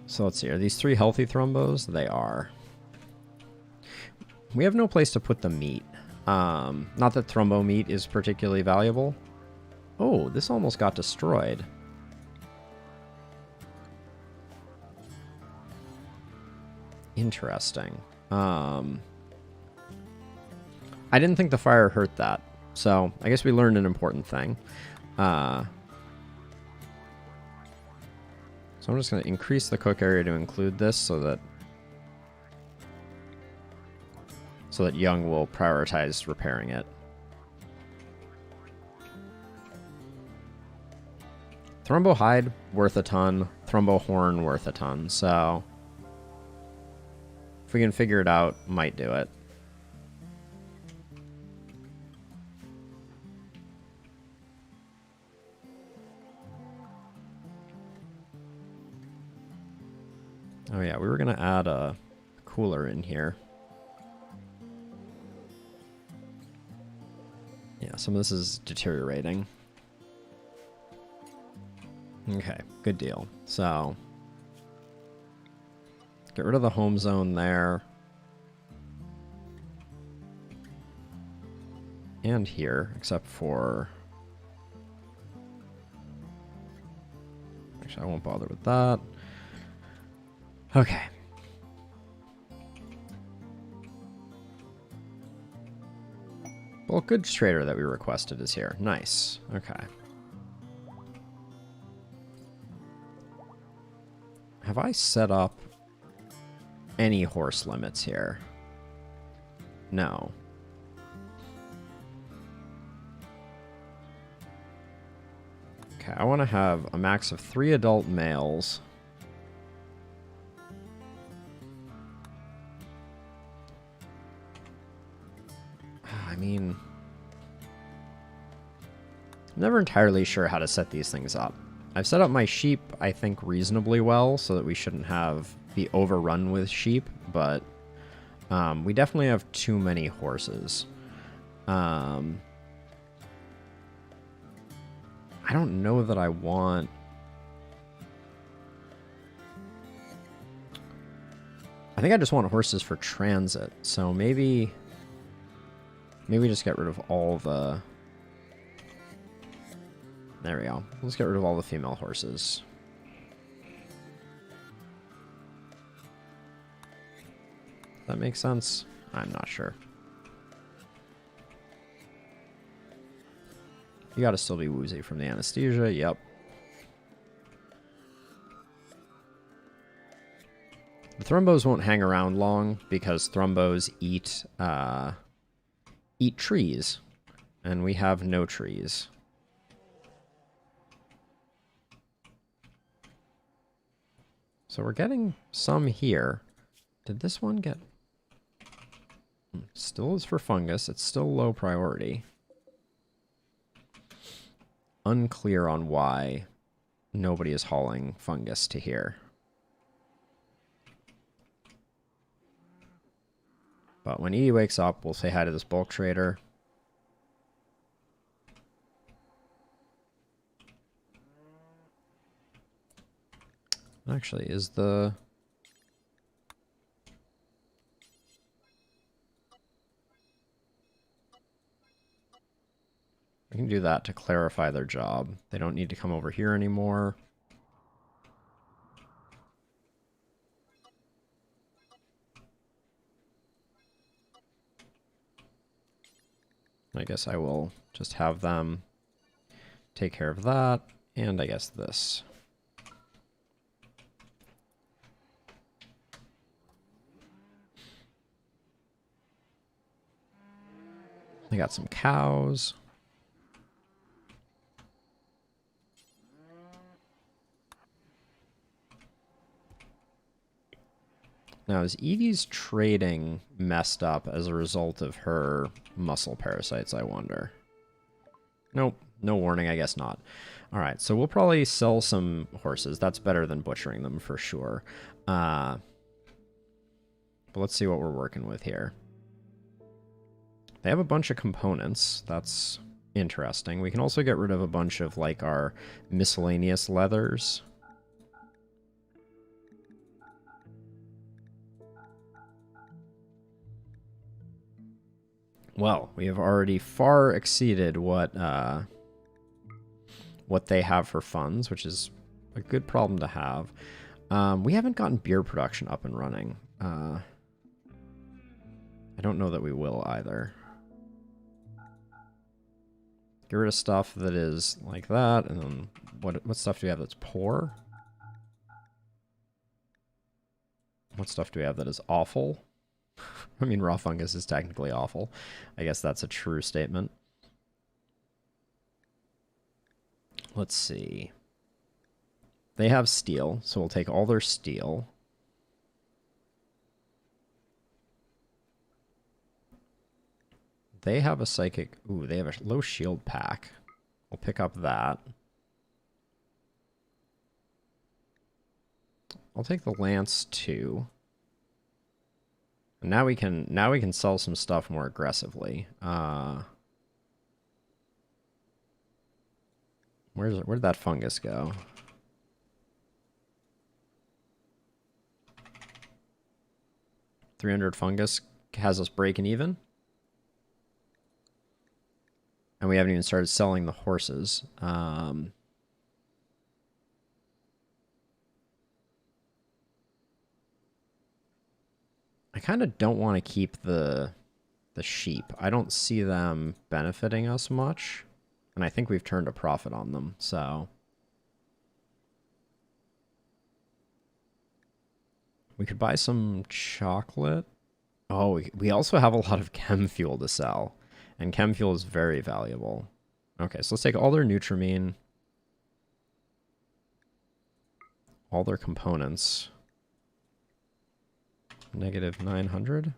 So let's see. Are these 3 healthy thrumbos? They are. We have no place to put the meat. Not that thrumbo meat is particularly valuable. Oh, this almost got destroyed. Interesting. I didn't think the fire hurt that. So, I guess we learned an important thing. So I'm just going to increase the cook area to include this so that Young will prioritize repairing it. Thrumbo hide, worth a ton. Thrumbo horn, worth a ton. So if we can figure it out, might do it. Oh yeah, we were going to add a cooler in here. Yeah, some of this is deteriorating. Okay, good deal. So, get rid of the home zone there. And here, except for... Actually, I won't bother with that. Okay. Bulk goods trader that we requested is here. Nice. Okay. Have I set up any horse limits here? No. Okay, I want to have a max of 3 adult males. I mean, I'm never entirely sure how to set these things up. I've set up my sheep, I think, reasonably well so that we shouldn't be overrun with sheep, but we definitely have too many horses. I don't know that I want... I think I just want horses for transit, so maybe just get rid of all the... There we go. Let's get rid of all the female horses. That makes sense? I'm not sure. You gotta still be woozy from the anesthesia, yep. The thrumbos won't hang around long because thrumbos eat trees, and we have no trees. So we're getting some here. Did this one get... Still is for fungus. It's still low priority. Unclear on why nobody is hauling fungus to here. But when Edie wakes up, we'll say hi to this bulk trader. Actually, is the... We can do that to clarify their job. They don't need to come over here anymore. I guess I will just have them take care of that, and I guess this. They got some cows. Now, is Evie's trading messed up as a result of her muscle parasites, I wonder? Nope. No warning, I guess not. All right, so we'll probably sell some horses. That's better than butchering them for sure. But let's see what we're working with here. They have a bunch of components. That's interesting. We can also get rid of a bunch of, like, our miscellaneous leathers. Well, we have already far exceeded what they have for funds, which is a good problem to have. We haven't gotten beer production up and running. I don't know that we will either. Get rid of stuff that is like that, and then what stuff do we have that's poor? What stuff do we have that is awful? I mean, raw fungus is technically awful. I guess that's a true statement. Let's see. They have steel, so we'll take all their steel. They have a psychic... Ooh, they have a low shield pack. We'll pick up that. I'll take the lance too. And now we can sell some stuff more aggressively. Where'd that fungus go? $300 fungus has us breaking even. And we haven't even started selling the horses. I kind of don't want to keep the sheep. I don't see them benefiting us much. And I think we've turned a profit on them, so... We could buy some chocolate. Oh, we also have a lot of chem fuel to sell. And chem fuel is very valuable. Okay, so let's take all their Nutrimine. All their components. Negative 900.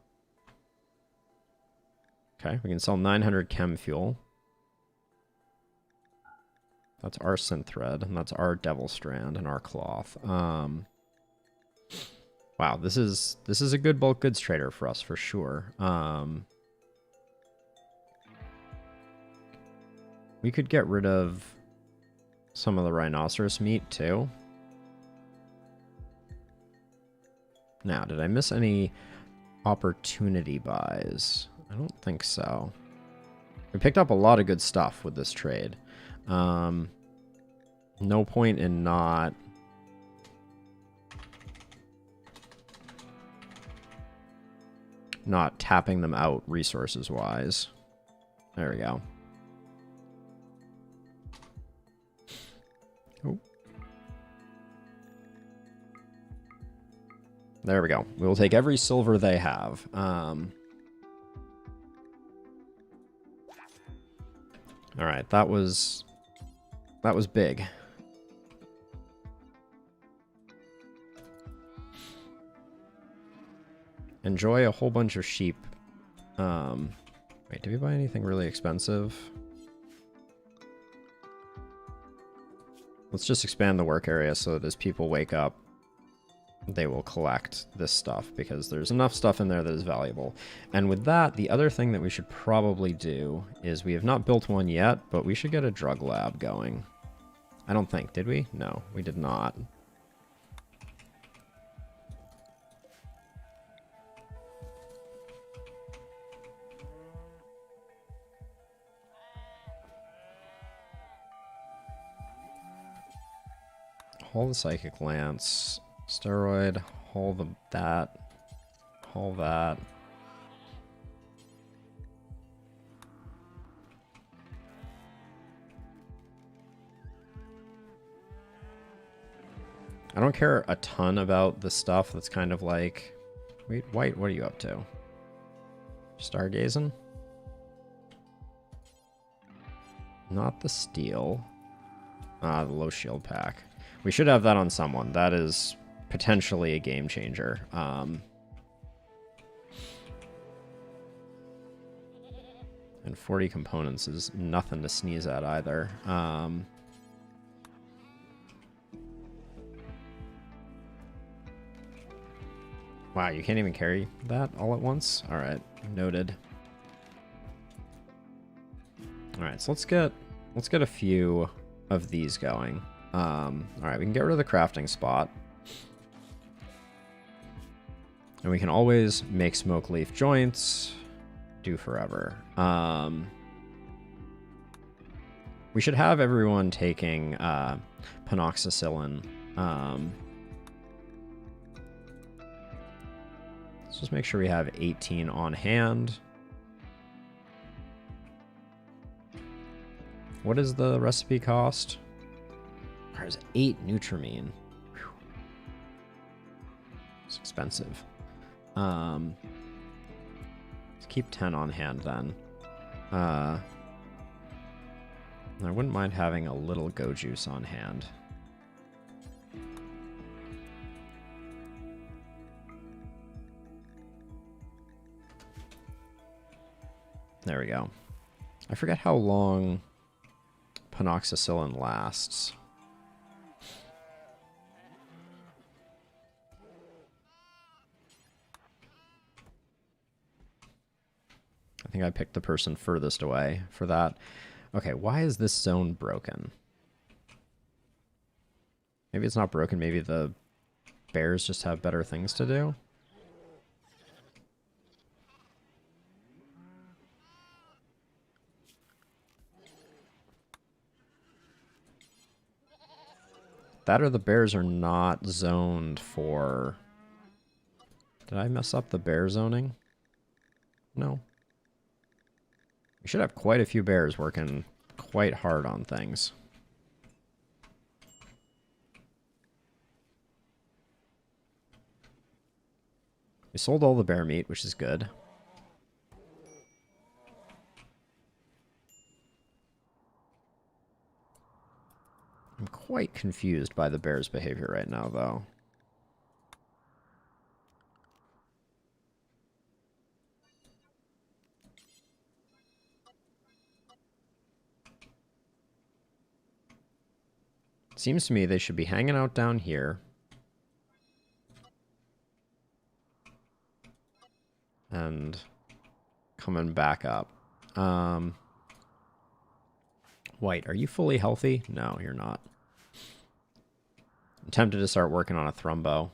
Okay, we can sell 900 chem fuel. That's our synth thread, and that's our devil strand and our cloth. Wow, this is a good bulk goods trader for us for sure. We could get rid of some of the rhinoceros meat too. Now, did I miss any opportunity buys? I don't think so. We picked up a lot of good stuff with this trade. No point in not tapping them out resources wise. There we go. Oh. There we go. We will take every silver they have. All right, that was big. Enjoy a whole bunch of sheep. Wait, did we buy anything really expensive? Let's just expand the work area so that as people wake up, they will collect this stuff because there's enough stuff in there that is valuable. And with that, the other thing that we should probably do is we have not built one yet, but we should get a drug lab going. I don't think, did we? No, we did not. Haul the psychic lance, steroid, haul that, haul that. I don't care a ton about the stuff that's kind of like... Wait, White, what are you up to? Stargazing? Not the steel. The low shield pack. We should have that on someone. That is potentially a game changer. And 40 components is nothing to sneeze at either. Wow, you can't even carry that all at once? Alright, noted. Alright, so let's get a few of these going. Alright, we can get rid of the crafting spot. And we can always make smoke leaf joints. Do forever. We should have everyone taking panoxicillin. Let's just make sure we have 18 on hand. What is the recipe cost? There's 8 Nutramine. Whew. It's expensive. Let's keep 10 on hand then. I wouldn't mind having a little go juice on hand. There we go. I forget how long panoxicillin lasts. I think I picked the person furthest away for that. Okay, why is this zone broken? Maybe it's not broken. Maybe the bears just have better things to do. That or the bears are not zoned for... Did I mess up the bear zoning? No. We should have quite a few bears working quite hard on things. We sold all the bear meat, which is good. I'm quite confused by the bear's behavior right now, though. Seems to me they should be hanging out down here. And coming back up. White, are you fully healthy? No, you're not. I'm tempted to start working on a thrumbo.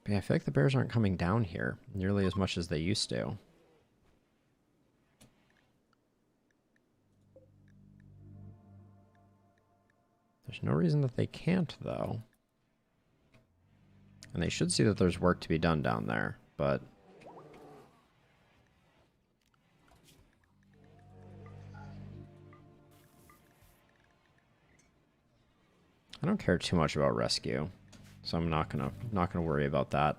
But yeah, I feel like the bears aren't coming down here nearly as much as they used to. There's no reason that they can't, though. And they should see that there's work to be done down there, but... I don't care too much about rescue, so I'm not gonna worry about that.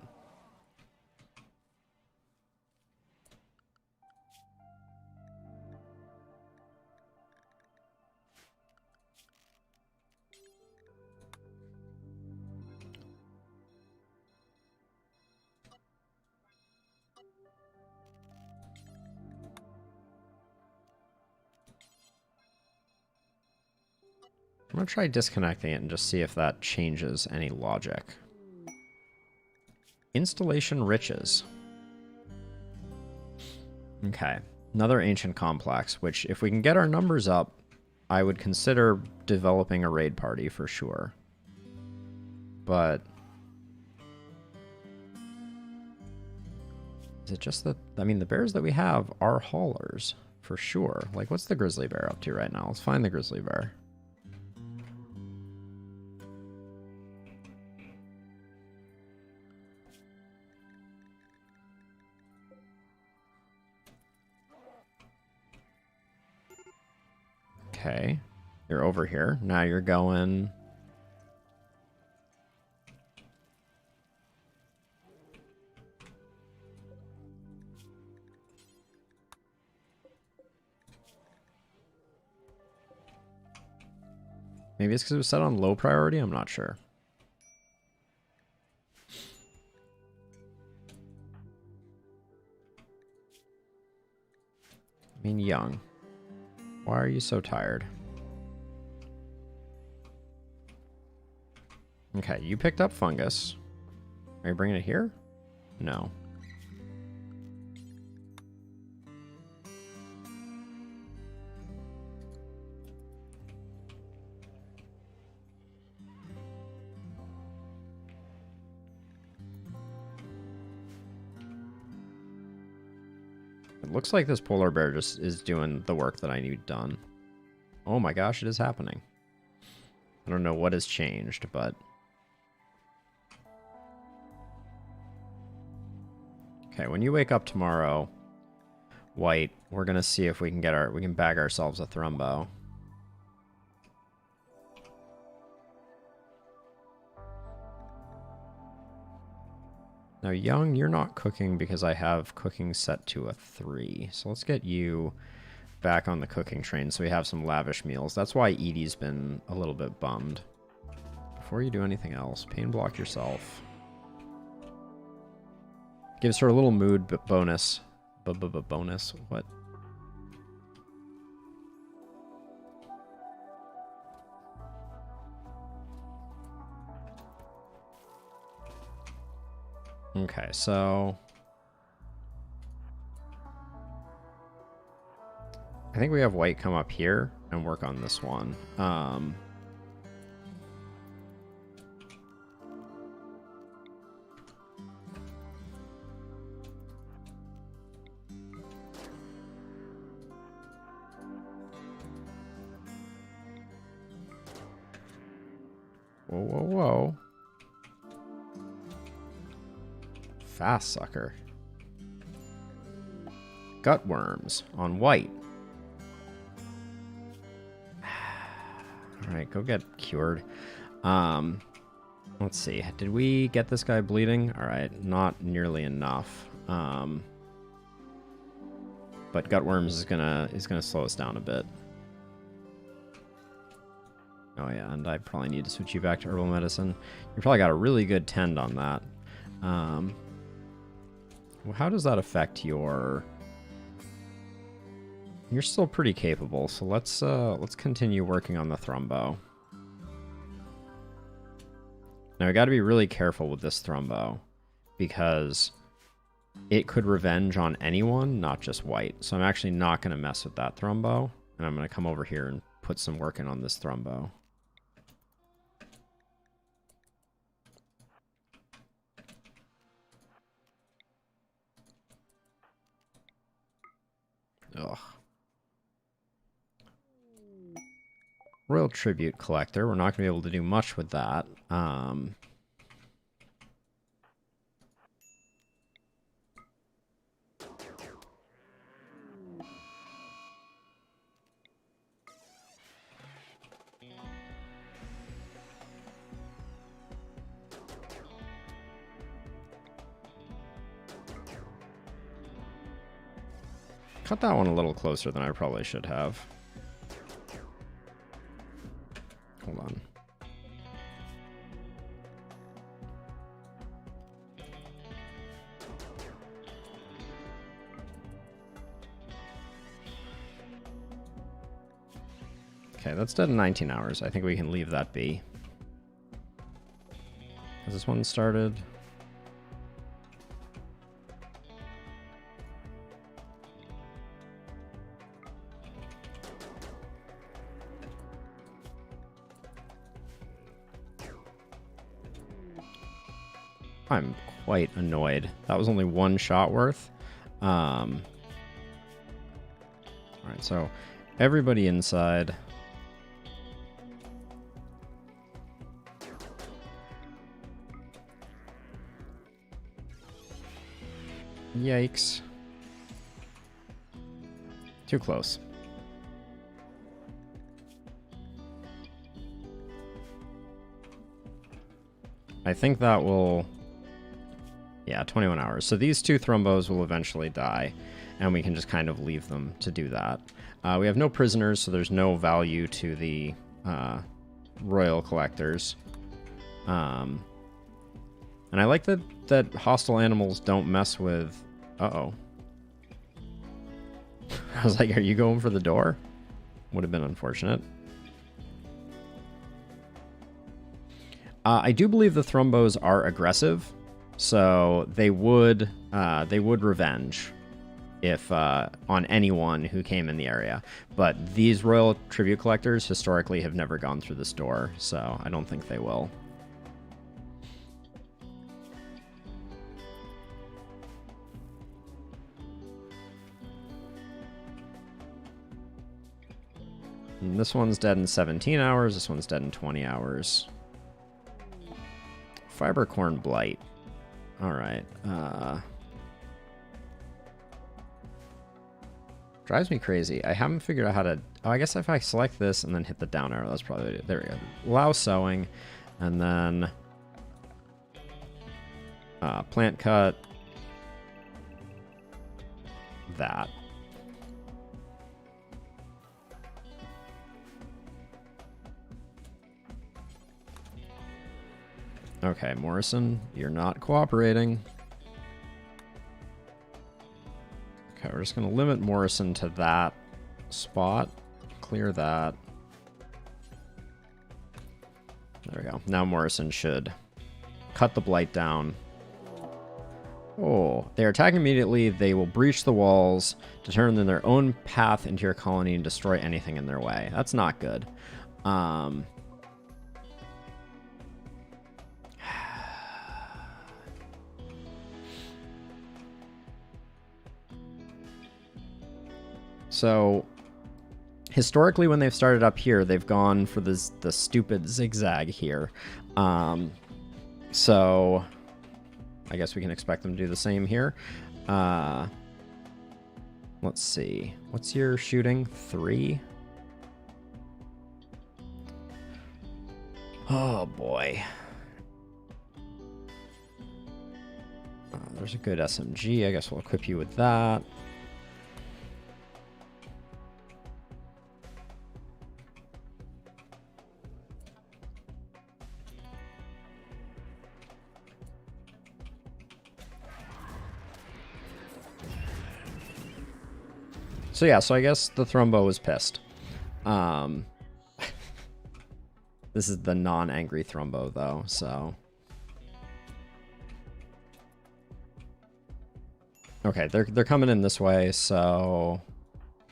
I'm going to try disconnecting it and just see if that changes any logic. Installation riches. Okay. Another ancient complex, which if we can get our numbers up, I would consider developing a raid party for sure. But... is it just that... I mean, the bears that we have are haulers, for sure. Like, what's the grizzly bear up to right now? Let's find the grizzly bear. Okay, you're over here. Now you're going... Maybe it's because it was set on low priority? I'm not sure. I mean, young. Why are you so tired? Okay, you picked up fungus. Are you bringing it here? No. It looks like this polar bear just is doing the work that I need done. Oh my gosh, it is happening. I don't know what has changed, but... Okay, when you wake up tomorrow, White, we're gonna see if we can get we can bag ourselves a Thrumbo. Now, Young, you're not cooking because I have cooking set to a 3. So let's get you back on the cooking train so we have some lavish meals. That's why Edie's been a little bit bummed. Before you do anything else, pain block yourself. Gives her a little mood bonus. Bonus? What? Okay, so... I think we have White come up here and work on this one. Whoa, whoa, whoa. Fast sucker. Gut worms on White. Alright, go get cured. Let's see. Did we get this guy bleeding? Alright, not nearly enough. But gut worms is gonna slow us down a bit. Oh yeah, and I probably need to switch you back to herbal medicine. You probably got a really good tend on that. Well, how does that affect your... You're still pretty capable, so let's continue working on the Thrumbo. Now, we got to be really careful with this Thrumbo, because it could revenge on anyone, not just White. So I'm actually not going to mess with that Thrumbo, and I'm going to come over here and put some work in on this Thrumbo. Ugh. Royal Tribute Collector. We're not going to be able to do much with that. Cut that one a little closer than I probably should have. Hold on. Okay, that's dead in 19 hours. I think we can leave that be. Has this one started? I'm quite annoyed. That was only one shot worth. Alright, so everybody inside. Yikes. Too close. I think that will... Yeah, 21 hours. So these two Thrumbos will eventually die, and we can just kind of leave them to do that. We have no prisoners, so there's no value to the royal collectors. And I like that hostile animals don't mess with... Uh-oh. I was like, are you going for the door? Would have been unfortunate. I do believe the Thrumbos are aggressive, so they would revenge if on anyone who came in the area. But these royal tribute collectors historically have never gone through this door, so I don't think they will. And this one's dead in 17 hours. This one's dead in 20 hours. Fibercorn Blight. All right. Drives me crazy. I haven't figured out how to... Oh, I guess if I select this and then hit the down arrow, that's probably... There we go. Allow sowing. And then... plant cut. That. Okay, Morrison, you're not cooperating. Okay, we're just going to limit Morrison to that spot. Clear that. There we go. Now Morrison should cut the blight down. Oh, they are attacking immediately. They will breach the walls, determine their own path into your colony, and destroy anything in their way. That's not good. So, historically, when they've started up here, they've gone for the stupid zigzag here. So, I guess we can expect them to do the same here. Let's see. What's your shooting? 3? Oh, boy. There's a good SMG. I guess we'll equip you with that. So yeah, so I guess the Thrumbo was pissed. This is the non-angry Thrumbo though, so... Okay, they're coming in this way, so...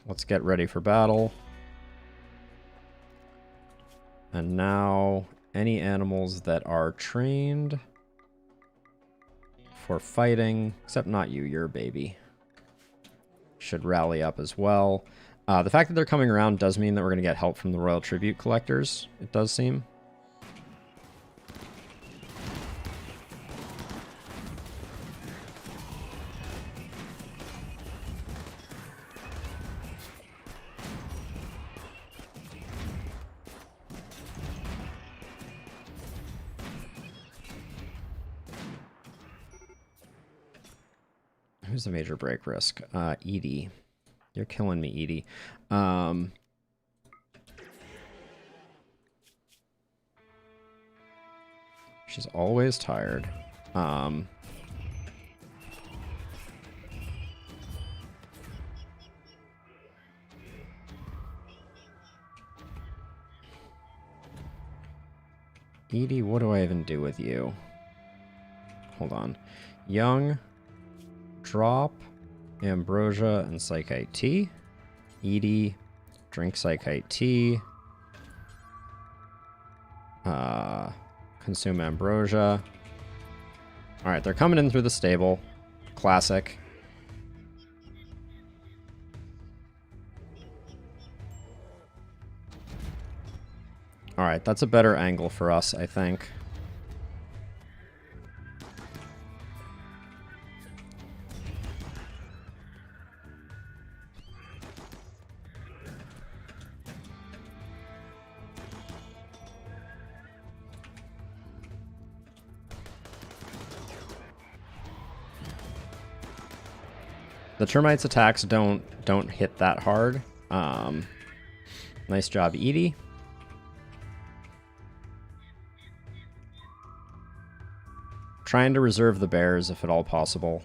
Let's get ready for battle. And now, any animals that are trained for fighting, except not you, you're a baby, should rally up as well. The fact that they're coming around does mean that we're going to get help from the Royal Tribute Collectors, it does seem. Who's the major break risk? Edie. You're killing me, Edie. She's always tired. Edie, what do I even do with you? Hold on. Young... Drop Ambrosia and Psychite Tea. Edie, drink Psychite Tea. Consume Ambrosia. Alright, they're coming in through the stable. Classic. Alright, that's a better angle for us, I think. The termites' attacks don't hit that hard. Nice job, Edie. Trying to reserve the bears if at all possible.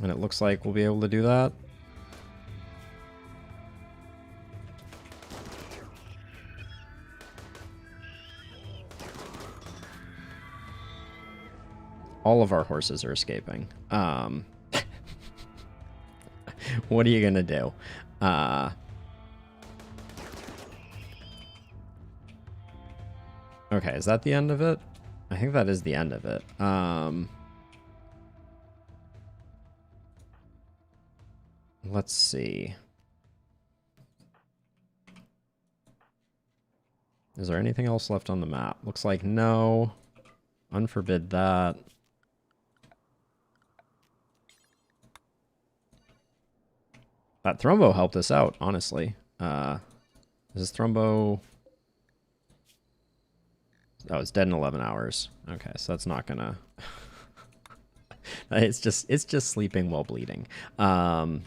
And it looks like we'll be able to do that. All of our horses are escaping. What are you gonna do? Okay, is that the end of it? I think that is the end of it. Let's see. Is there anything else left on the map? Looks like no. Unforbid that. That Thrombo helped us out, honestly. Is this Thrombo... Oh, it's dead in 11 hours. Okay, so that's not gonna... it's just sleeping while bleeding. Okay,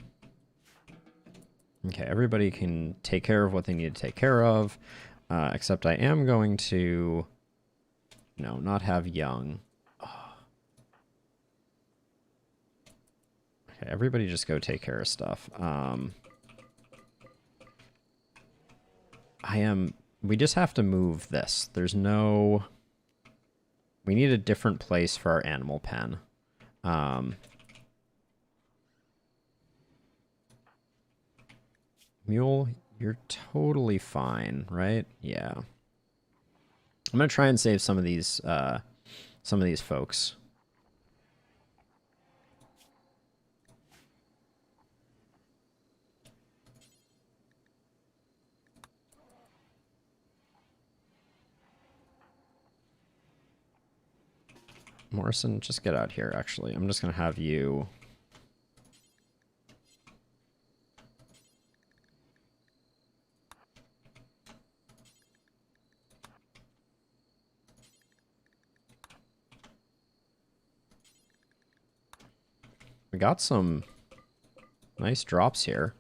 everybody can take care of what they need to take care of. Except I am going to... No, not have Young. Oh. Okay, everybody just go take care of stuff. We just have to move this. There's no... We need a different place for our animal pen. Mule, you're totally fine, right? Yeah. I'm gonna try and save some of these folks. Morrison, just get out here, actually. I'm just gonna have you... We got some nice drops here.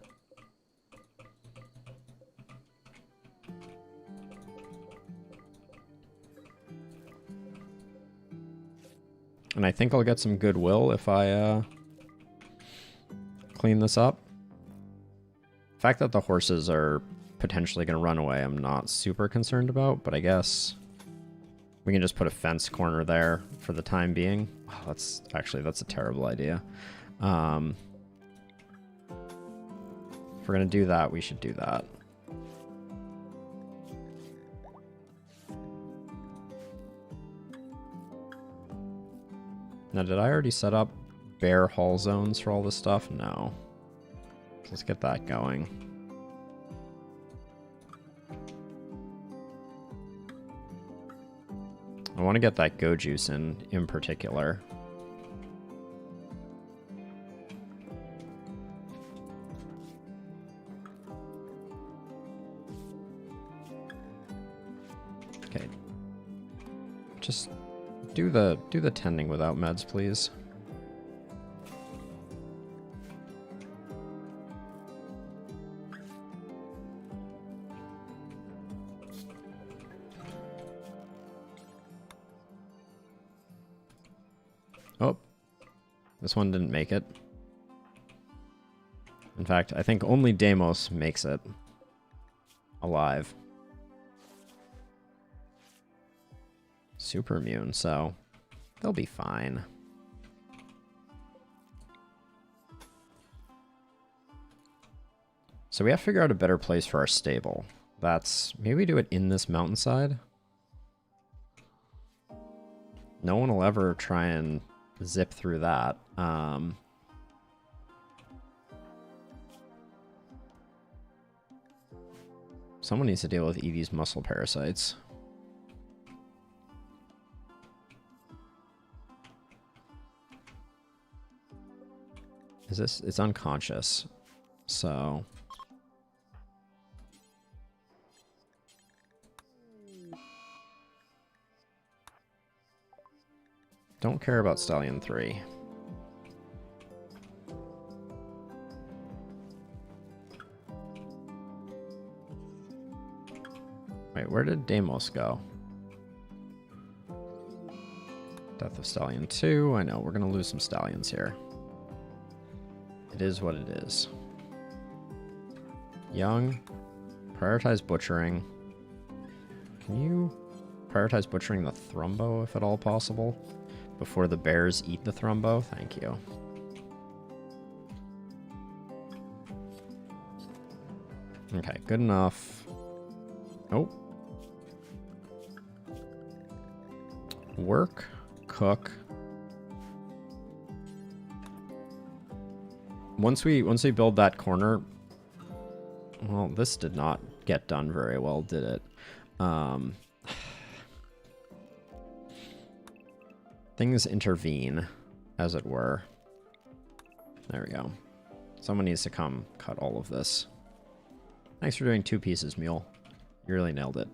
And I think I'll get some goodwill if I clean this up. The fact that the horses are potentially going to run away, I'm not super concerned about, but I guess we can just put a fence corner there for the time being. Oh, that's a terrible idea. If we're going to do that, we should do that. Now, did I already set up bear haul zones for all this stuff? No. So let's get that going. I want to get that go juice in particular. Okay. Just do the tending without meds, please. Oh, this one didn't make it. In fact, I think only Deimos makes it alive. Super immune, so they'll be fine. So we have to figure out a better place for our stable. Maybe we do it in this mountainside. No one will ever try and zip through that. Someone needs to deal with Eevee's muscle parasites. It's unconscious, so... Don't care about Stallion 3. Wait, where did Deimos go? Death of Stallion 2. I know, we're going to lose some stallions here. It is what it is. Young, prioritize butchering. Can you prioritize butchering the Thrumbo if at all possible? Before the bears eat the Thrumbo? Thank you. Okay, good enough. Oh. Work, cook. Once we build that corner, well, this did not get done very well, did it? Things intervene, as it were. There we go. Someone needs to come cut all of this. Thanks for doing 2 pieces, Mule. You really nailed it.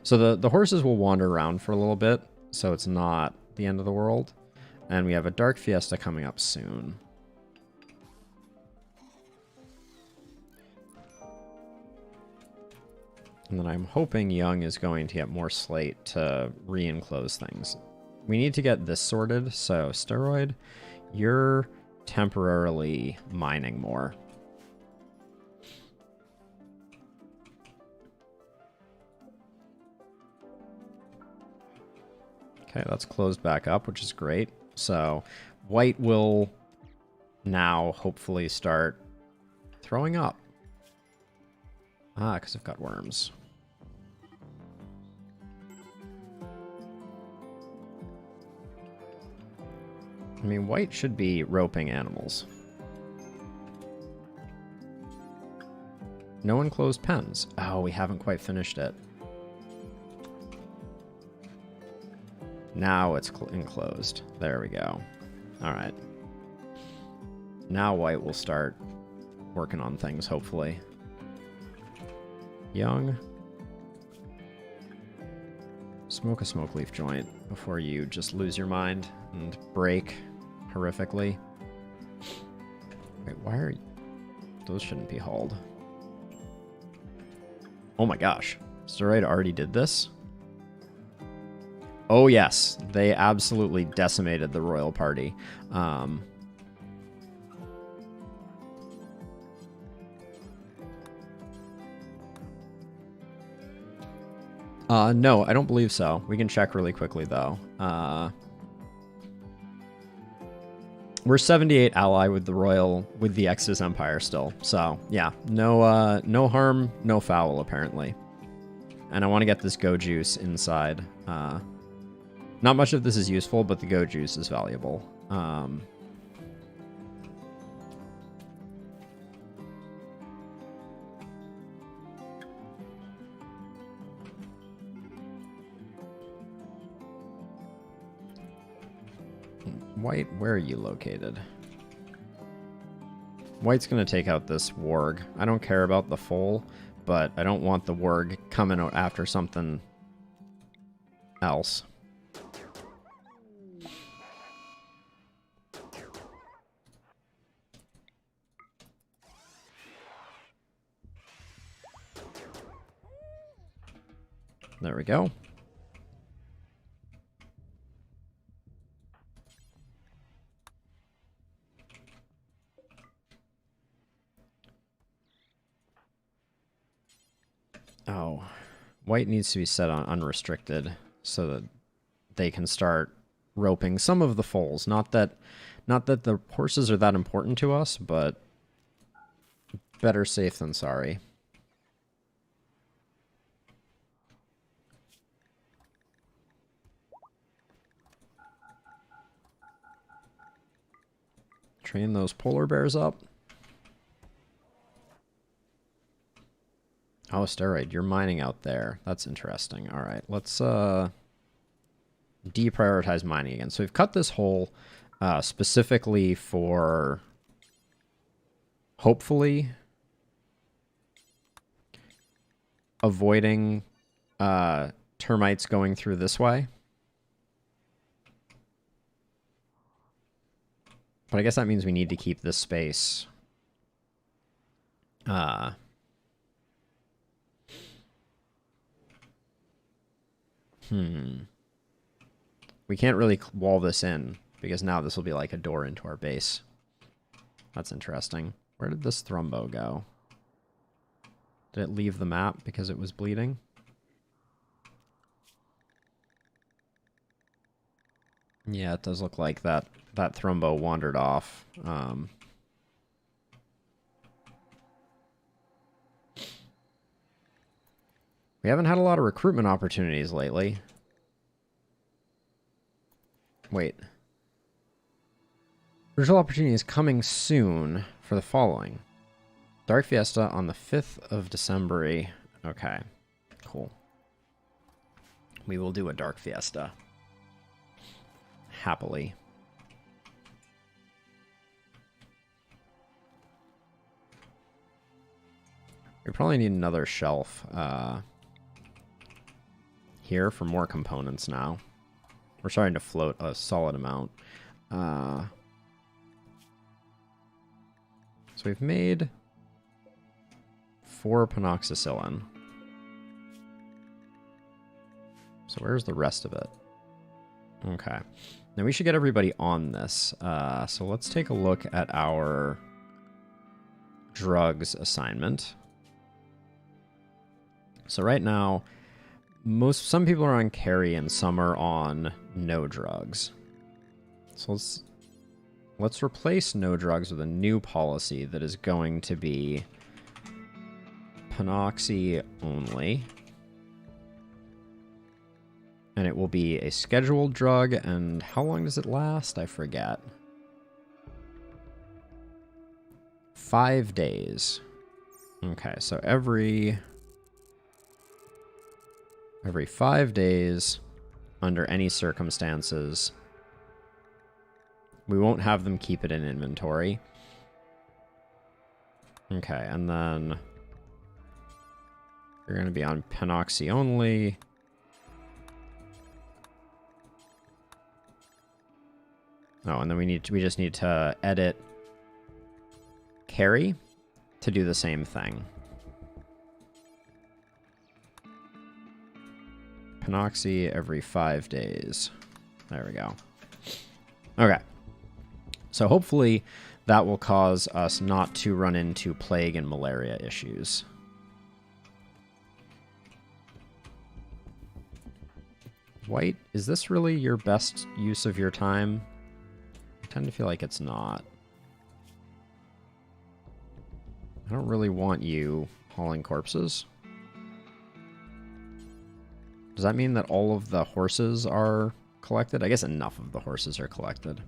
So the horses will wander around for a little bit, so it's not the end of the world. And we have a Dark Fiesta coming up soon. And then I'm hoping Young is going to get more slate to re-enclose things. We need to get this sorted, so Steroid, you're temporarily mining more. Okay, that's closed back up, which is great. So White will now hopefully start throwing up. Ah, because I've got worms. I mean, White should be roping animals. No enclosed pens. Oh, we haven't quite finished it. Now it's enclosed. There we go. All right. Now White will start working on things, hopefully. Young. Smoke a smoke leaf joint before you just lose your mind and break horrifically. Wait, why are... Those shouldn't be hauled. Oh my gosh. Steroid already did this? Oh yes, they absolutely decimated the royal party. No, I don't believe so. We can check really quickly though. We're 78 ally with the Exodus Empire still. So yeah, no harm, no foul apparently. And I want to get this go juice inside. Not much of this is useful, but the go juice is valuable. White, where are you located? White's going to take out this warg. I don't care about the foal, but I don't want the warg coming out after something else. There we go. Oh, White needs to be set on unrestricted so that they can start roping some of the foals. Not that the horses are that important to us, but better safe than sorry. Train those polar bears up. Oh, Steroid, you're mining out there. That's interesting. All right, let's deprioritize mining again. So we've cut this hole specifically for hopefully avoiding termites going through this way. But I guess that means we need to keep this space We can't really wall this in, because now this will be like a door into our base. That's interesting. Where did this thrombo go? Did it leave the map because it was bleeding? Yeah, it does look like that thrombo wandered off. We haven't had a lot of recruitment opportunities lately. Wait. Virtual opportunity is coming soon for the following. Dark Fiesta on the 5th of December. Okay, cool. We will do a Dark Fiesta. Happily. We probably need another shelf here for more components now. We're starting to float a solid amount. So we've made 4 penoxycillin. So where's the rest of it? Okay. Now we should get everybody on this. So let's take a look at our drugs assignment. So right now, some people are on carry and some are on no drugs. So let's replace no drugs with a new policy that is going to be Penoxy only. And it will be a scheduled drug, and how long does it last? I forget. 5 days. Okay, so every 5 days, under any circumstances, we won't have them keep it in inventory. Okay, and then you're going to be on Penoxy only. Oh, and then we just need to edit carry to do the same thing. Penoxy every 5 days. There we go. Okay. So hopefully that will cause us not to run into plague and malaria issues. White, is this really your best use of your time? I tend to feel like it's not. I don't really want you hauling corpses. Does that mean that all of the horses are collected? I guess enough of the horses are collected.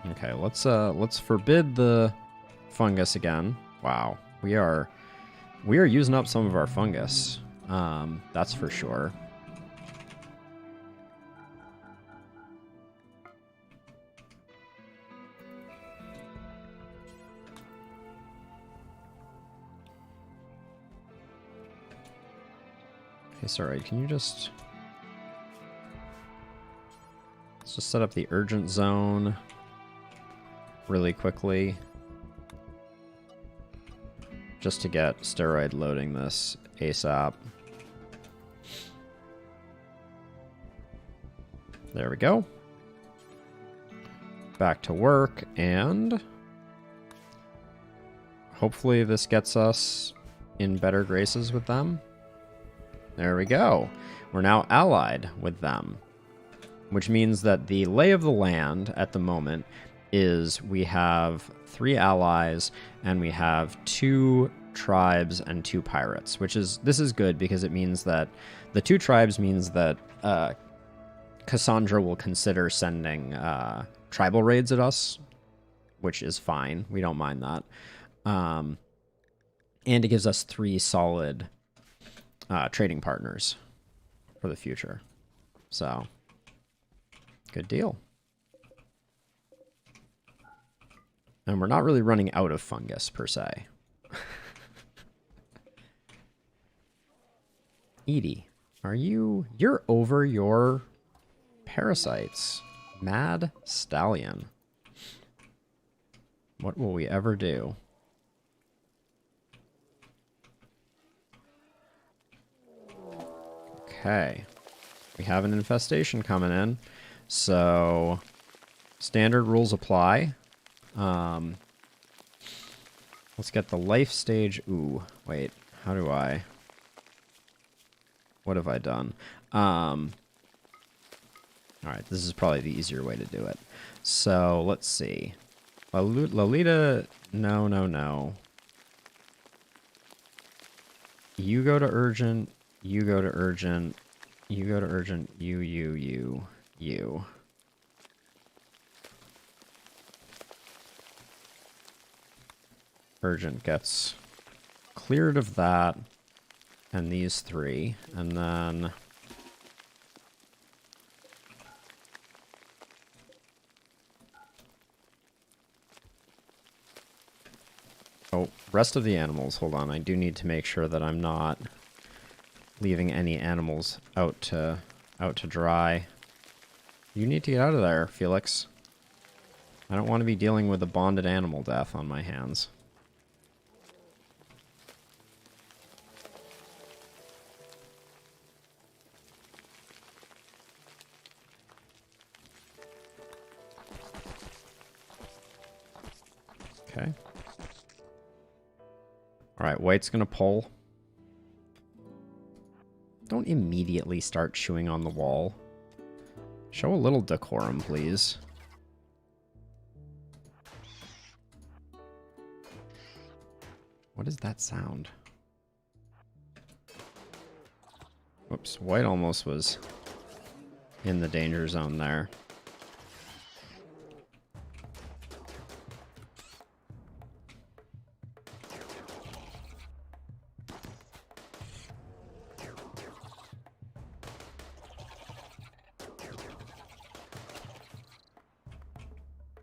Okay, let's forbid the fungus again. Wow, we are using up some of our fungus. That's for sure. Okay, sorry, can you let's just set up the urgent zone really quickly. Just to get steroid loading this ASAP. There we go. Back to work, and hopefully this gets us in better graces with them. There we go. We're now allied with them, which means that the lay of the land at the moment is we have 3 allies and we have 2 tribes and 2 pirates, this is good because it means that the 2 tribes means that Cassandra will consider sending tribal raids at us, which is fine. We don't mind that. And it gives us 3 solid trading partners for the future. So, good deal. And we're not really running out of fungus, per se. Edie, you're over your parasites. Mad Stallion. What will we ever do? Okay. We have an infestation coming in. So, standard rules apply. Let's get the life stage. Ooh, wait. How do I... What have I done? Alright, this is probably the easier way to do it. So, let's see. Lolita... No, no, no. You go to urgent. You go to urgent. You go to urgent. You. Urgent gets cleared of that. And these three. And then... Oh, rest of the animals. Hold on. I do need to make sure that I'm not leaving any animals out to dry. You need to get out of there, Felix. I don't want to be dealing with a bonded animal death on my hands. Okay. Alright, white's gonna pull. Don't immediately start chewing on the wall. Show a little decorum, please. What is that sound? Whoops, white almost was in the danger zone there.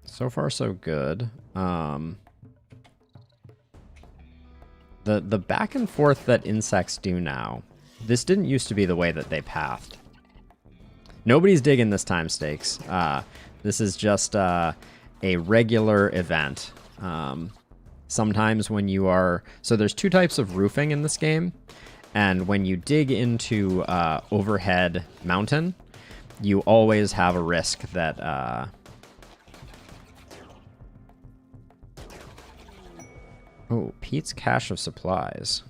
So far, so good. The back and forth that insects do now, this didn't used to be the way that they pathed. Nobody's digging this time, Stakes. This is just a regular event. Sometimes when you are... So there's two types of roofing in this game, and when you dig into overhead mountain, you always have a risk that... Oh, Pete's Cache of Supplies.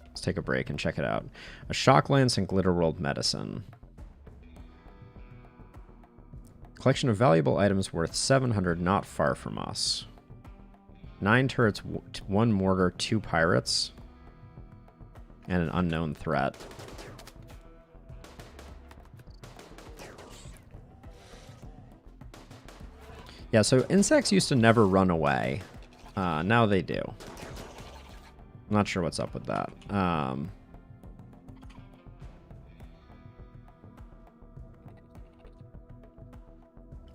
Let's take a break and check it out. A shock lance and glitter world medicine. Collection of valuable items worth 700 not far from us. 9 turrets, 1 mortar, 2 pirates. And an unknown threat. Yeah, so insects used to never run away. Now they do. I'm not sure what's up with that.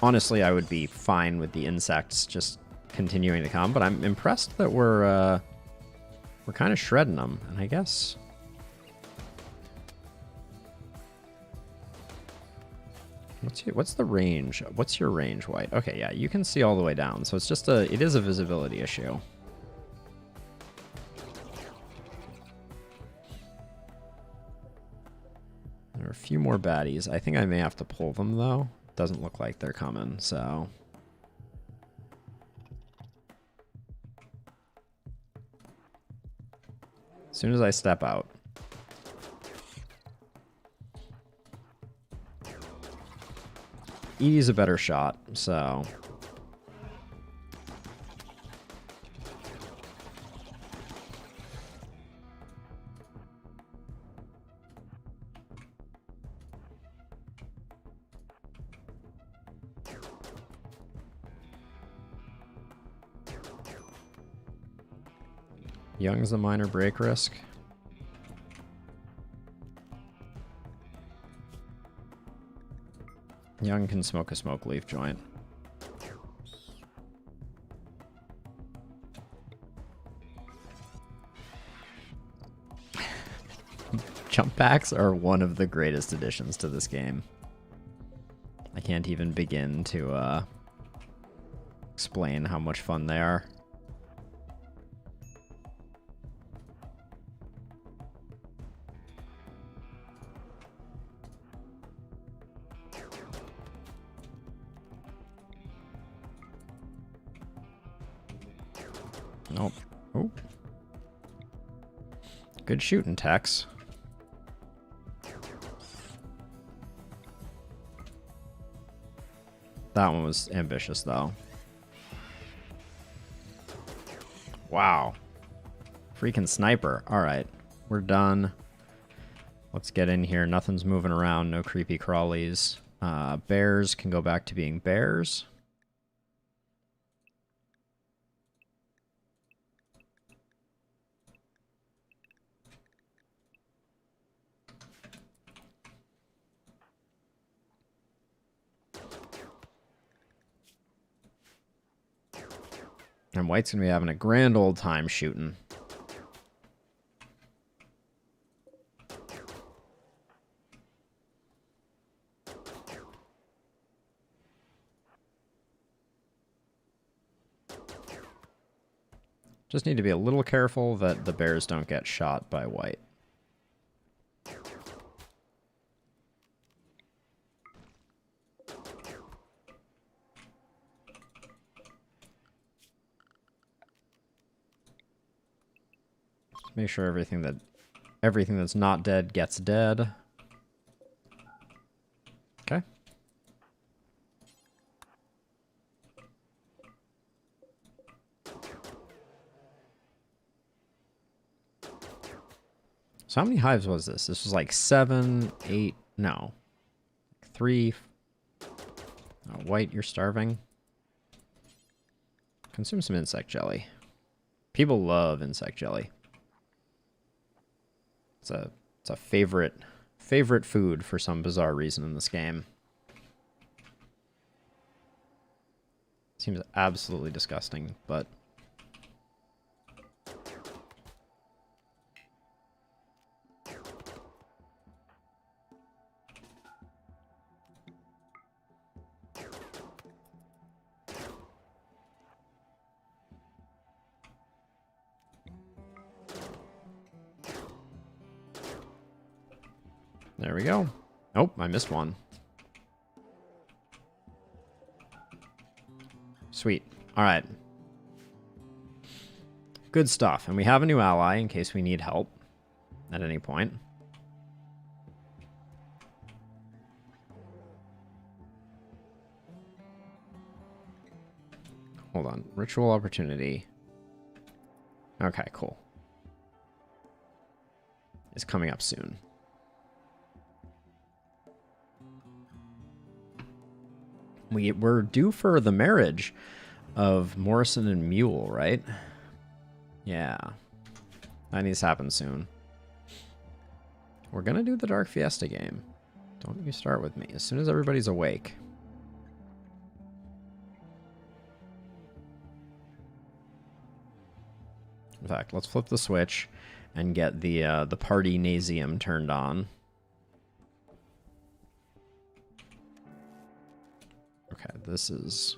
Honestly, I would be fine with the insects just continuing to come, but I'm impressed that we're kind of shredding them, and I guess... What's the range? What's your range, White? Okay, yeah, you can see all the way down, so it's just it is a visibility issue. There are a few more baddies. I think I may have to pull them, though. Doesn't look like they're coming, so... As soon as I step out. Edie's a better shot, so... Young's a minor break risk. Young can smoke a smoke leaf joint. Jump packs are one of the greatest additions to this game. I can't even begin to explain how much fun they are. Nope. Oh. Good shooting, Tex. That one was ambitious, though. Wow. Freaking sniper. All right. We're done. Let's get in here. Nothing's moving around. No creepy crawlies. Bears can go back to being bears. And white's going to be having a grand old time shooting. Just need to be a little careful that the bears don't get shot by white. Just make sure everything that's not dead gets dead. Okay. So how many hives was this? This was like 7, 8, no. 3. Oh, white, you're starving. Consume some insect jelly. People love insect jelly. It's a favorite food for some bizarre reason in this game. Seems absolutely disgusting, but there we go. Oh, I missed one. Sweet. All right. Good stuff. And we have a new ally in case we need help at any point. Hold on. Ritual opportunity. Okay, cool. It's coming up soon. We're due for the marriage of Morrison and Mule, right? Yeah. That needs to happen soon. We're going to do the Dark Fiesta game. Don't you start with me. As soon as everybody's awake. In fact, let's flip the switch and get the party Nasium turned on. Okay, this is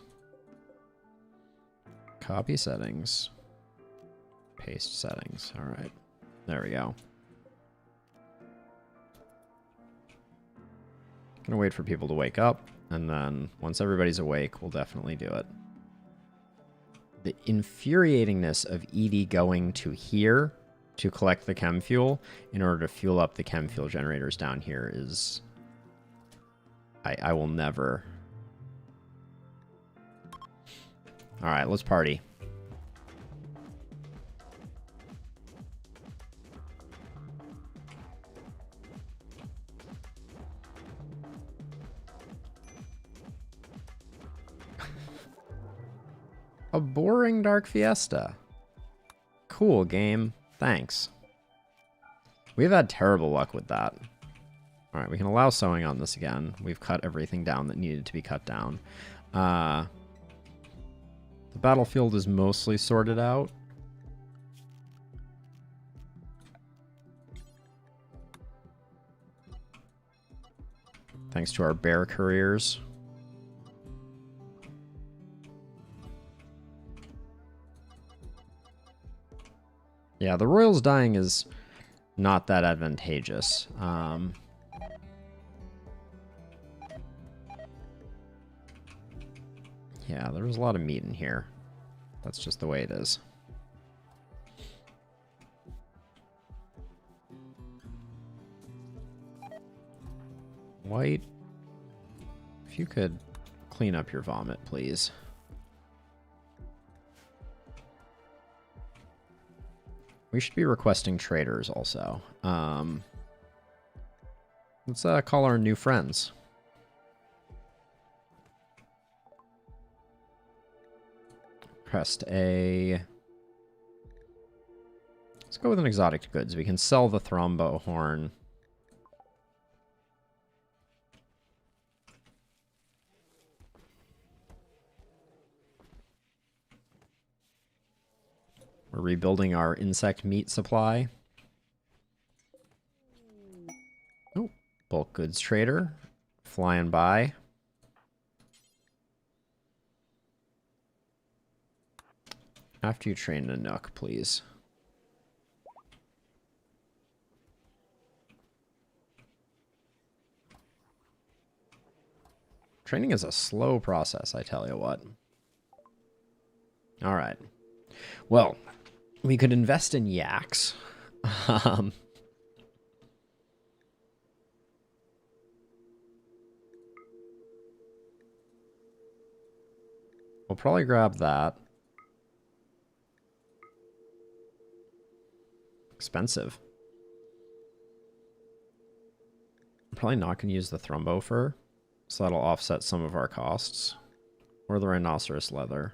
copy settings, paste settings. All right, there we go. Gonna wait for people to wake up, and then once everybody's awake, we'll definitely do it. The infuriatingness of Edie going to here to collect the chem fuel in order to fuel up the chem fuel generators down here is... I will never... All right, let's party. A boring Dark Fiesta. Cool game. Thanks. We've had terrible luck with that. All right, we can allow sewing on this again. We've cut everything down that needed to be cut down. The battlefield is mostly sorted out. Thanks to our bear couriers. Yeah, the Royals dying is not that advantageous. Yeah, there was a lot of meat in here. That's just the way it is. White, if you could clean up your vomit, please. We should be requesting traders also. Let's call our new friends. Pressed A. Let's go with an exotic goods. We can sell the thrombo horn. We're rebuilding our insect meat supply. Oh, bulk goods trader flying by. After you train a Nook, please. Training is a slow process, I tell you what. All right. Well, we could invest in yaks. We'll probably grab that. Expensive. I'm probably not going to use the thrombo fur, so that'll offset some of our costs. Or the rhinoceros leather.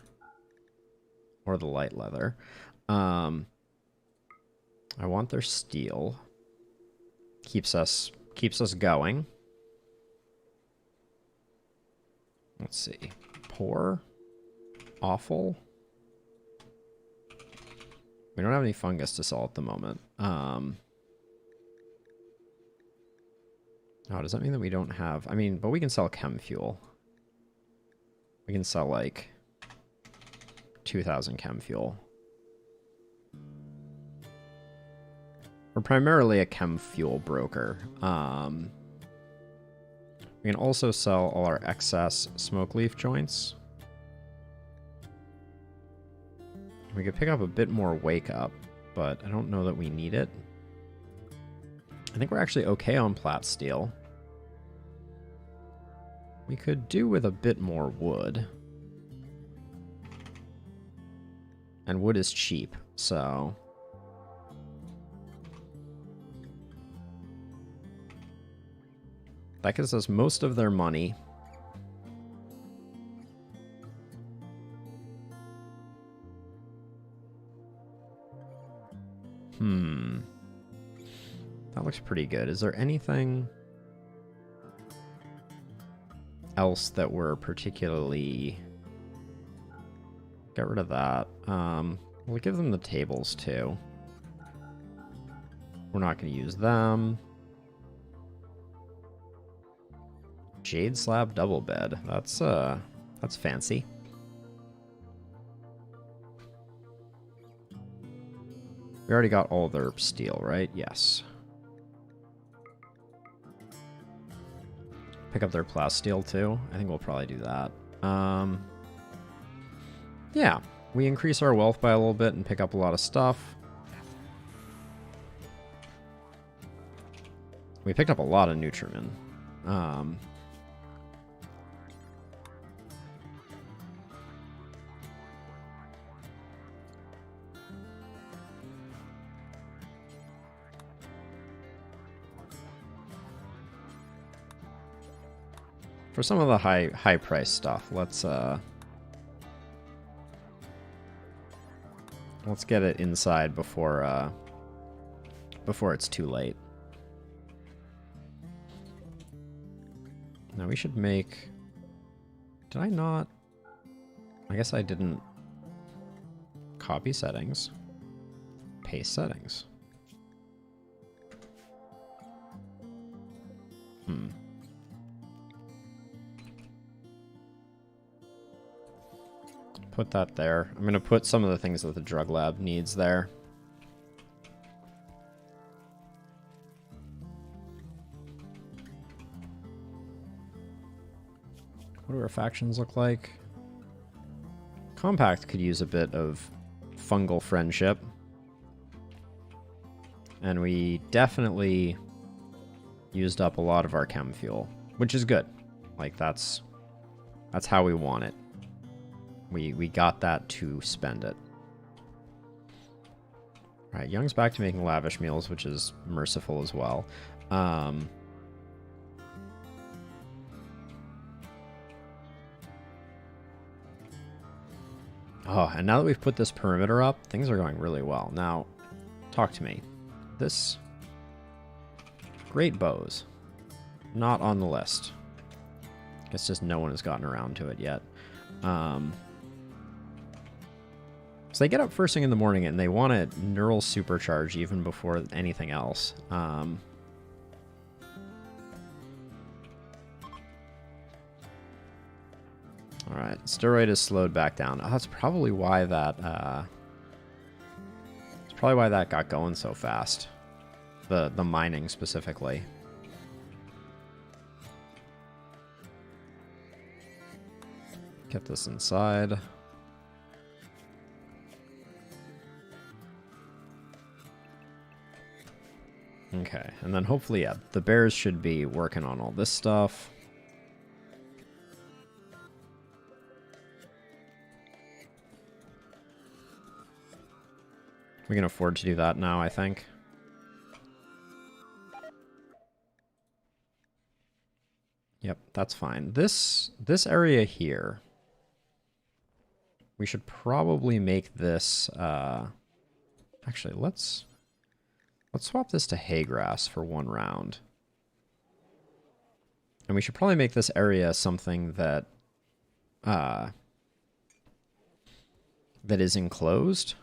Or the light leather. I want their steel. Keeps us going. Let's see. Poor. Awful. We don't have any fungus to sell at the moment. Oh, does that mean that we don't have... I mean, but we can sell chem fuel. We can sell, like, 2,000 chem fuel. We're primarily a chem fuel broker. We can also sell all our excess smoke leaf joints. We could pick up a bit more wake up, but I don't know that we need it. I think we're actually okay on plat steel. We could do with a bit more wood. And wood is cheap, so... that gives us most of their money. That looks pretty good. Is there anything else that we're particularly... Get rid of that. We'll give them the tables too. We're not going to use them. Jade slab double bed. That's fancy. We already got all their steel, right? Yes. Pick up their plasteel too. I think we'll probably do that. Yeah, we increase our wealth by a little bit and pick up a lot of stuff. We picked up a lot of nutriment. For some of the high price stuff, let's get it inside before it's too late. Now we should make... Did I not? I guess I didn't copy settings. Paste settings. Put that there. I'm going to put some of the things that the drug lab needs there. What do our factions look like? Compact could use a bit of fungal friendship. And we definitely used up a lot of our chem fuel. which is good. Like, that's how we want it. We got that to spend it. All right, Young's back to making lavish meals, which is merciful as well. Oh, and now that we've put this perimeter up, things are going really well. Now, talk to me. This... Great bows. Not on the list. Guess just no one has gotten around to it yet. So they get up first thing in the morning and they want to neural supercharge even before anything else. Alright, steroid is slowed back down. Oh, that's probably why that got going so fast. The mining specifically. Get this inside. Okay, and then hopefully, yeah, the bears should be working on all this stuff. We can afford to do that now, I think. Yep, that's fine. This area here, we should probably make this, actually, let's swap this to hay grass for one round. And we should probably make this area something that, that is enclosed.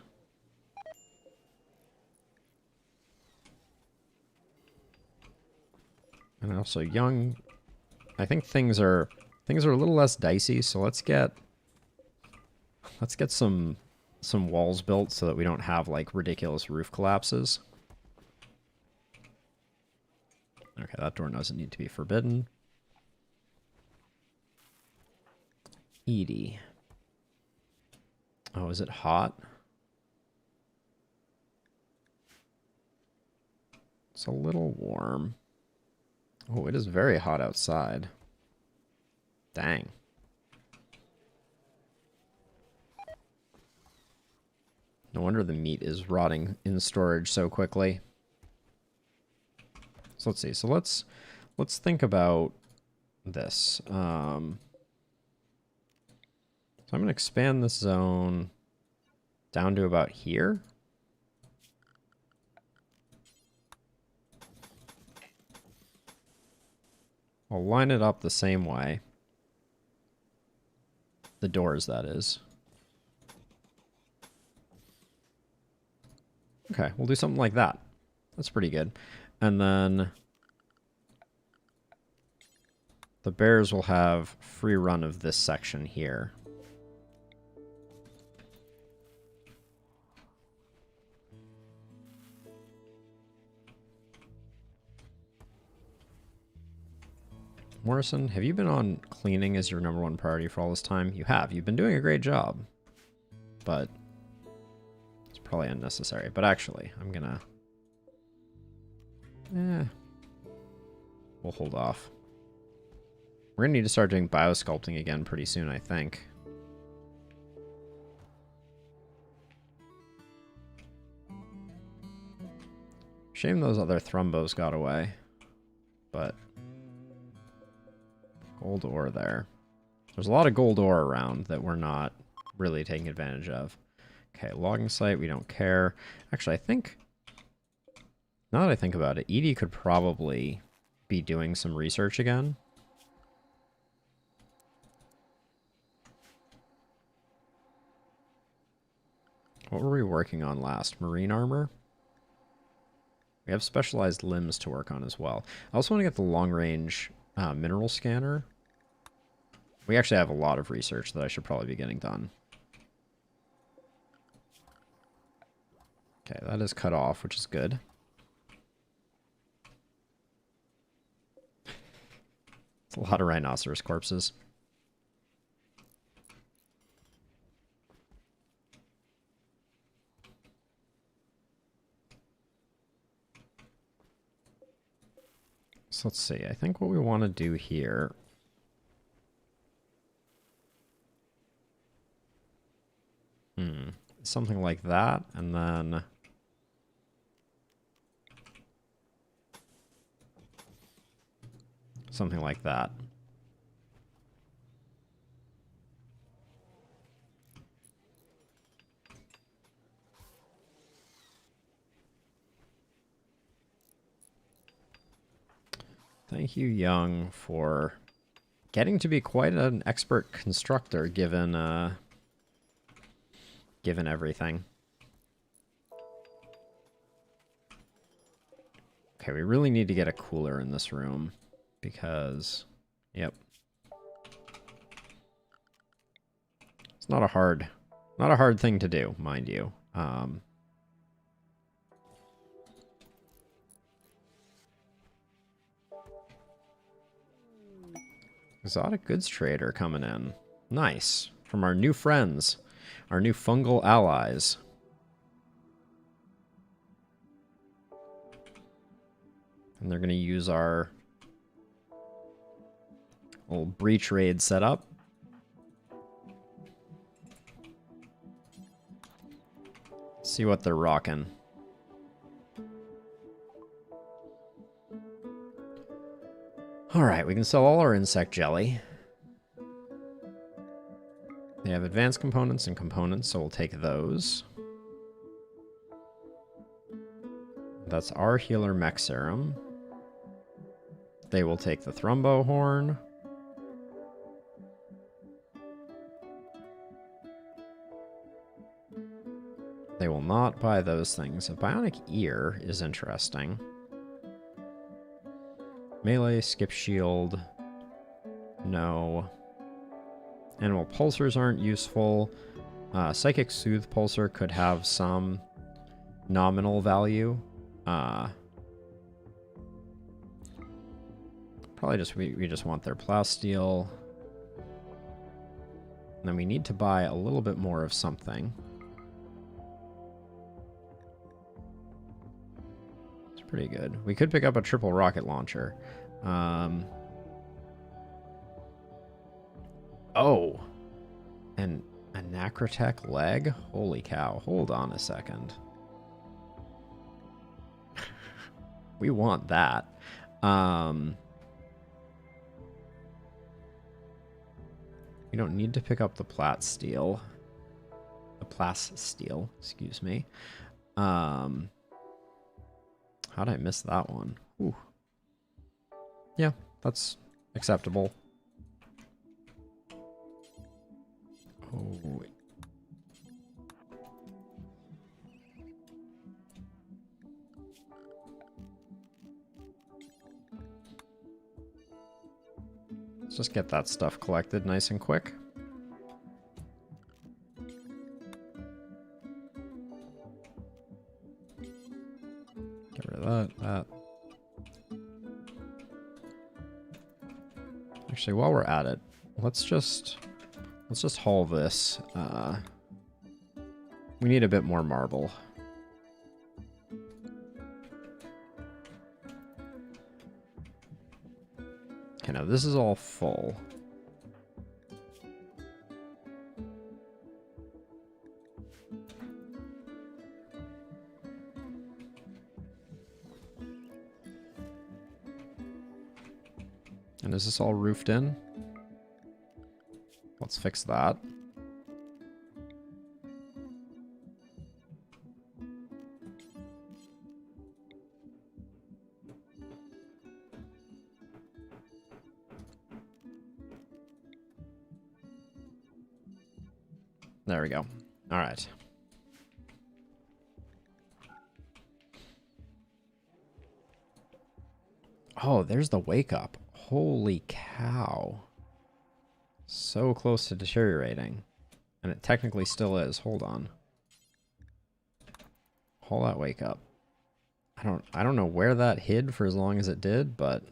And also Young, I think things are a little less dicey, so let's get some walls built so that we don't have like ridiculous roof collapses. Okay, that door doesn't need to be forbidden. Edie. Oh, is it hot? It's a little warm. Oh, it is very hot outside. Dang. No wonder the meat is rotting in storage so quickly. So let's see. So let's think about this. So I'm going to expand this zone down to about here. I'll line it up the same way. The doors, that is. Okay, we'll do something like that. That's pretty good. And then the bears will have free run of this section here. Morrison, have you been on cleaning as your #1 priority for all this time? You have. You've been doing a great job. But it's probably unnecessary. But actually, I'm gonna... we'll hold off. We're gonna need to start doing biosculpting again pretty soon, I think. Shame those other thrumbos got away. But... gold ore there. There's a lot of gold ore around that we're not really taking advantage of. Okay, logging site, we don't care. Actually, I think... now that I think about it, Edie could probably be doing some research again. What were we working on last? Marine armor? We have specialized limbs to work on as well. I also want to get the long-range mineral scanner. We actually have a lot of research that I should probably be getting done. Okay, that is cut off, which is good. It's a lot of rhinoceros corpses. So let's see. I think what we want to do here... something like that, and then... something like that. Thank you, Young, for getting to be quite an expert constructor, given given everything. Okay, we really need to get a cooler in this room, because, yep. It's not a hard thing to do, mind you. Exotic goods trader coming in. Nice. From our new friends. Our new fungal allies. And they're going to use our little breach raid setup. See what they're rocking. Alright, we can sell all our insect jelly. They have advanced components and components, so we'll take those. That's our healer mech serum. They will take the thrumbo horn. They will not buy those things. A bionic ear is interesting. Melee, skip shield. No. Animal pulsars aren't useful. Psychic soothe pulsar could have some nominal value. Probably just we just want their plasteel. And then we need to buy a little bit more of something. Pretty good. We could pick up a triple rocket launcher. Oh! An Anacrotech leg? Holy cow. Hold on a second. We want that. We don't need to pick up the plasteel. The plasteel, excuse me. How'd I miss that one? Ooh. Yeah, that's acceptable. Oh, wait. Let's just get that stuff collected nice and quick. Get rid of that. Actually, while we're at it, let's just haul this. We need a bit more marble. Okay, now this is all full. And is this all roofed in? Let's fix that. There we go. All right. Oh, there's the wake up. Holy cow. So close to deteriorating. And it technically still is. Hold on. Haul that wake up. I don't know where that hid for as long as it did, but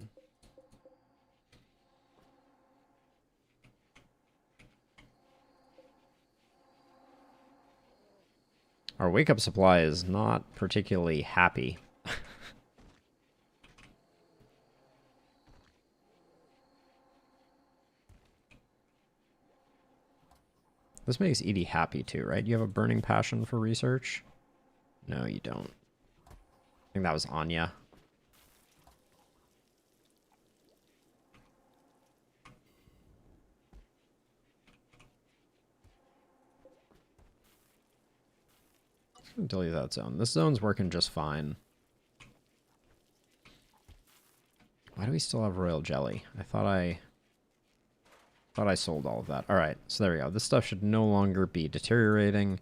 our wake up supply is not particularly happy. This makes Edie happy too, right? You have a burning passion for research? No, you don't. I think that was Anya. I'm gonna delete that zone. This zone's working just fine. Why do we still have royal jelly? I thought I sold all of that. All right, so there we go. This stuff should no longer be deteriorating,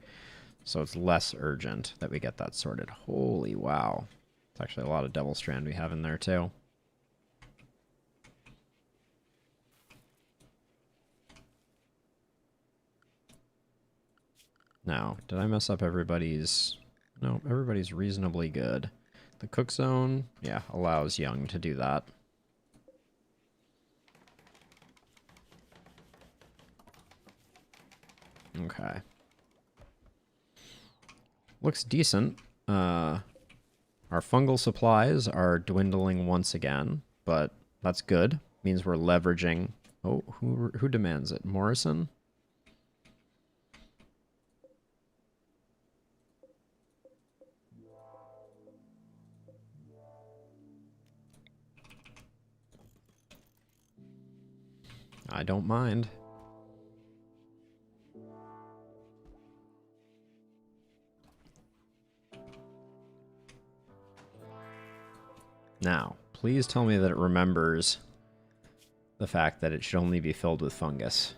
so it's less urgent that we get that sorted. Holy wow. It's actually a lot of Devil Strand we have in there too. Now, did I mess up everybody's... No, everybody's reasonably good. The cook zone, yeah, allows Young to do that. Okay. Looks decent. Our fungal supplies are dwindling once again, but that's good. Means we're leveraging... Oh, who demands it? Morrison? I don't mind. Now, please tell me that it remembers the fact that it should only be filled with fungus.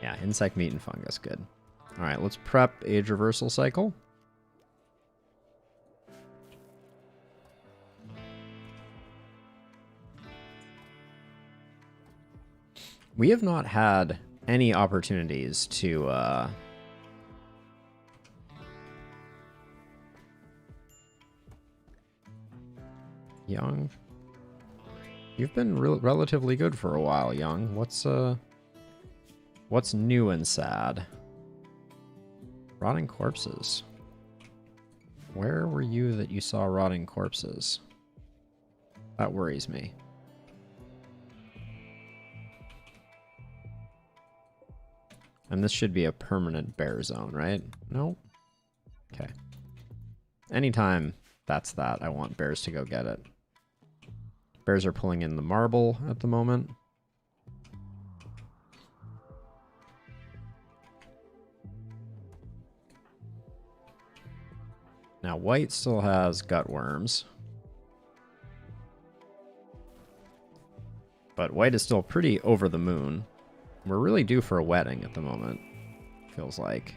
Yeah, insect meat and fungus, good. Alright, let's prep age reversal cycle. We have not had any opportunities to, Young, you've been relatively good for a while, Young. What's new and sad? Rotting corpses. Where were you that you saw rotting corpses? That worries me. And this should be a permanent bear zone, right? No? Okay. Anytime that's that, I want bears to go get it. Bears are pulling in the marble at the moment. Now, white still has gut worms. But white is still pretty over the moon. We're really due for a wedding at the moment, feels like.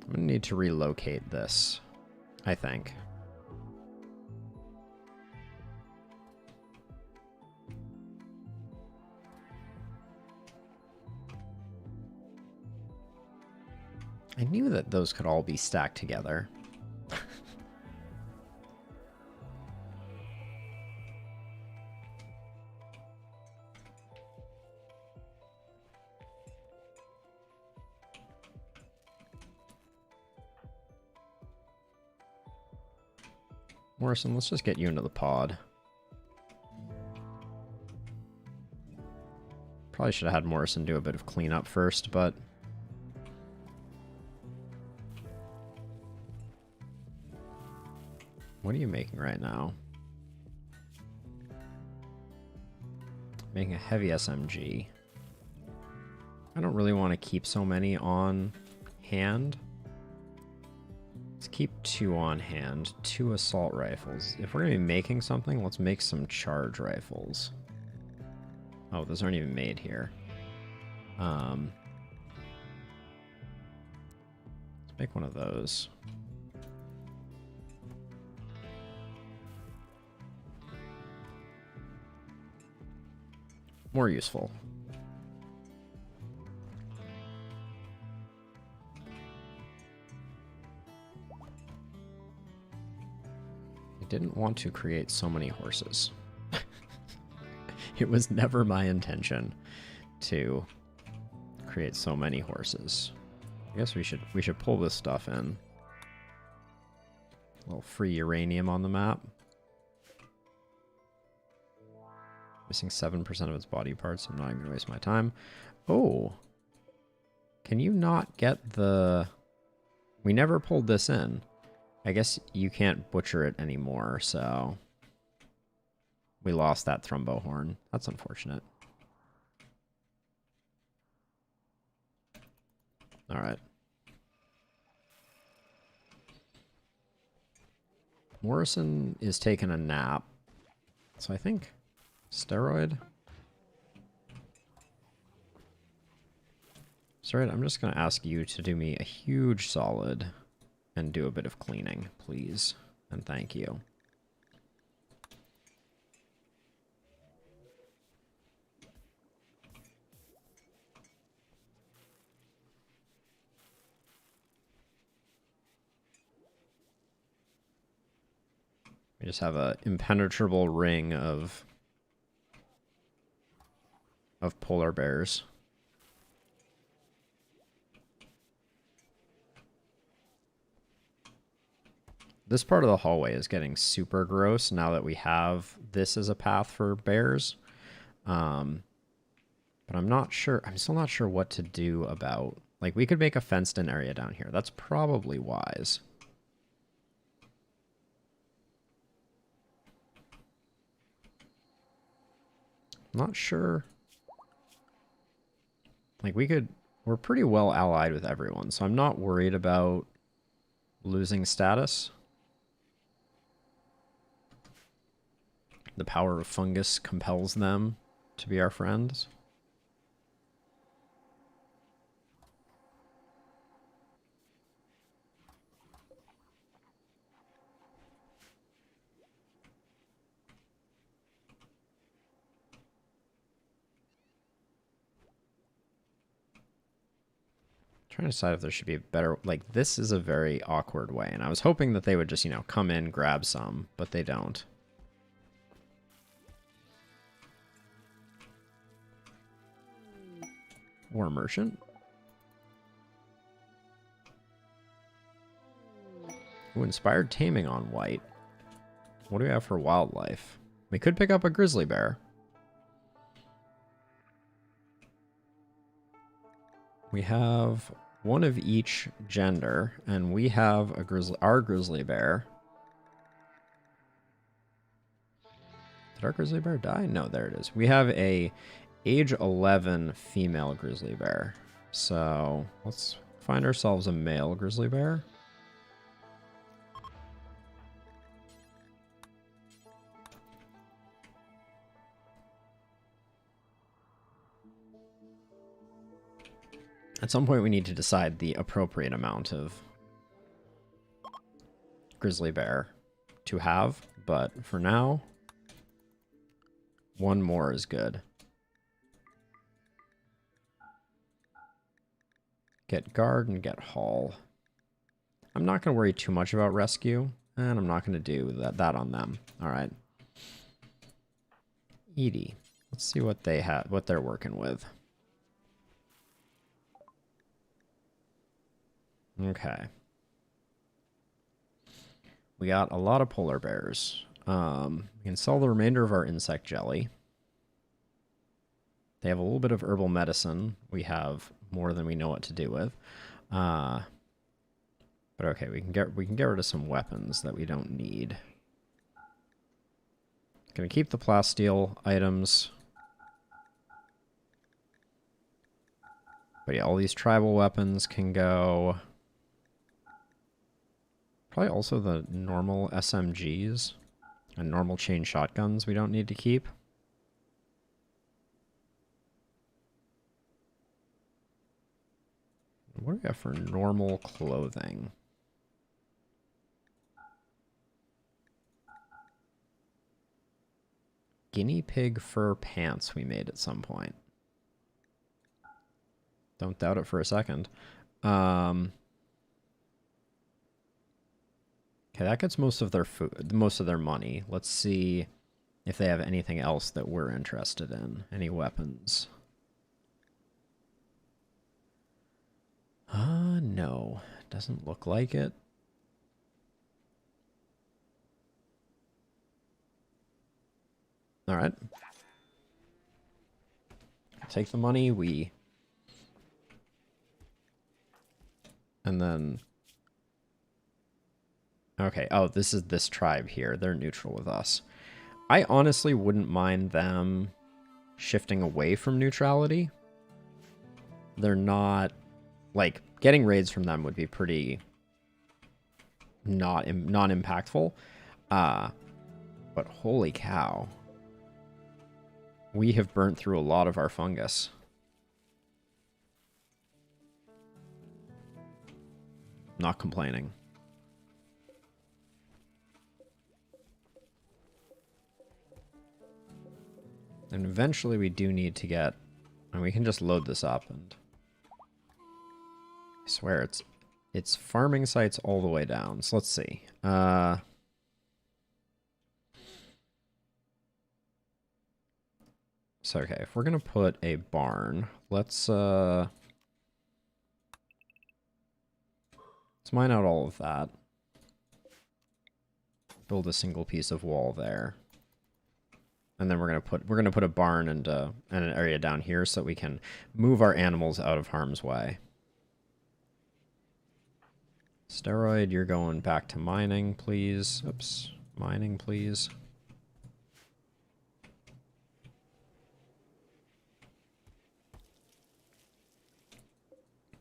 I'm gonna need to relocate this, I think. I knew that those could all be stacked together. Morrison, let's just get you into the pod. Probably should have had Morrison do a bit of cleanup first, but... What are you making right now? Making a heavy SMG. I don't really want to keep so many on hand. Let's keep 2 on hand. 2 assault rifles. If we're going to be making something, let's make some charge rifles. Oh, those aren't even made here. Let's make one of those. More useful. I didn't want to create so many horses. It was never my intention to create so many horses. I guess we should pull this stuff in. A little free uranium on the map. Missing 7% of its body parts. I'm not even going to waste my time. Oh. Can you not get the... We never pulled this in. I guess you can't butcher it anymore, so... We lost that thrumbo horn. That's unfortunate. Alright. Morrison is taking a nap. So I think... Steroid? Steroid, I'm just going to ask you to do me a huge solid and do a bit of cleaning, please. And thank you. We just have an impenetrable ring of polar bears. This part of the hallway is getting super gross now that we have this as a path for bears. But I'm not sure. I'm still not sure what to do about... Like, we could make a fenced-in area down here. That's probably wise. I'm not sure. Like, we're pretty well allied with everyone, so I'm not worried about losing status. The power of fungus compels them to be our friends. Trying to decide if there should be a better... Like, this is a very awkward way, and I was hoping that they would just, you know, come in, grab some, but they don't. War merchant? Ooh, inspired taming on white. What do we have for wildlife? We could pick up a grizzly bear. We have one of each gender, and we have our grizzly bear. Did our grizzly bear die? No, there it is. We have a age 11 female grizzly bear. So let's find ourselves a male grizzly bear. At some point, we need to decide the appropriate amount of grizzly bear to have, but for now, one more is good. Get guard and get haul. I'm not going to worry too much about rescue, and I'm not going to do that on them. All right. Edie. Let's see what they have, what they're working with. Okay. We got a lot of polar bears. We can sell the remainder of our insect jelly. They have a little bit of herbal medicine. We have more than we know what to do with. But okay, we can get rid of some weapons that we don't need. Gonna keep the plasteel items. But yeah, all these tribal weapons can go. Probably also the normal SMGs and normal chain shotguns we don't need to keep. What do we have for normal clothing? Guinea pig fur pants we made at some point. Don't doubt it for a second. Okay, that gets most of their food, most of their money. Let's see if they have anything else that we're interested in. Any weapons? No, doesn't look like it. All right. Take the money, and then... Okay, oh, this is this tribe here. They're neutral with us. I honestly wouldn't mind them shifting away from neutrality. They're not... Like, getting raids from them would be pretty non-impactful. But holy cow. We have burnt through a lot of our fungus. Not complaining. And eventually we do need to get... And we can just load this up and... I swear it's farming sites all the way down. So let's see. So, okay, if we're going to put a barn, let's mine out all of that. Build a single piece of wall there. And then we're going to put a barn and an area down here so that we can move our animals out of harm's way. Steroid, you're going back to mining, please. Oops. Mining, please.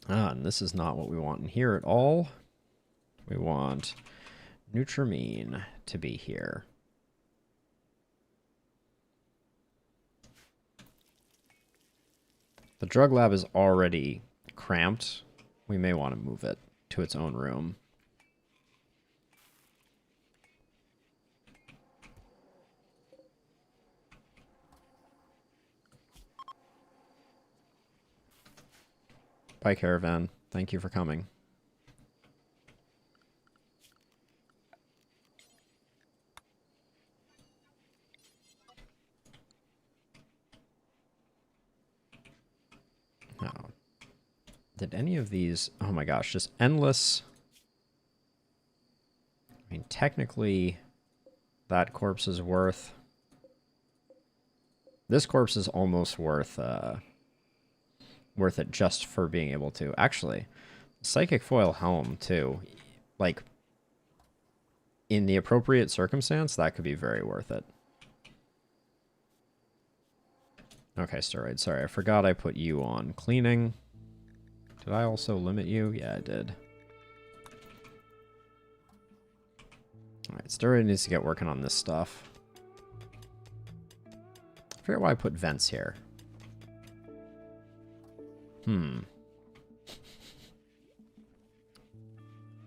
And this is not what we want in here at all. We want Nutramine to be here. The drug lab is already cramped. We may want to move it to its own room. Bye, Caravan. Thank you for coming. No. Did any of these... Oh my gosh, just endless... I mean, technically, that corpse is worth... This corpse is almost worth it just for being able to... Actually, Psychic Foil Helm, too. Like, in the appropriate circumstance, that could be very worth it. Okay, Steroid, sorry, I forgot I put you on cleaning. Did I also limit you? Yeah, I did. Alright, Steroid needs to get working on this stuff. I forget why I put vents here.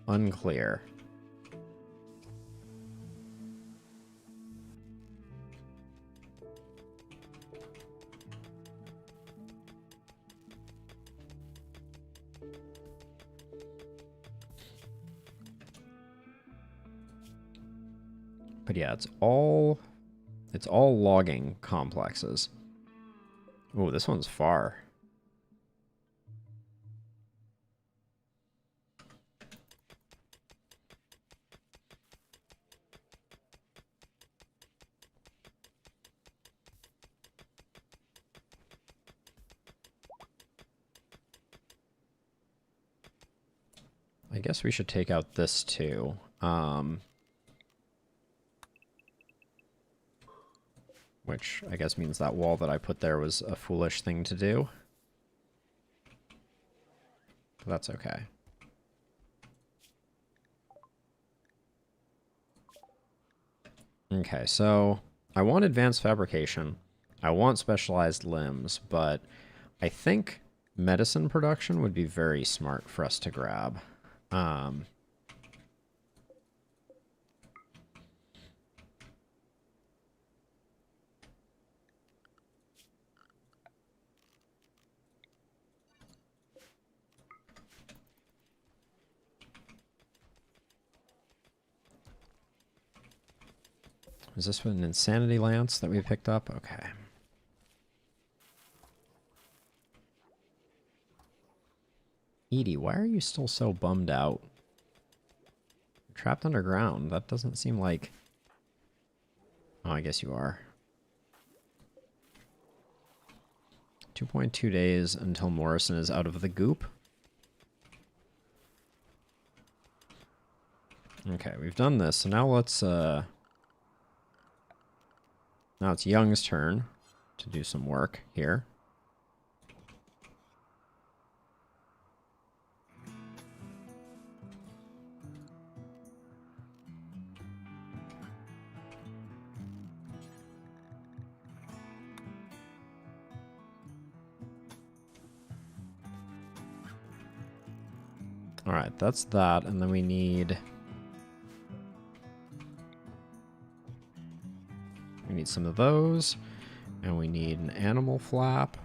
Unclear. But yeah, it's all logging complexes. Oh, this one's far. I guess we should take out this too. Which I guess means that wall that I put there was a foolish thing to do. But that's okay. Okay, so I want advanced fabrication. I want specialized limbs, but I think medicine production would be very smart for us to grab. Is this an insanity lance that we picked up? Okay. Edie, why are you still so bummed out? You're trapped underground. That doesn't seem like... Oh, I guess you are. 2.2 days until Morrison is out of the goop. Okay, we've done this. So now let's, now it's Young's turn to do some work here. All right, that's that, and then we need some of those, and we need an animal flap.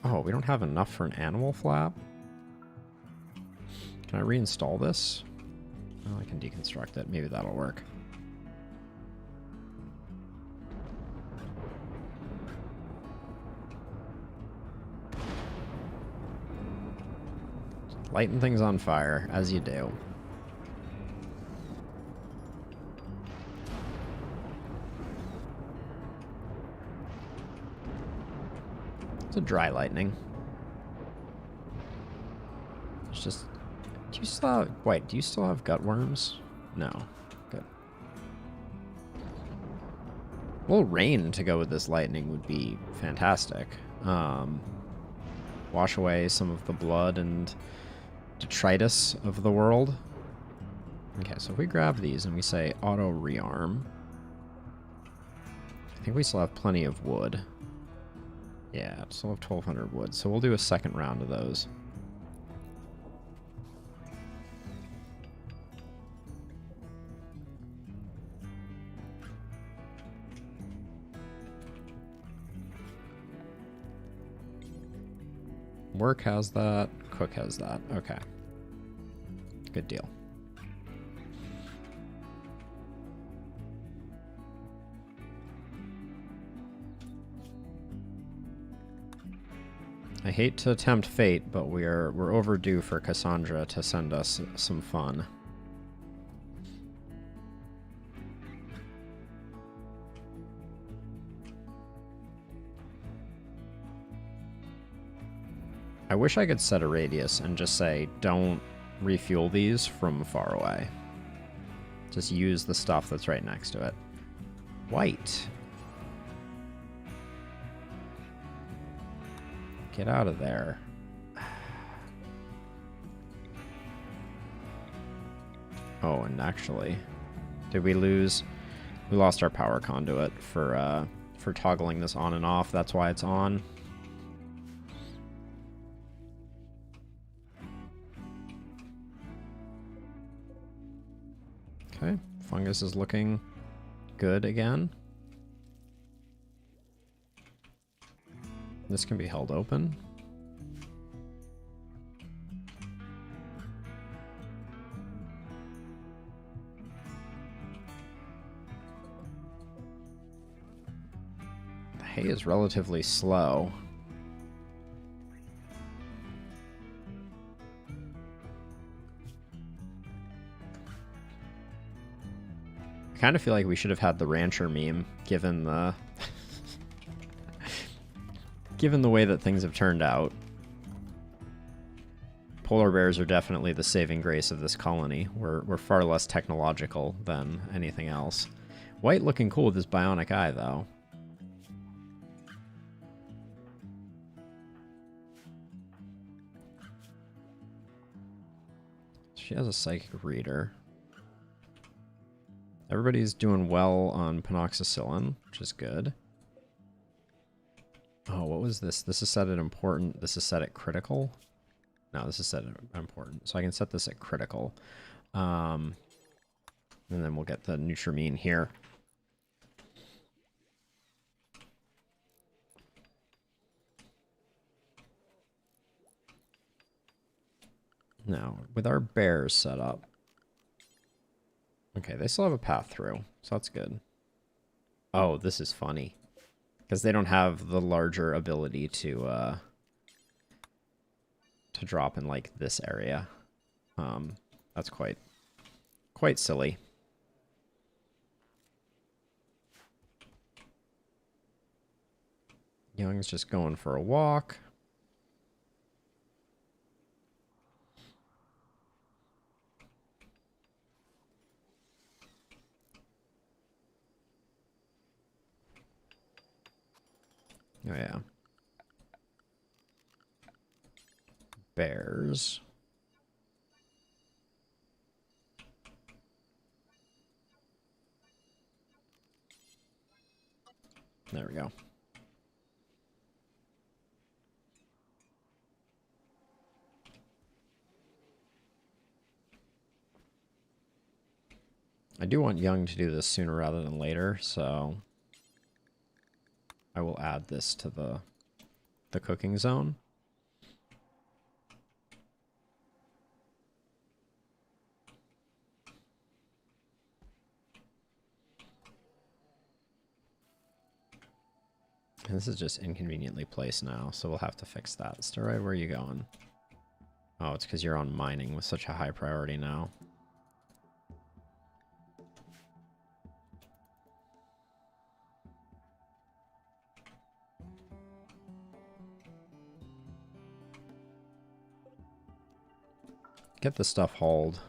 Oh, we don't have enough for an animal flap? Can I reinstall this? Oh, I can deconstruct it. Maybe that'll work. Lighting things on fire, as you do. It's a dry lightning. It's just... Do you still have... Wait, do you still have gut worms? No. Good. Well, rain to go with this lightning would be fantastic. Wash away some of the blood and detritus of the world. Okay, so if we grab these and we say auto rearm, I think we still have plenty of wood. Yeah, still have 1,200 wood, so we'll do a second round of those. Work has that. Cook has that. Okay. Good deal. I hate to tempt fate, but we're overdue for Cassandra to send us some fun. I wish I could set a radius and just say, don't refuel these from far away. Just use the stuff that's right next to it. White. Get out of there. Oh, and actually, did we lose? We lost our power conduit for toggling this on and off. That's why it's on. Okay, fungus is looking good again. This can be held open. The hay is relatively slow. I kind of feel like we should have had the rancher meme, given the given the way that things have turned out. Polar bears are definitely the saving grace of this colony. We're far less technological than anything else. White looking cool with his bionic eye, though. She has a psychic reader. Everybody's doing well on penoxycillin, which is good. Oh, what was this? This is set at important. This is set at critical. No, this is set at important. So I can set this at critical. And then we'll get the Nutramine here. Now, with our bears set up. Okay, they still have a path through, so that's good. Oh, this is funny. Because they don't have the larger ability to drop in, like, this area. That's quite silly. Young's just going for a walk. Oh, yeah. Bears. There we go. I do want Young to do this sooner rather than later, so I will add this to the cooking zone. And this is just inconveniently placed now, so we'll have to fix that. Steroid, where are you going? Oh, it's because you're on mining with such a high priority now. Get the stuff hauled.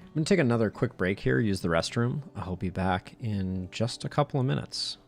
I'm going to take another quick break here, use the restroom. I'll be back in just a couple of minutes.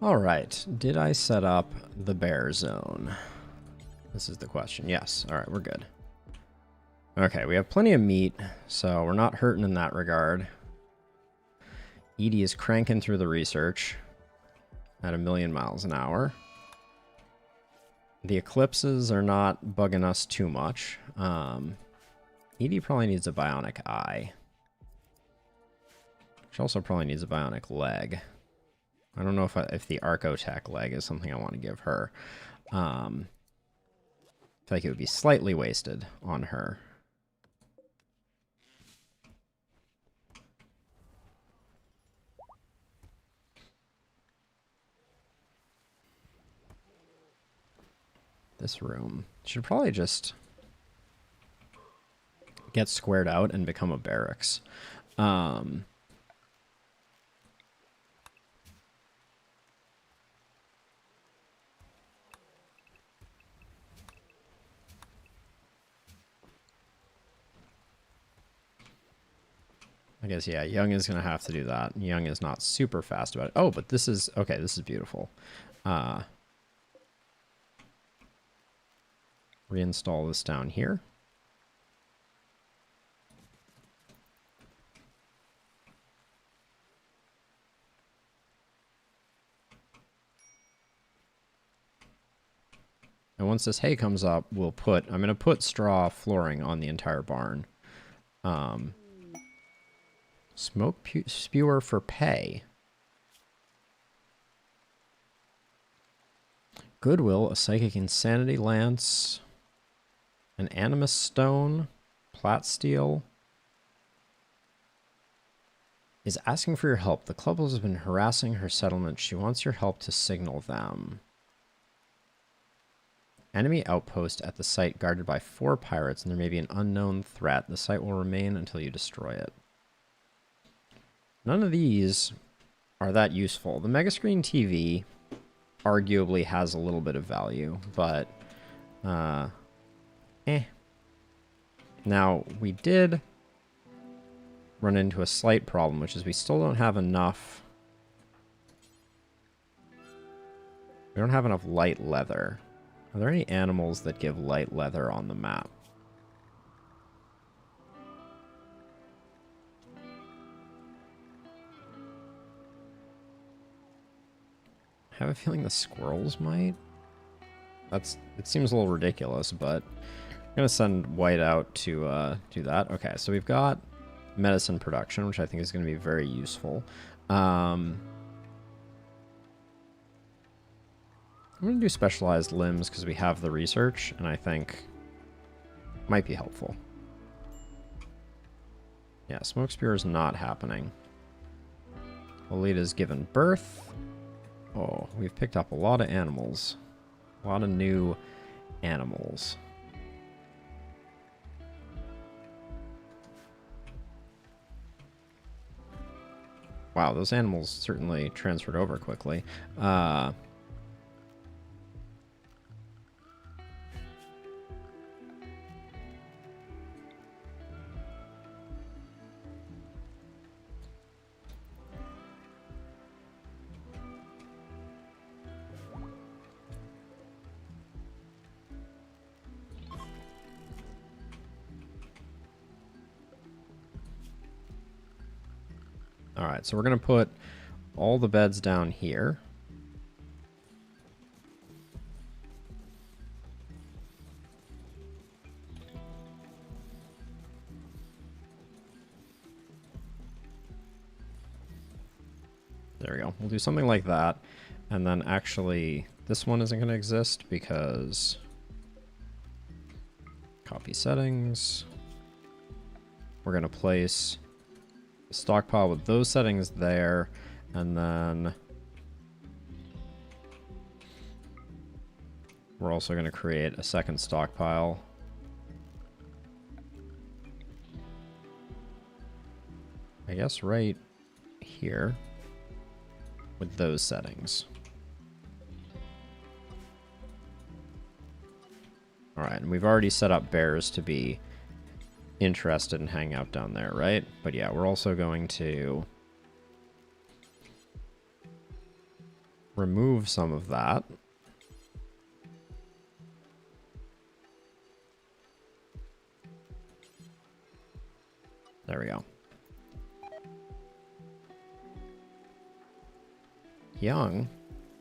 All right, did I set up the bear zone? This is the question. Yes. All right, we're good. Okay, we have plenty of meat, so we're not hurting in that regard. Edie is cranking through the research at 1,000,000 miles an hour. The eclipses are not bugging us too much. Edie probably needs a bionic eye. She also probably needs a bionic leg. I don't know if the Archotech leg is something I want to give her. I feel like it would be slightly wasted on her. This room should probably just get squared out and become a barracks. Um, I guess, yeah, Young is going to have to do that. Young is not super fast about it. Oh, but this is, okay, this is beautiful. Reinstall this down here. And once this hay comes up, I'm going to put straw flooring on the entire barn. Smoke spewer for pay. Goodwill, a psychic insanity lance, an animus stone, plat steel. Is asking for your help. The club has been harassing her settlement. She wants your help to signal them. Enemy outpost at the site guarded by 4 pirates, and there may be an unknown threat. The site will remain until you destroy it. None of these are that useful. The Megascreen TV arguably has a little bit of value, but Now, we did run into a slight problem, which is we still don't have enough. We don't have enough light leather. Are there any animals that give light leather on the map? I have a feeling the squirrels might. It seems a little ridiculous, but I'm going to send White out to do that. Okay, so we've got medicine production, which I think is going to be very useful. I'm going to do specialized limbs because we have the research, and I think might be helpful. Yeah, smoke spear is not happening. Lolita's given birth. Oh, we've picked up a lot of animals. A lot of new animals. Wow, those animals certainly transferred over quickly. All right, so we're going to put all the beds down here. There we go. We'll do something like that. And then actually, this one isn't going to exist because... Copy settings. We're going to place a stockpile with those settings there. And then... we're also going to create a second stockpile. I guess right here. With those settings. Alright, and we've already set up bears to be interested in hanging out down there, right? But yeah, we're also going to remove some of that. There we go. Young,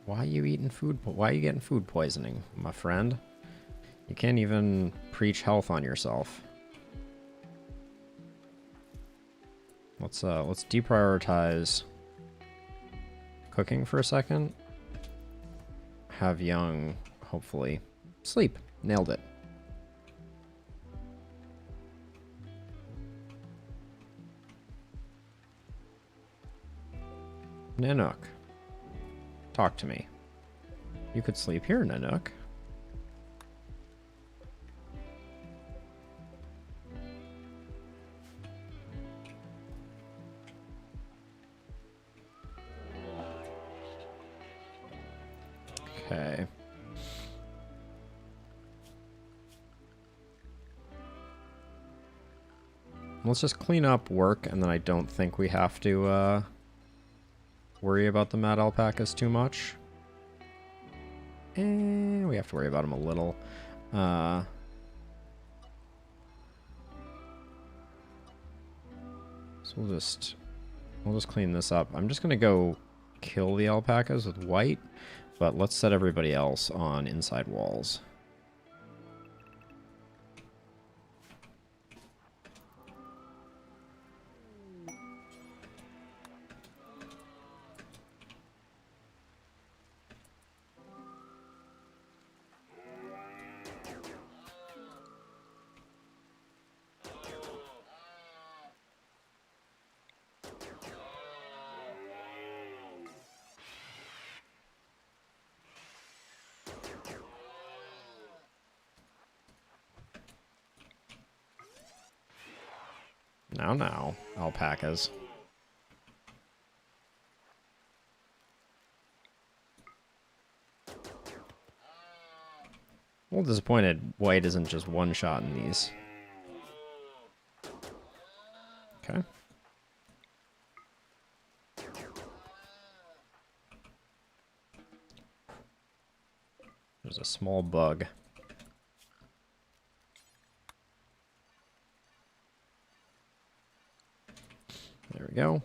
why are you eating food? Why are you getting food poisoning, my friend? You can't even preach health on yourself. Let's deprioritize cooking for a second. Have Young hopefully sleep. Nailed it. Nanook. Talk to me. You could sleep here, Nanook. Okay. Let's just clean up work, and then I don't think we have to worry about the mad alpacas too much. And we have to worry about them a little. So we'll just clean this up. I'm just gonna go kill the alpacas with white, but let's set everybody else on inside walls. Now, alpacas. A little disappointed white isn't just one shot in these. Okay. There's a small bug. There we go.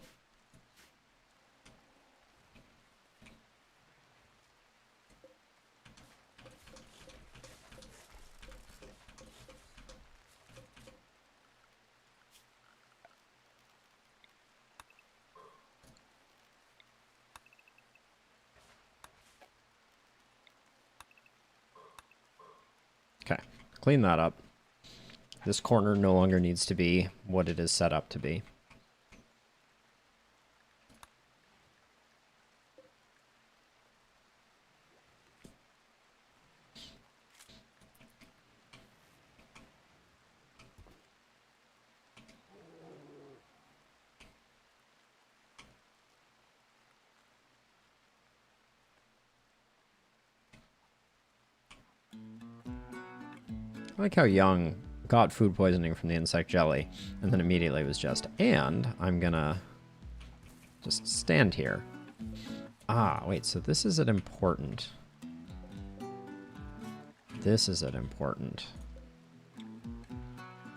Okay, clean that up. This corner no longer needs to be what it is set up to be. I like how Young got food poisoning from the insect jelly, and then immediately was just, and I'm gonna just stand here. Ah, wait, so this is an important. This is an important.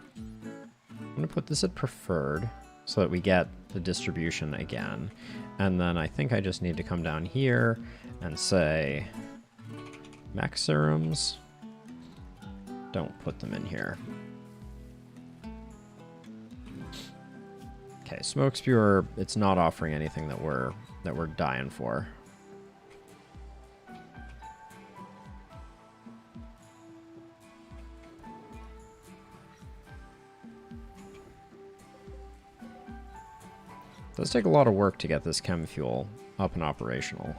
I'm gonna put this at preferred so that we get the distribution again. And then I think I just need to come down here and say mech serums. Don't put them in here. Okay, smoke spewer, it's not offering anything that we're dying for. It does take a lot of work to get this chem fuel up and operational.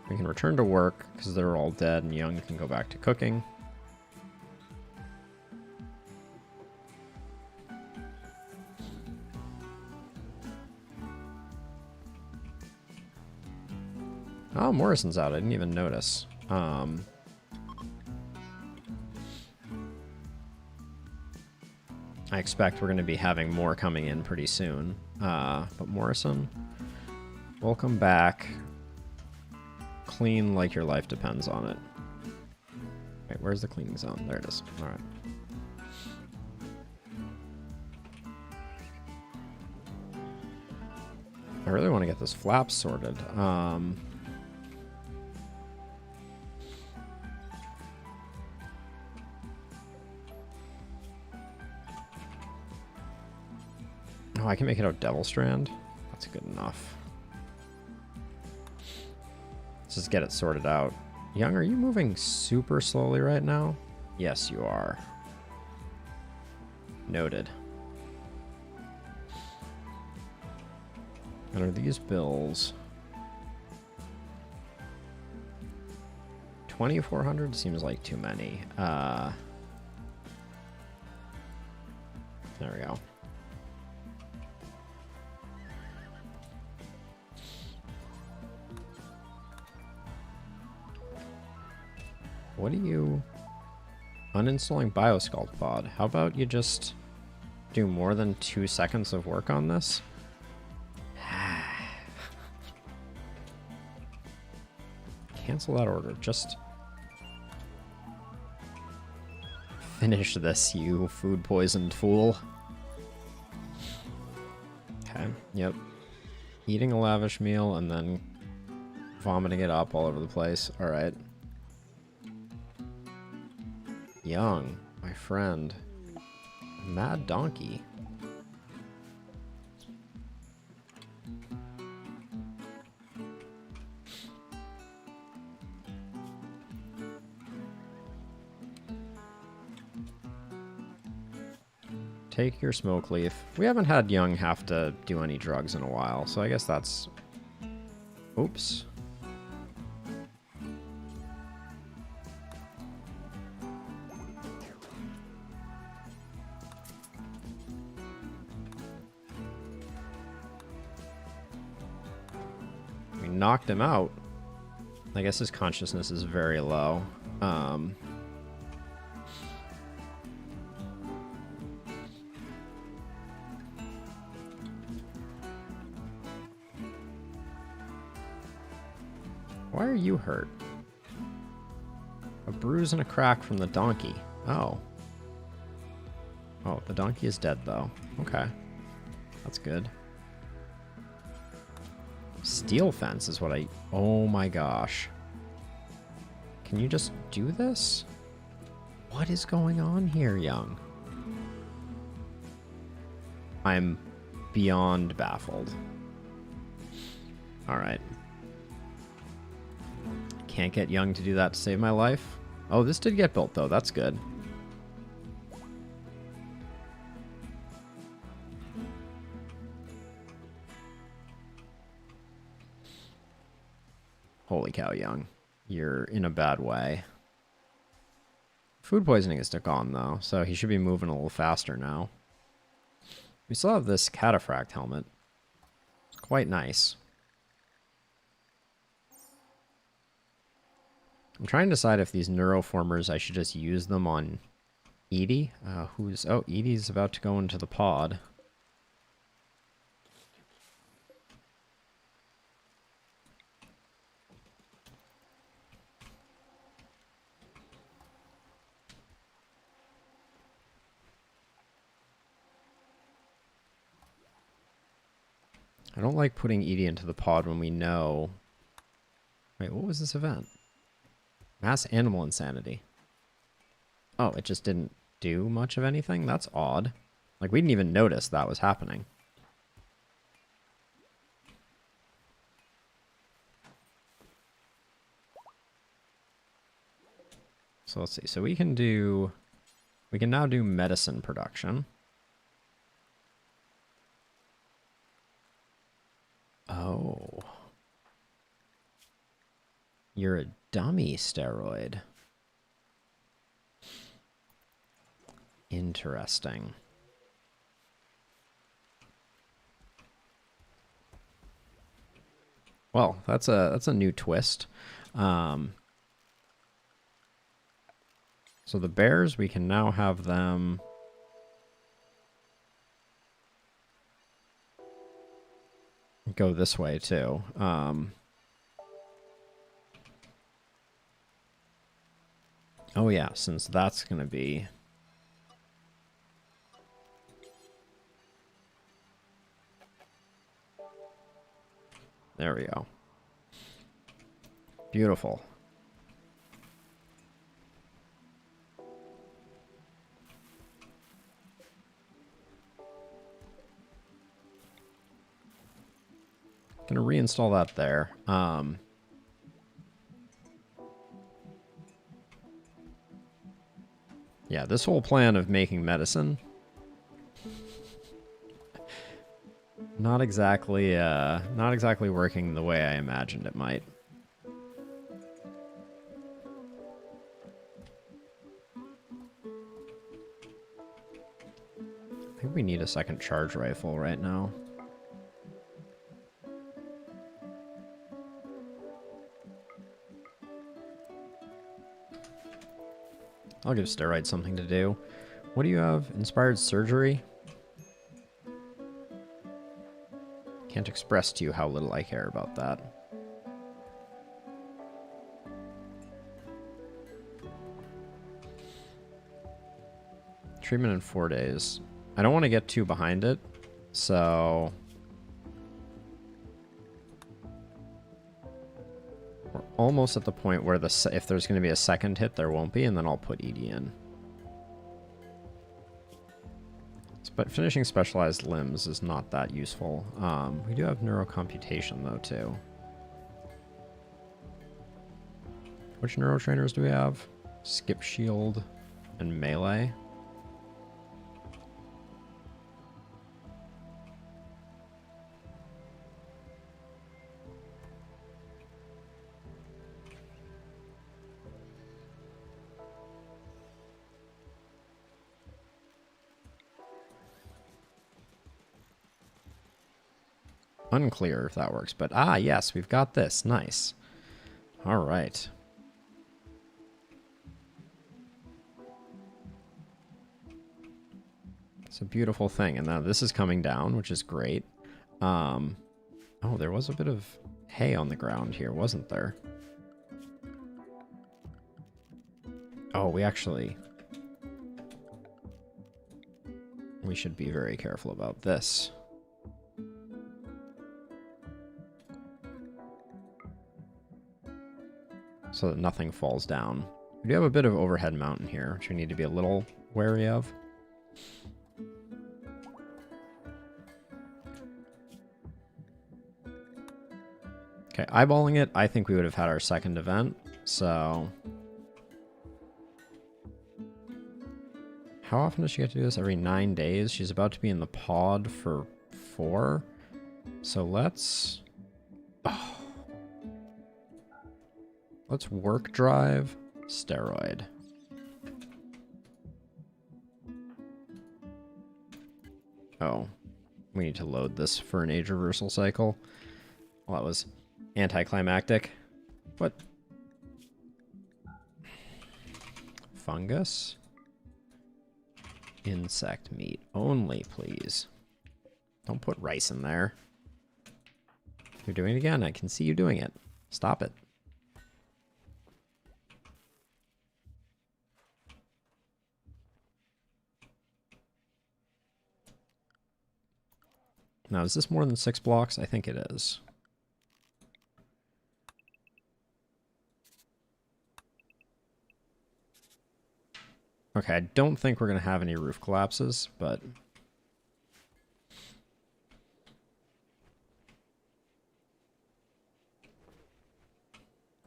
We can return to work because they're all dead and Young can go back to cooking. Oh, Morrison's out. I didn't even notice. I expect we're going to be having more coming in pretty soon. But Morrison, welcome back. Clean like your life depends on it. Wait, where's the cleaning zone? There it is. All right. I really want to get this flap sorted. Oh, I can make it out Devil Strand. That's good enough. Let's just get it sorted out. Young, are you moving super slowly right now? Yes, you are. Noted. And are these bills? 2,400 seems like too many. There we go. What are you... Uninstalling Biosculpt pod. How about you just do more than 2 seconds of work on this? Cancel that order. Just finish this, you food poisoned fool. Okay, yep. Eating a lavish meal and then vomiting it up all over the place. Alright. Young, my friend. Mad donkey. Take your smoke leaf. We haven't had Young have to do any drugs in a while, so I guess that's... Oops. We knocked him out. I guess his consciousness is very low. Why are you hurt? A bruise and a crack from the donkey. Oh. Oh, the donkey is dead, though. Okay. That's good. Steel fence is what I... Oh my gosh. Can you just do this? What is going on here, Young? I'm beyond baffled. Alright. Can't get Young to do that to save my life. Oh, this did get built, though. That's good. Holy cow, Young. You're in a bad way. Food poisoning is gone, though, so he should be moving a little faster now. We still have this cataphract helmet. It's quite nice. I'm trying to decide if these neuroformers, I should just use them on Edie. Oh, Edie's about to go into the pod. I don't like putting Edie into the pod when we know... Wait, what was this event? Mass animal insanity. Oh, it just didn't do much of anything? That's odd. Like, we didn't even notice that was happening. So let's see. So we can now do medicine production. Oh. You're a dummy steroid. Interesting. Well, that's a new twist. So the bears, we can now have them go this way too. Oh yeah, since that's going to be... There we go. Beautiful. Gonna reinstall that there. Yeah, this whole plan of making medicine, not exactly working the way I imagined it might. I think we need a second charge rifle right now. I'll give steroids something to do. What do you have? Inspired surgery? Can't express to you how little I care about that. Treatment in 4 days. I don't want to get too behind it, so we're almost at the point where if there's going to be a second hit, there won't be, and then I'll put ED in. But finishing specialized limbs is not that useful. We do have neurocomputation, though, too. Which neurotrainers do we have? Skip shield and melee. Unclear if that works, but yes, we've got this. Nice. All right. It's a beautiful thing, and now this is coming down, which is great. Oh, there was a bit of hay on the ground here, wasn't there? Oh, we should be very careful about this. So that nothing falls down. We do have a bit of overhead mountain here, which we need to be a little wary of. Okay, eyeballing it, I think we would have had our second event, so... How often does she get to do this? Every 9 days? She's about to be in the pod for 4. So let's... Oh. Let's work drive steroid. Oh, we need to load this for an age reversal cycle. Well, that was anticlimactic. What? Fungus? Insect meat only, please. Don't put rice in there. You're doing it again. I can see you doing it. Stop it. Now, is this more than 6 blocks? I think it is. Okay, I don't think we're going to have any roof collapses, but...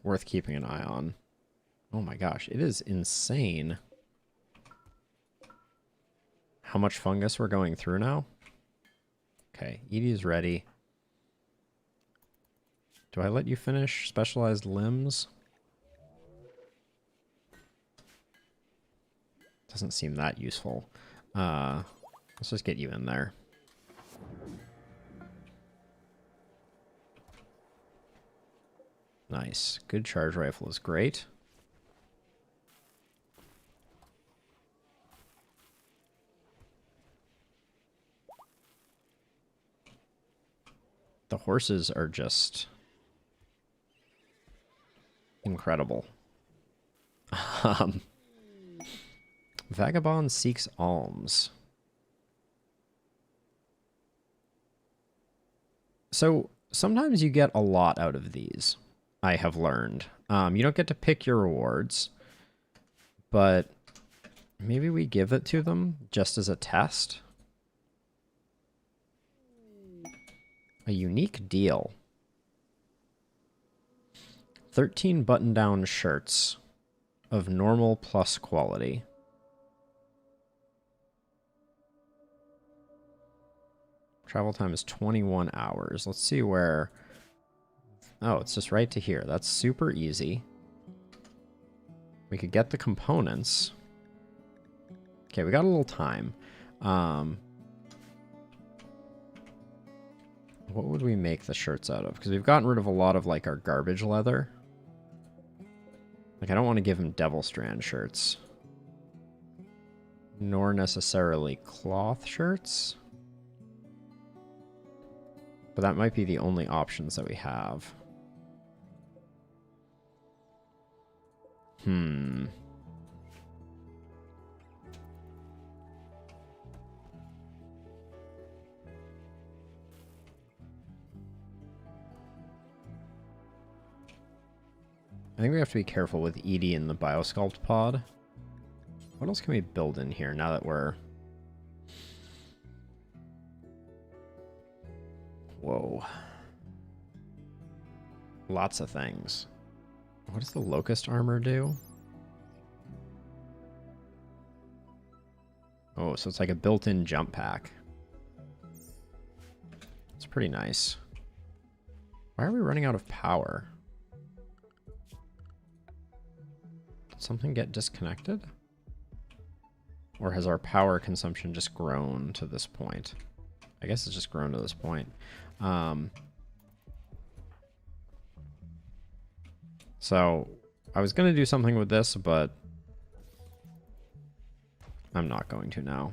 worth keeping an eye on. Oh my gosh, it is insane how much fungus we're going through now. Okay, Edie is ready. Do I let you finish specialized limbs? Doesn't seem that useful. Let's just get you in there. Nice. Good charge rifle is great. The horses are just incredible. Vagabond seeks alms. So sometimes you get a lot out of these, I have learned. You don't get to pick your rewards, but maybe we give it to them just as a test. A unique deal. 13 button-down shirts of normal plus quality. Travel time is 21 hours. Let's see where... Oh, it's just right to here. That's super easy. We could get the components. Okay, we got a little time. What would we make the shirts out of? Because we've gotten rid of a lot of, like, our garbage leather. Like, I don't want to give him Devil Strand shirts. nor necessarily cloth shirts. But that might be the only options that we have. I think we have to be careful with Edie in the Biosculpt pod. What else can we build in here now that we're... Whoa. Lots of things. What does the Locust armor do? Oh, so it's like a built-in jump pack. It's pretty nice. Why are we running out of power? Did something get disconnected? Or has our power consumption just grown to this point? I guess it's just grown to this point. So I was going to do something with this, but I'm not going to now.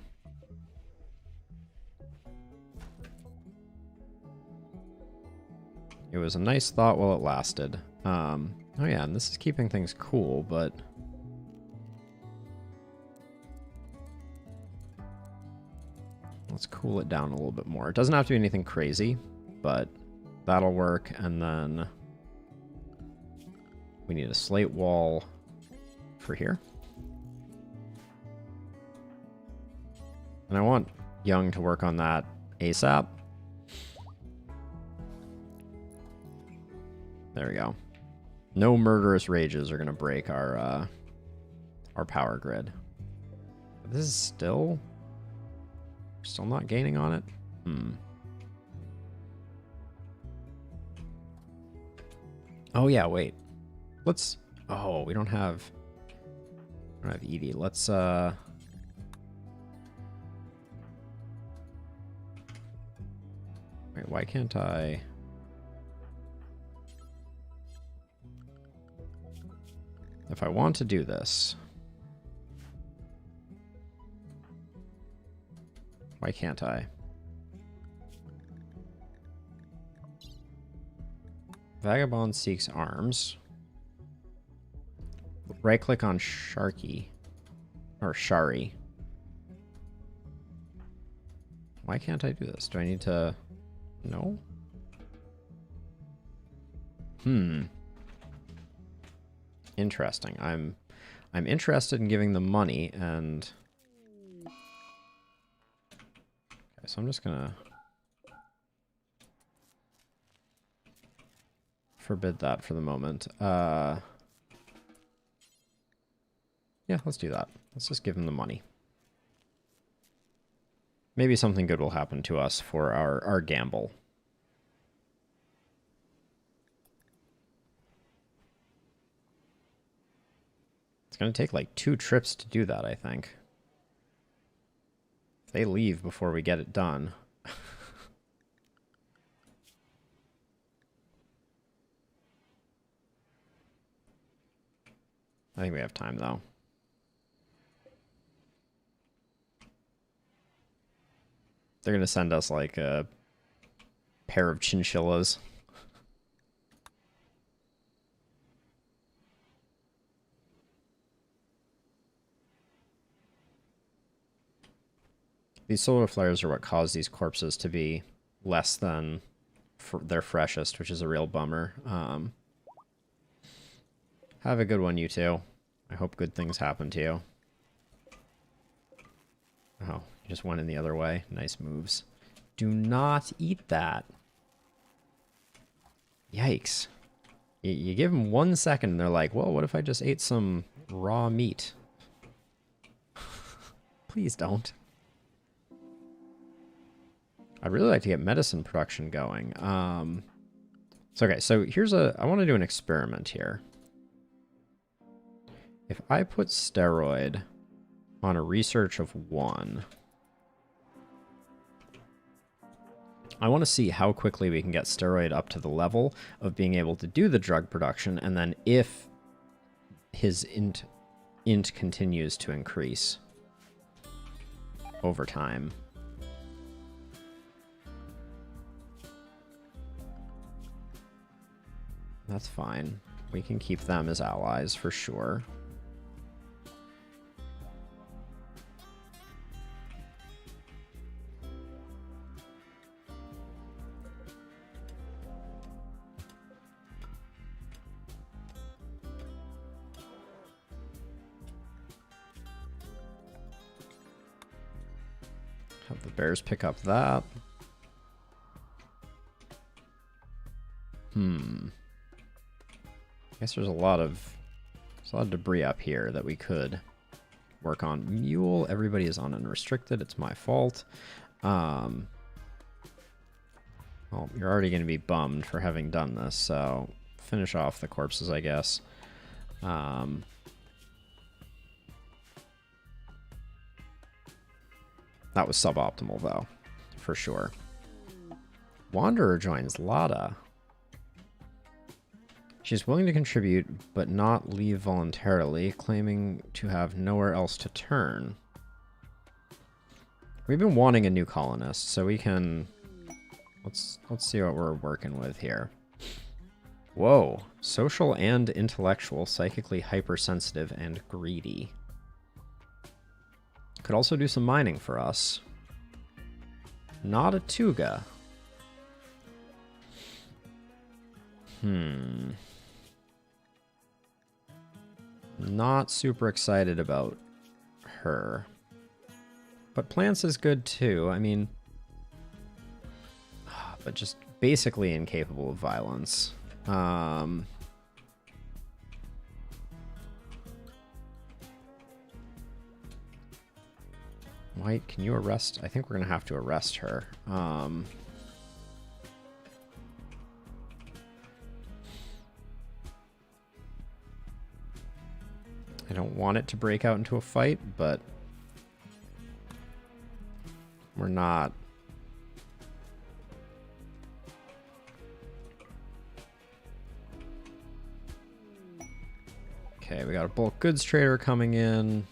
It was a nice thought while it lasted. Oh yeah, and this is keeping things cool, but... let's cool it down a little bit more. It doesn't have to be anything crazy, but that'll work. And then we need a slate wall for here. And I want Young to work on that ASAP. There we go. No murderous rages are going to break our power grid. This is still not gaining on it? Oh yeah, wait. Let's... oh, we don't have Edie. Let's wait, why can't I... if I want to do this, why can't I? Vagabond seeks arms. Right click on Sharky. Or Shari. Why can't I do this? Do I need to... no? Interesting. I'm interested in giving them money, and... okay, so I'm just gonna forbid that for the moment. Yeah, let's do that. Let's just give them the money. Maybe something good will happen to us for our gamble. It's going to take like 2 trips to do that, I think. If they leave before we get it done. I think we have time, though. They're going to send us like a pair of chinchillas. These solar flares are what cause these corpses to be less than their freshest, which is a real bummer. Have a good one, you two. I hope good things happen to you. Oh, you just went in the other way. Nice moves. Do not eat that. Yikes. You give them 1 second and they're like, well, what if I just ate some raw meat? Please don't. I'd really like to get medicine production going. So, okay, so here's I want to do an experiment here. If I put steroid on a research of 1, I want to see how quickly we can get steroid up to the level of being able to do the drug production, and then if his int continues to increase. over time. That's fine. We can keep them as allies for sure. Have the bears pick up that. I guess there's a lot of debris up here that we could work on. Mule, everybody is on unrestricted. It's my fault. Well, you're already going to be bummed for having done this, so finish off the corpses, I guess. That was suboptimal, though, for sure. Wanderer joins Lada. She's willing to contribute, but not leave voluntarily, claiming to have nowhere else to turn. We've been wanting a new colonist, so we can... Let's see what we're working with here. Whoa. Social and intellectual, psychically hypersensitive, and greedy. Could also do some mining for us. Not a Tuga. Not super excited about her. But plants is good too. I mean... But just basically incapable of violence. White, can you arrest? I think we're going to have to arrest her. I don't want it to break out into a fight, but we're not. Okay, we got a bulk goods trader coming in.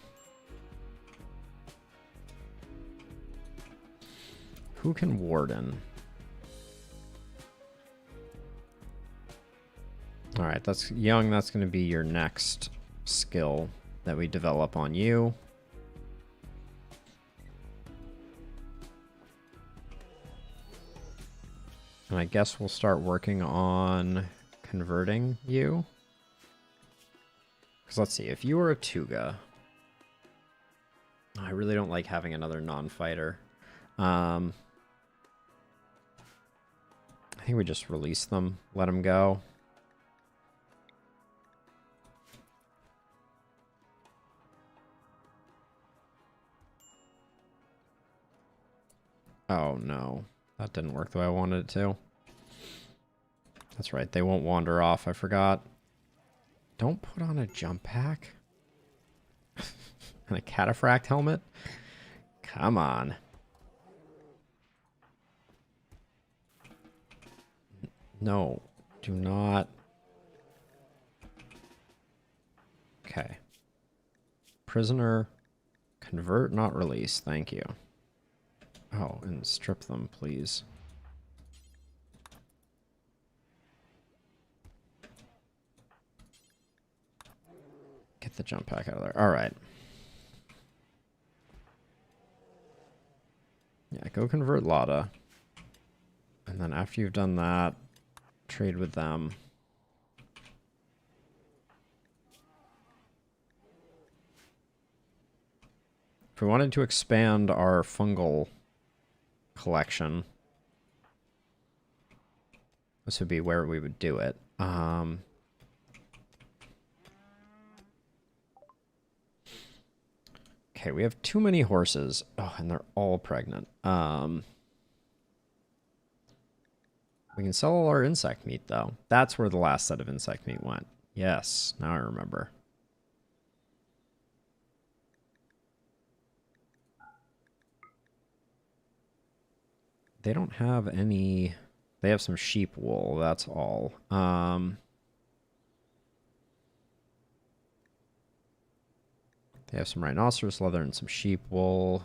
Who can warden? All right, that's young. That's going to be your next skill that we develop on you. And I guess we'll start working on converting you. Because let's see, if you were a Tuga... I really don't like having another non-fighter. I think we just release them, let them go. Oh no, that didn't work the way I wanted it to. That's right, they won't wander off, I forgot. Don't put on a jump pack. And a cataphract helmet? Come on. No, do not. Okay. Prisoner, convert, not release. Thank you. Oh, and strip them, please. Get the jump pack out of there. All right. Yeah, go convert Lada. And then after you've done that, trade with them. If we wanted to expand our fungal collection, this would be where we would do it. Okay, we have too many horses. Oh, and they're all pregnant. We can sell all our insect meat, though. That's where the last set of insect meat went. Yes, now I remember. They don't have any... They have some sheep wool, that's all. They have some rhinoceros leather and some sheep wool.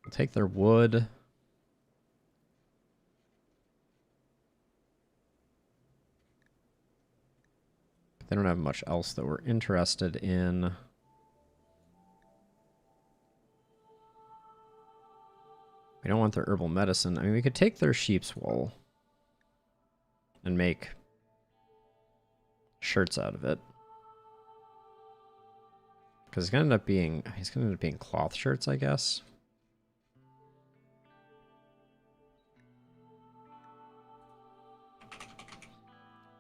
We'll take their wood. They don't have much else that we're interested in. We don't want their herbal medicine. I mean, we could take their sheep's wool and make shirts out of it. Because he's gonna end up being cloth shirts, I guess.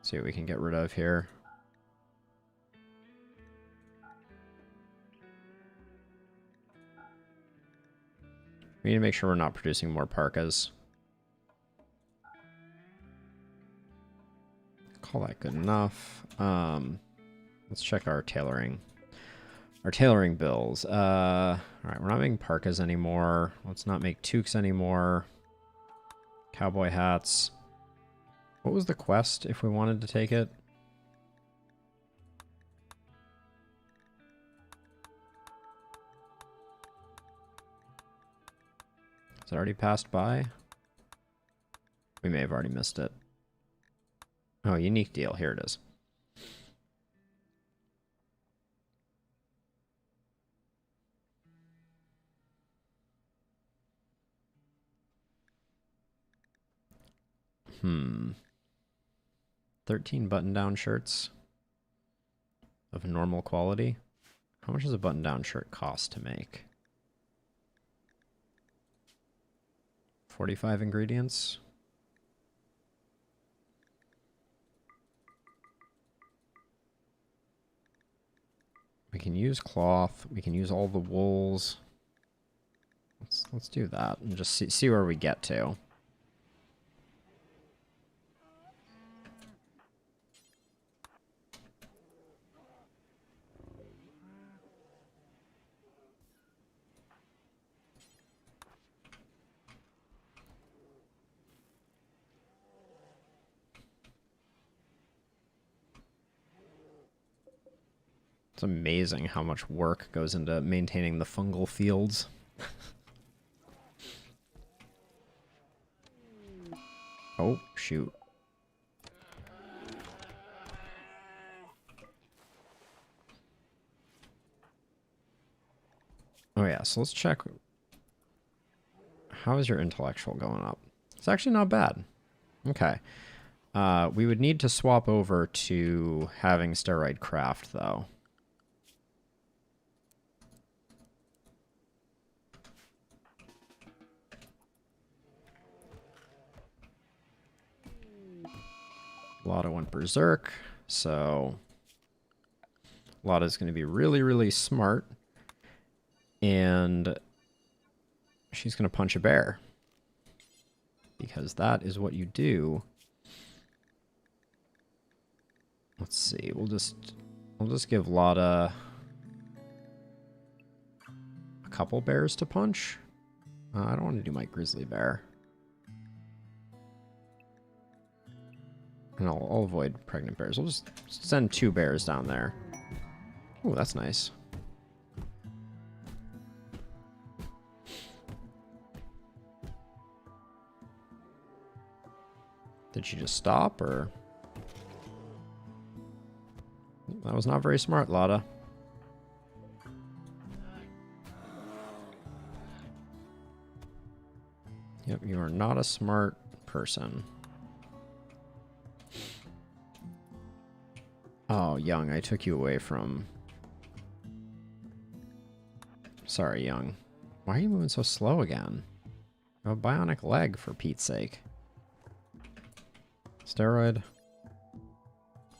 See what we can get rid of here. We need to make sure we're not producing more parkas. Call that good enough. Let's check our tailoring. Our tailoring bills. Alright, we're not making parkas anymore. Let's not make toques anymore. Cowboy hats. What was the quest if we wanted to take it? Has it already passed by? We may have already missed it. Oh, unique deal. Here it is. Hmm. 13 button-down shirts of normal quality. How much does a button-down shirt cost to make? 45 ingredients. We can use cloth. We can use all the wools. Let's do that and just see where we get to. It's amazing how much work goes into maintaining the fungal fields. Oh, shoot. Oh yeah, so let's check. How is your intellectual going up? It's actually not bad. Okay. We would need to swap over to having steroid craft, though. Lotta went berserk, so Lotta's going to be really, really smart, and she's going to punch a bear, because that is what you do. Let's see, we'll just give Lotta a couple bears to punch. I don't want to do my grizzly bear. And I'll avoid pregnant bears. We'll just send 2 bears down there. Oh, that's nice. Did she just stop, or? That was not very smart, Lotta. Yep, you are not a smart person. Oh, Young, I took you away from... Sorry, Young. Why are you moving so slow again? You have a bionic leg, for Pete's sake. Steroid.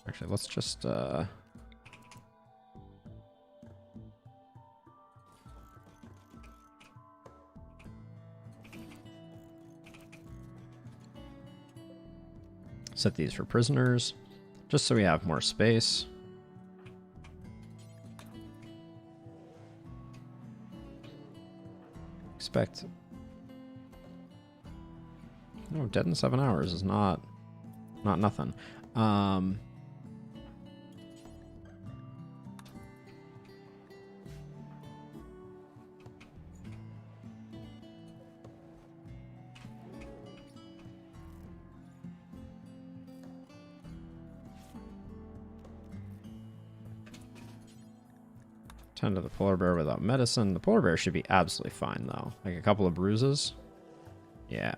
Actually, let's just, set these for prisoners, just so we have more space. Expect... No, dead in 7 hours is not nothing. Tend to the polar bear without medicine. The polar bear should be absolutely fine, though. Like a couple of bruises. Yeah.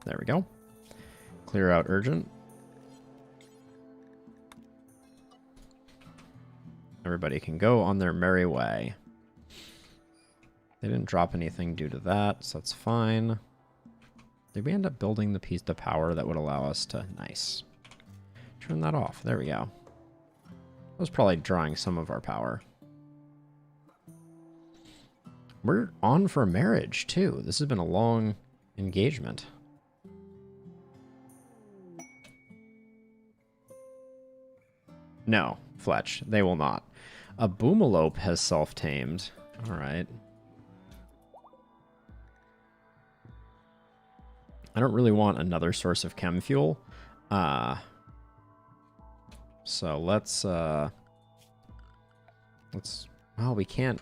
There we go. Clear out urgent. Everybody can go on their merry way. They didn't drop anything due to that, so that's fine. Did we end up building the piece of power that would allow us to... Nice. Turn that off. There we go. That was probably drawing some of our power. We're on for marriage, too. This has been a long engagement. No, Fletch, they will not. A boomalope has self-tamed. All right. I don't really want another source of chem fuel. So let's well, we can't.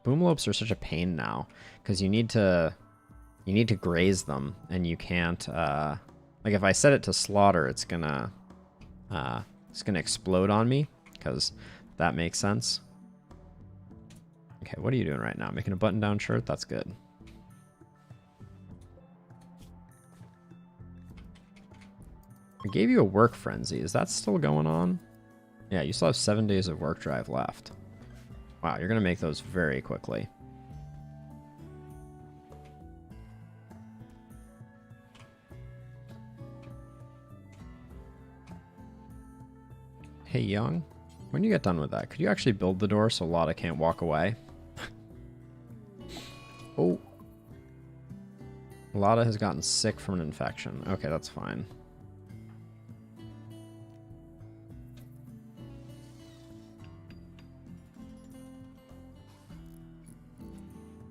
Boomalopes are such a pain now because you need to graze them, and you can't. Like if I set it to slaughter, it's gonna explode on me because that makes sense. Okay, what are you doing right now? Making a button-down shirt? That's good. I gave you a work frenzy. Is that still going on? Yeah, you still have 7 days of work drive left. Wow, you're going to make those very quickly. Hey, Young, when you get done with that, could you actually build the door so Lotta can't walk away? Oh. Lotta has gotten sick from an infection. Okay, that's fine.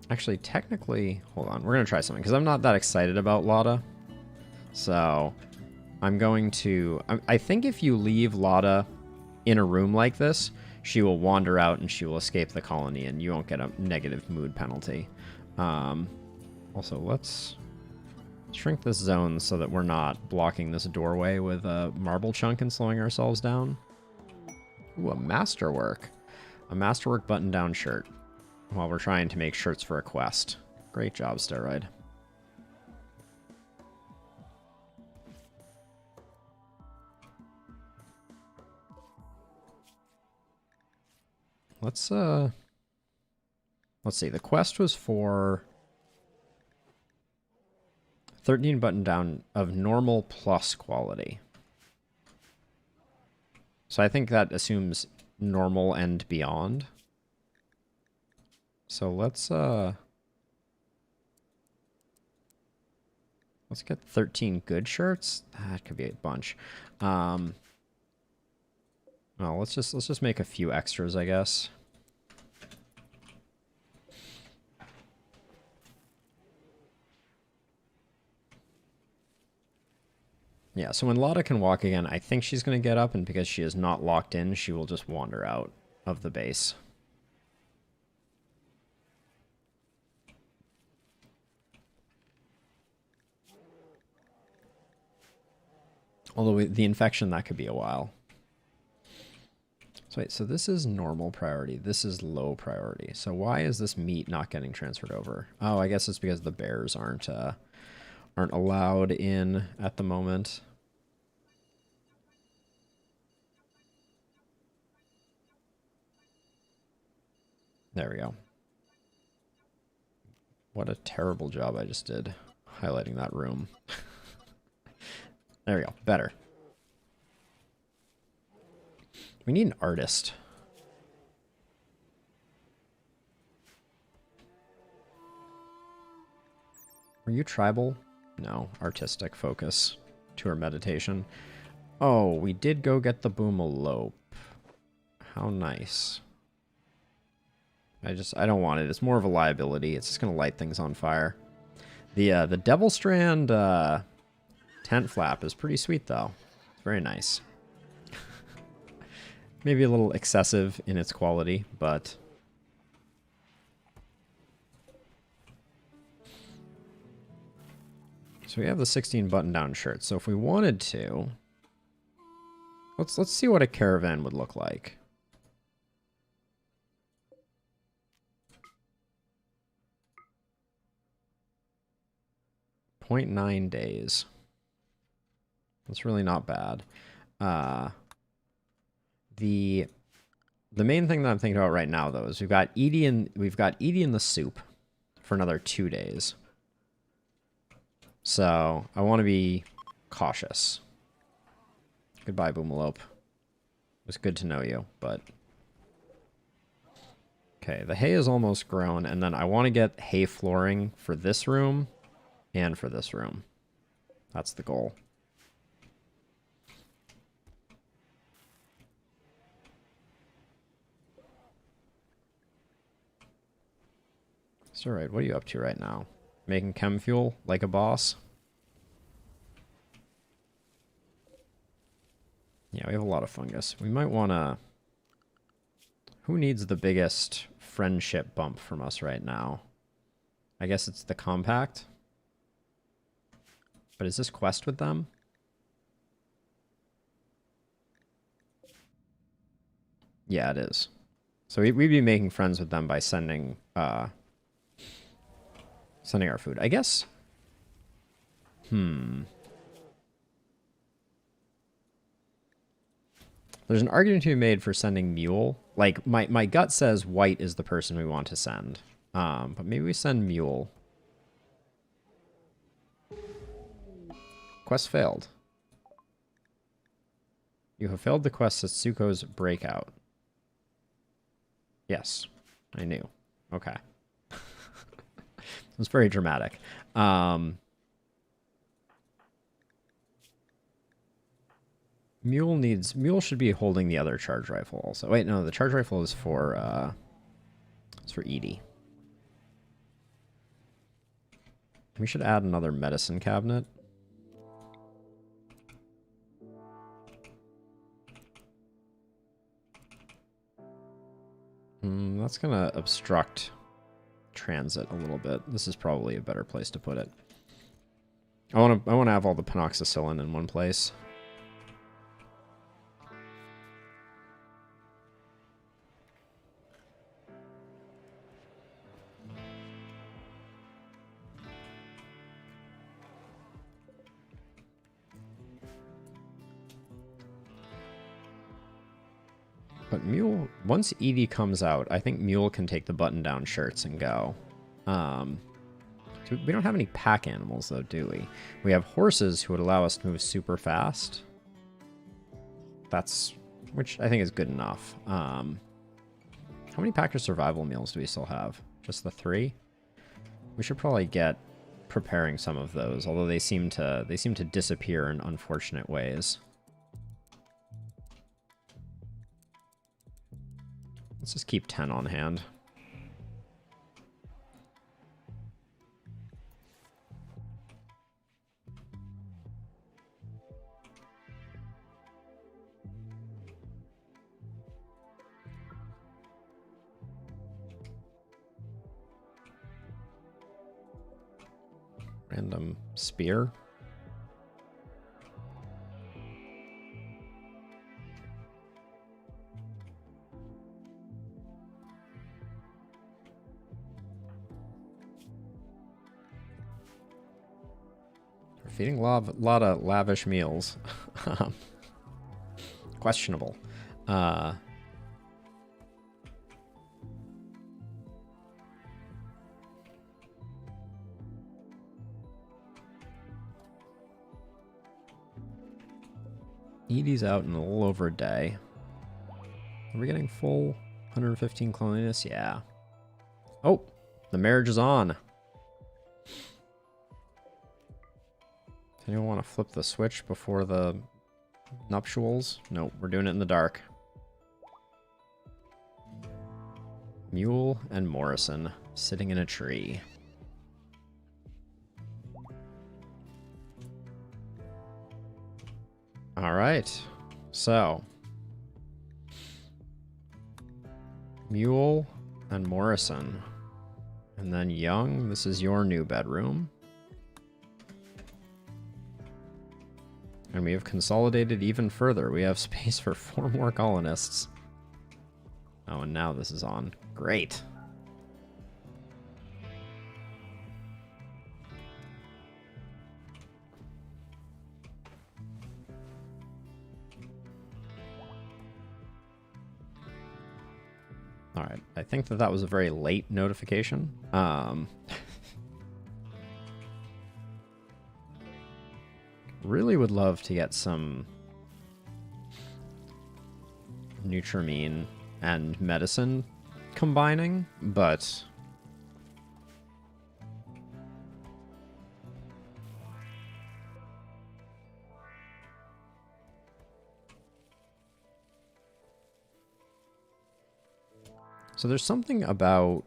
Actually, technically, hold on. We're going to try something because I'm not that excited about Lotta. So I'm going to... I think if you leave Lotta in a room like this, she will wander out and she will escape the colony and you won't get a negative mood penalty. Also, let's shrink this zone so that we're not blocking this doorway with a marble chunk and slowing ourselves down. Ooh, a masterwork. A masterwork button-down shirt. While we're trying to make shirts for a quest. Great job, Steroid. Let's see. The quest was for 13 button down of normal plus quality. So I think that assumes normal and beyond. So let's get 13 good shirts. That could be a bunch. Well, let's just make a few extras, I guess. Yeah, so when Lotta can walk again, I think she's going to get up, and because she is not locked in, she will just wander out of the base. Although the infection, that could be a while. So wait, so this is normal priority. This is low priority. So why is this meat not getting transferred over? Oh, I guess it's because the bears aren't allowed in at the moment. There we go. What a terrible job I just did highlighting that room. There we go. Better. We need an artist. Were you tribal? No. Artistic focus to our meditation. Oh, we did go get the boomalope. How nice. I don't want it. It's more of a liability. It's just going to light things on fire. The Devil Strand tent flap is pretty sweet, though. It's very nice. Maybe a little excessive in its quality, but... So we have the 16 button-down shirts. So if we wanted to, let's see what a caravan would look like. .9 days. That's really not bad. The main thing that I'm thinking about right now, though, is we've got Edie in the soup for another 2 days. So I want to be cautious. Goodbye, Boomalope. It was good to know you, but okay, the hay is almost grown, and then I want to get hay flooring for this room and for this room. That's the goal. It's all right. What are you up to right now? Making chem fuel like a boss? Yeah, we have a lot of fungus. We might want to... Who needs the biggest friendship bump from us right now? I guess it's the compact. But is this quest with them? Yeah, it is. So we'd be making friends with them by sending sending our food. I guess. There's an argument to be made for sending Mule. Like, my gut says White is the person we want to send. But maybe we send Mule. Quest failed. You have failed the quest at Tsuko's breakout. Yes, I knew. Okay. It's very dramatic. Mule should be holding the other charge rifle also. Wait, no, the charge rifle is for it's for Edie. We should add another medicine cabinet. That's gonna obstruct transit a little bit. This is probably a better place to put it. I wanna have all the penoxycyllin in one place. But Mule, once Edie comes out, I think Mule can take the button-down shirts and go. We don't have any pack animals, though, do we? We have horses who would allow us to move super fast. Which I think is good enough. How many Packer survival meals do we still have? Just the 3? We should probably get preparing some of those, although they seem to disappear in unfortunate ways. Let's just keep 10 on hand. Random spear. Feeding a lot of lavish meals. Questionable. Edie's out in a little over a day. Are we getting full 115 cleanliness? Yeah. Oh, the marriage is on. Anyone want to flip the switch before the nuptials? Nope, we're doing it in the dark. Mule and Morrison sitting in a tree. All right, so Mule and Morrison. And then Young, this is your new bedroom. And we have consolidated even further. We have space for 4 more colonists. Oh, and now this is on. Great. All right, I think that that was a very late notification. Really would love to get some Nutramine and medicine combining, but so there's something about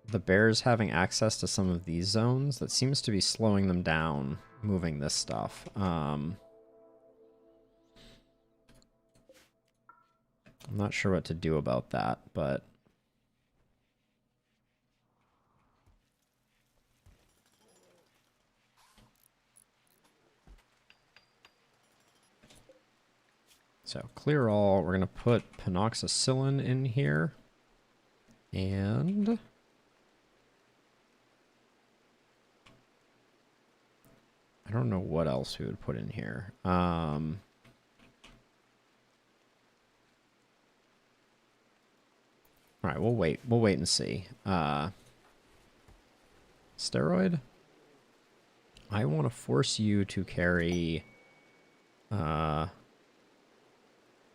the bears having access to some of these zones that seems to be slowing them down moving this stuff. I'm not sure what to do about that, but so clear all. We're gonna put penoxycillin in here, and I don't know what else we would put in here. All right, we'll wait. We'll wait and see. Steroid? I want to force you to carry... where'd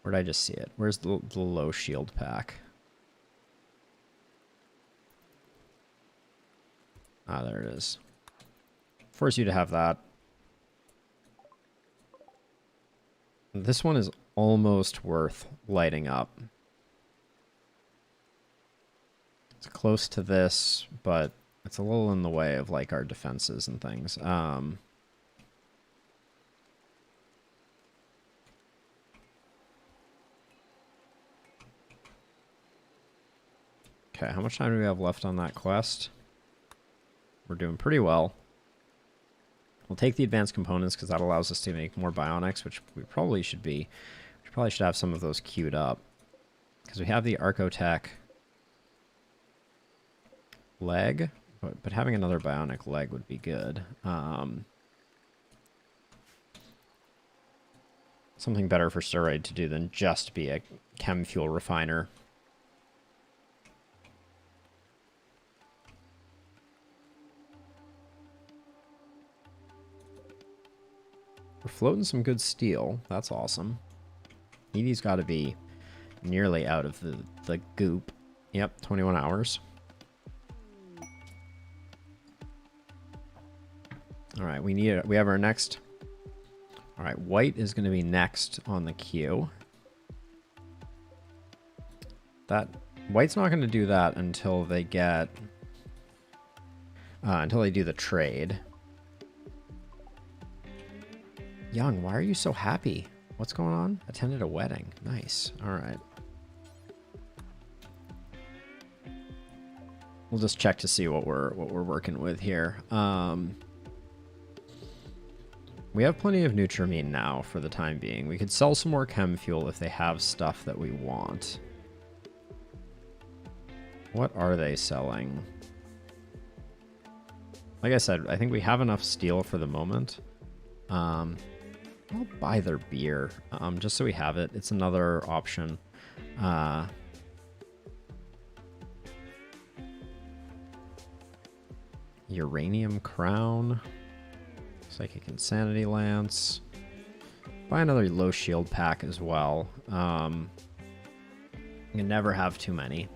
I just see it? Where's the low shield pack? Ah, there it is. Force you to have that. This one is almost worth lighting up. It's close to this, but it's a little in the way of like our defenses and things. Okay, how much time do we have left on that quest? We're doing pretty well. We'll take the advanced components because that allows us to make more bionics, which we probably should be. We probably should have some of those queued up. Because we have the Archotech leg, but having another bionic leg would be good. Something better for Steroid to do than just be a chem fuel refiner. We're floating some good steel. That's awesome. Edie's got to be nearly out of the goop. Yep, 21 hours. All right, we have our next. All right, white is going to be next on the queue. That white's not going to do that until they get until they do the trade. Young, why are you so happy? What's going on? Attended a wedding. Nice. All right. We'll just check to see what we're working with here. We have plenty of Nutramine now for the time being. We could sell some more chem fuel if they have stuff that we want. What are they selling? Like I said, I think we have enough steel for the moment. I'll buy their beer, just so we have it. It's another option. Uranium Crown. Psychic Insanity Lance. Buy another low shield pack as well. You can never have too many.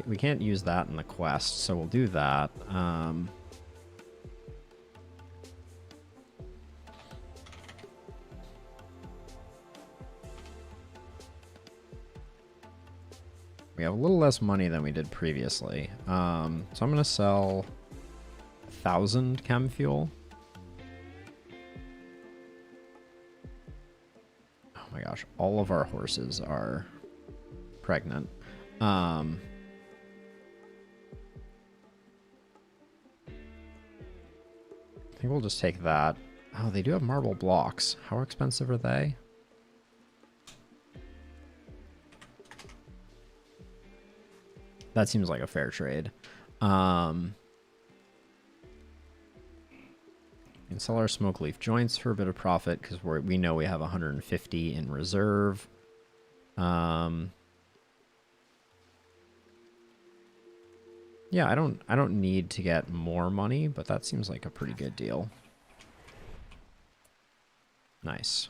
We can't use that in the quest, so we'll do that. We have a little less money than we did previously. So I'm gonna sell 1,000 chem fuel. Oh my gosh, all of our horses are pregnant. think we'll just take that. Oh, they do have marble blocks. How expensive are they? That seems like a fair trade. We can sell our smoke leaf joints for a bit of profit because we know we have 150 in reserve. Yeah, I don't need to get more money, but that seems like a pretty good deal. Nice.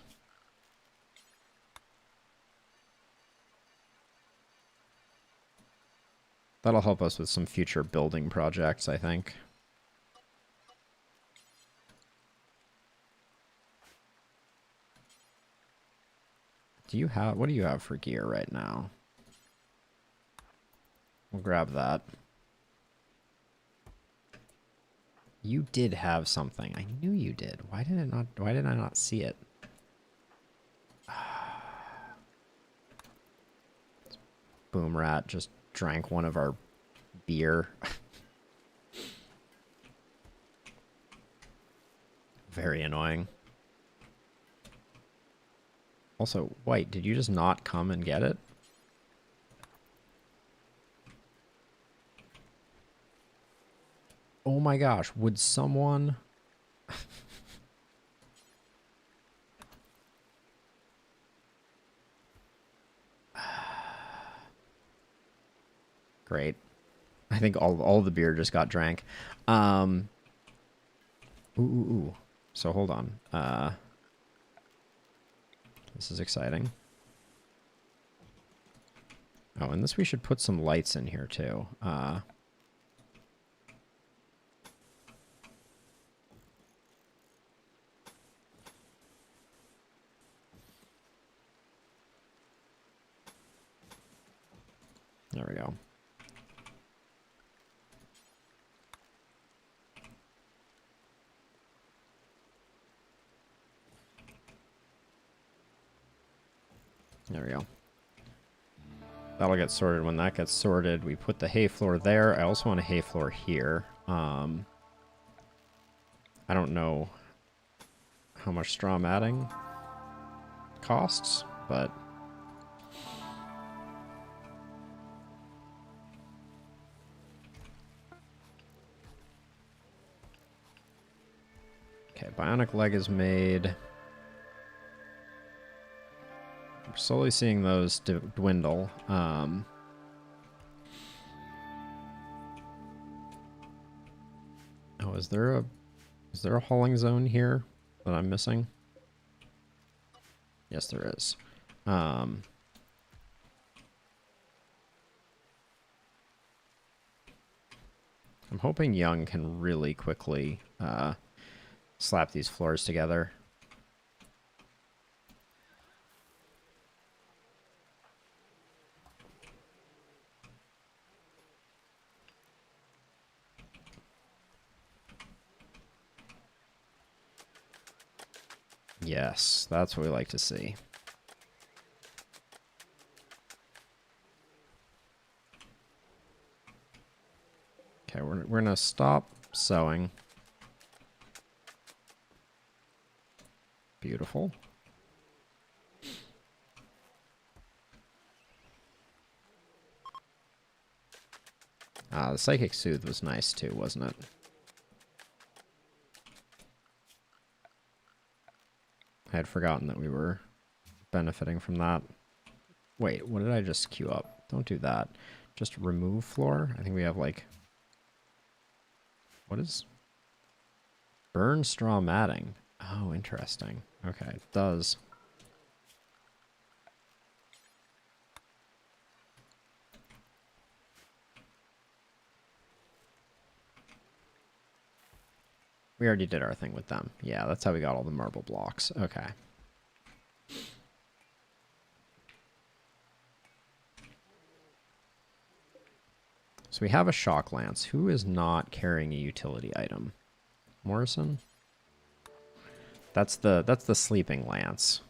That'll help us with some future building projects, I think. What do you have for gear right now? We'll grab that. You did have something. I knew you did. Why did I not see it? Boom Rat just drank one of our beer. Very annoying. Also, White, did you just not come and get it? Oh my gosh, would someone... Great. I think all the beer just got drank. Ooh. So hold on. This is exciting. Oh, and this we should put some lights in here too. There we go. There we go. That'll get sorted. When that gets sorted, we put the hay floor there. I also want a hay floor here. I don't know how much straw matting costs, but... Okay, bionic leg is made. We're slowly seeing those dwindle. Oh, is there a hauling zone here that I'm missing? Yes, there is. I'm hoping Young can really quickly slap these floors together. Yes, that's what we like to see. Okay, we're gonna stop sewing. Beautiful. The Psychic Soothe was nice too, wasn't it? I had forgotten that we were benefiting from that. Wait, what did I just queue up? Don't do that. Just remove floor? I think we have like... What is... Burn straw matting. Oh, interesting. Okay, it does. We already did our thing with them. Yeah, that's how we got all the marble blocks. Okay. So we have a shock lance. Who is not carrying a utility item? Morrison? That's the sleeping lance.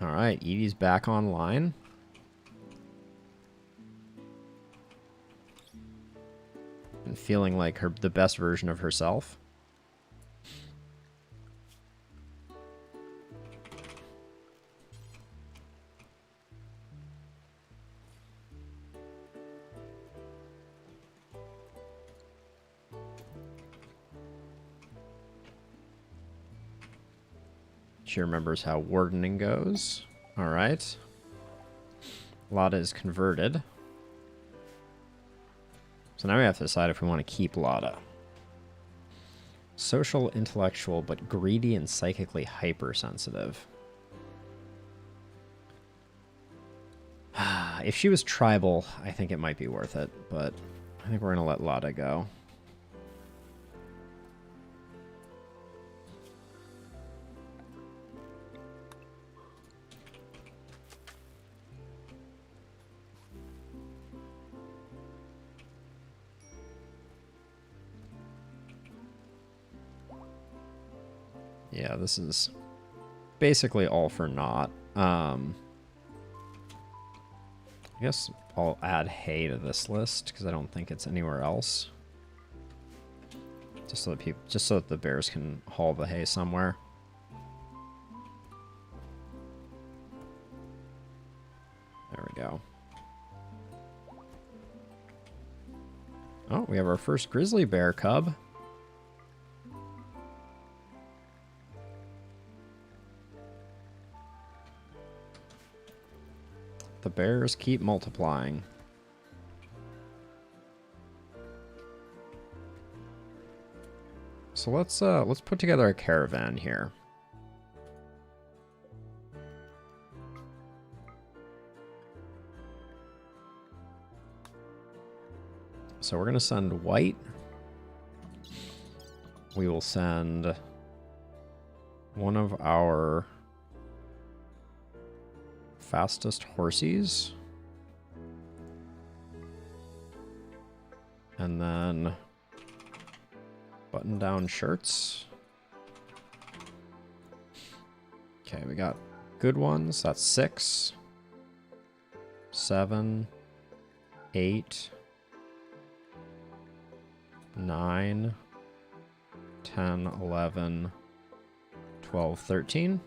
All right, Edie's back online. And feeling like the best version of herself. She remembers how wardening goes. All right. Lotta is converted. So now we have to decide if we want to keep Lotta. Social, intellectual, but greedy and psychically hypersensitive. If she was tribal, I think it might be worth it, but I think we're going to let Lotta go. Yeah, this is basically all for naught. I guess I'll add hay to this list because I don't think it's anywhere else. Just so that the bears can haul the hay somewhere. There we go. Oh, we have our first grizzly bear cub. The bears keep multiplying. So let's put together a caravan here. So we're gonna send White. We will send one of our fastest horses. And then button-down shirts. Okay, we got good ones. That's 6, 7, 8, 9, 10, 11, 12, 13.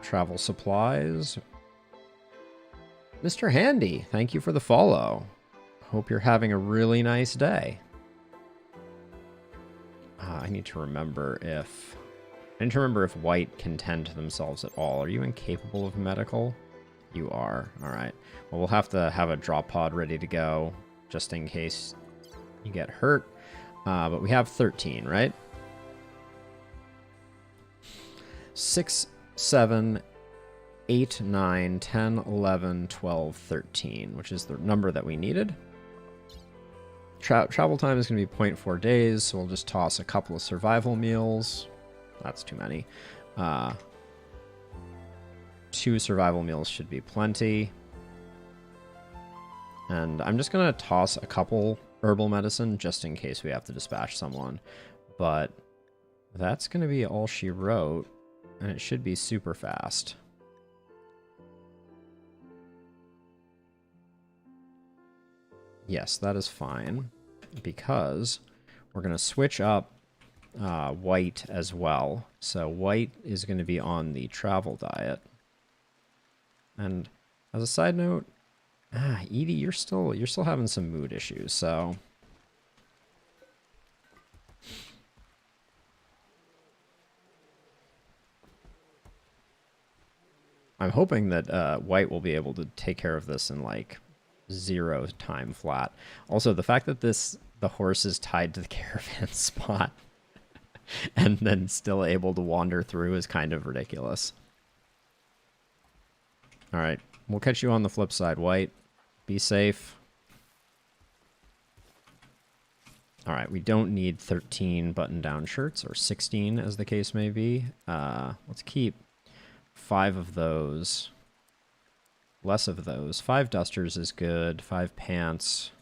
Travel supplies. Mr. Handy, thank you for the follow. Hope you're having a really nice day. I need to remember if White can tend to themselves at all. Are you incapable of medical? You are. All right. Well, we'll have to have a drop pod ready to go just in case you get hurt. But we have 13, right? 6, 7, 8, 9, 10, 11, 12, 13, which is the number that we needed. Travel time is going to be 0.4 days, so we'll just toss a couple of survival meals. That's too many. 2 survival meals should be plenty. And I'm just going to toss a couple herbal medicine just in case we have to dispatch someone. But that's going to be all she wrote, and it should be super fast. Yes, that is fine, because we're going to switch up White as well. So White is going to be on the travel diet. And as a side note, Edie, you're still having some mood issues, so I'm hoping that White will be able to take care of this in like 0 time flat. Also, the fact that the horse is tied to the caravan spot and then still able to wander through is kind of ridiculous. All right, we'll catch you on the flip side, White. Be safe. All right, we don't need 13 button-down shirts, or 16 as the case may be. Let's keep 5 of those. Less of those. 5 dusters is good. 5 pants.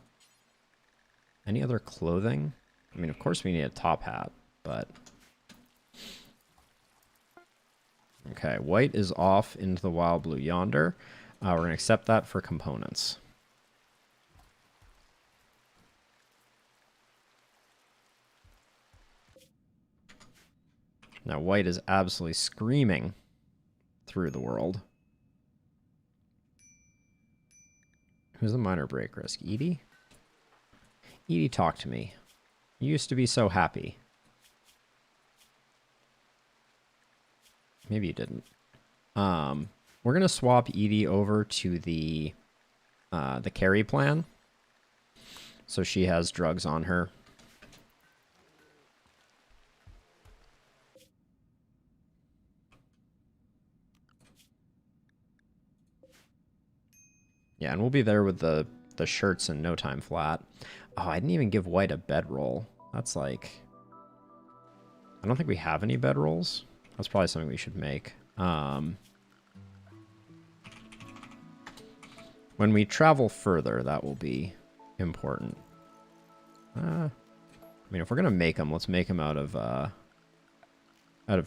Any other clothing? I mean, of course we need a top hat, but Okay, white is off into the wild blue yonder. We're going to accept that for components. Now white is absolutely screaming through the world. Who's the minor break risk? Edie? Edie, talk to me. You used to be so happy. Maybe you didn't. We're gonna swap Edie over to the carry plan, so she has drugs on her. Yeah, and we'll be there with the shirts in no time flat. Oh, I didn't even give white a bedroll. That's like... I don't think we have any bedrolls. That's probably something we should make. When we travel further, that will be important. I mean, if we're gonna make them, let's make them out of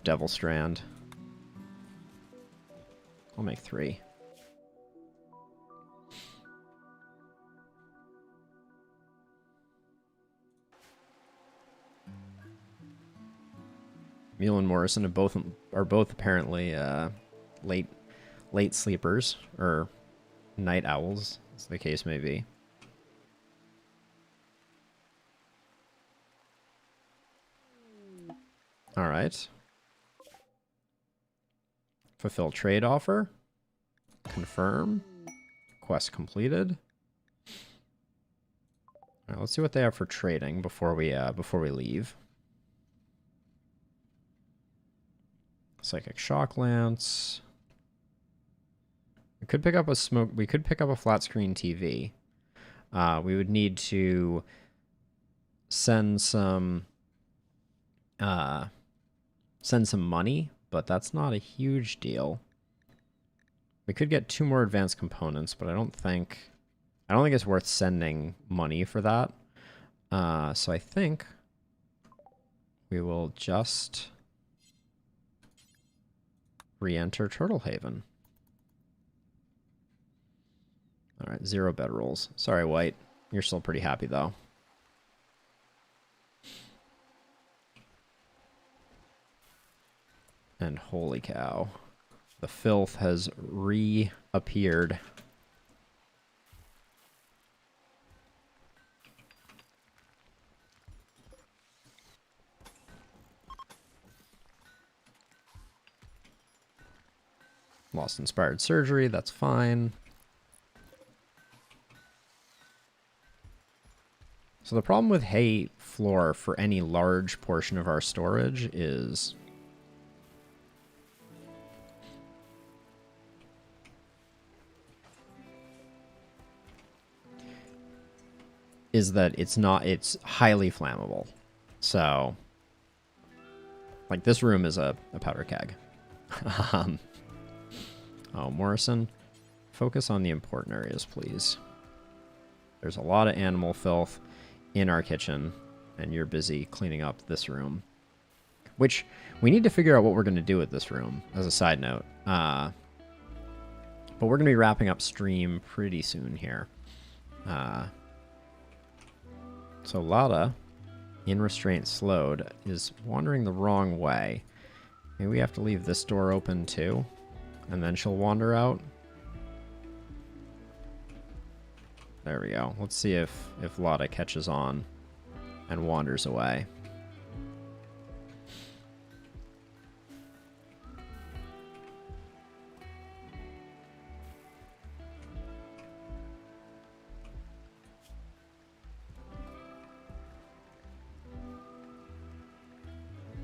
Devil Strand. I'll make 3. Mule and Morrison are both apparently late sleepers, or night owls, as the case may be. All right. Fulfill trade offer. Confirm. Quest completed. All right, let's see what they have for trading before we leave. Psychic shock lance. We could pick up a smoke. We could pick up a flat screen TV. We would need to send some money, but that's not a huge deal. We could get 2 more advanced components, but I don't think it's worth sending money for that. So I think we will just re-enter Turtle Haven. All right, 0 bedrolls. Sorry, White. You're still pretty happy, though. And holy cow. The filth has reappeared. Lost inspired surgery, that's fine. So the problem with hay floor for any large portion of our storage is that it's highly flammable. So like this room is a powder keg. Oh, Morrison, focus on the important areas, please. There's a lot of animal filth in our kitchen, and you're busy cleaning up this room. Which, we need to figure out what we're going to do with this room, as a side note. But we're going to be wrapping up stream pretty soon here. So Lada, in restraint slowed, is wandering the wrong way. Maybe we have to leave this door open too, and then she'll wander out. There we go. Let's see if Lada catches on and wanders away.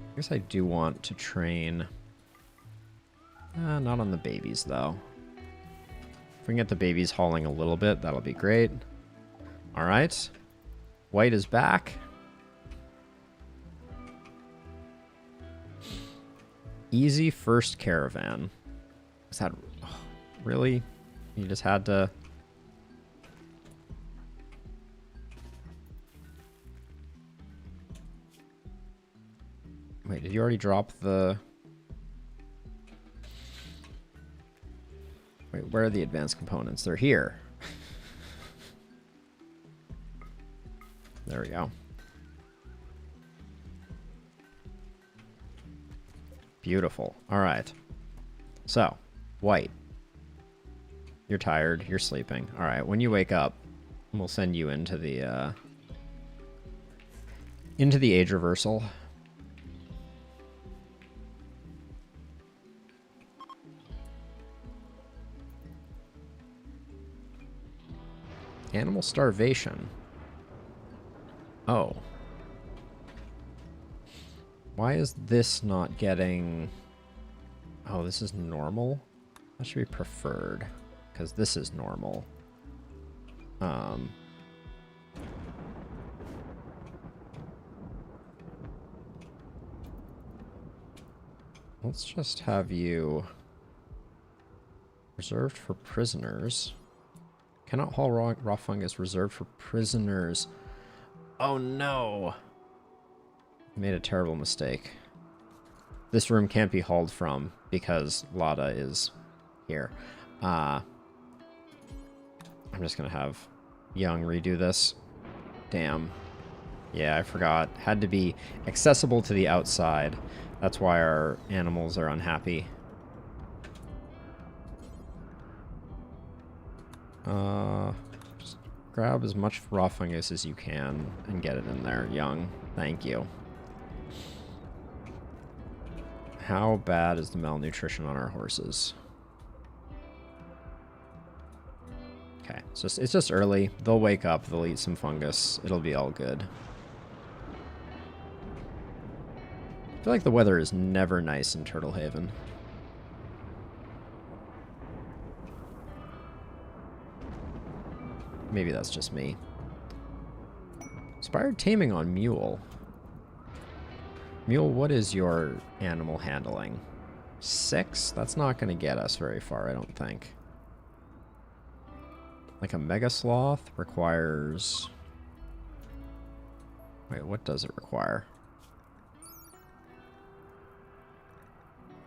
I guess I do want to train. Not on the babies, though. If we can get the babies hauling a little bit, that'll be great. All right. White is back. Easy first caravan. Is that... Oh, really? You just had to... Wait, did you already drop the... Wait, where are the advanced components? They're here. There we go. Beautiful. All right. So, white. You're tired. You're sleeping. All right. When you wake up, we'll send you into the age reversal. Animal starvation. Oh. Why is this not getting... Oh, this is normal? That should be preferred, because this is normal. Let's just have you reserved for prisoners. Cannot haul raw fungus, reserved for prisoners. Oh no! Made a terrible mistake. This room can't be hauled from because Lada is here. I'm just gonna have Young redo this. Damn. Yeah, I forgot. Had to be accessible to the outside. That's why our animals are unhappy. Just grab as much raw fungus as you can and get it in there, Young. Thank you. How bad is the malnutrition on our horses? Okay, it's just early. They'll wake up, they'll eat some fungus. It'll be all good. I feel like the weather is never nice in Turtle Haven. Maybe that's just me. Inspired taming on Mule. Mule, what is your animal handling? 6? That's not going to get us very far, I don't think. Like a Mega Sloth requires... Wait, what does it require?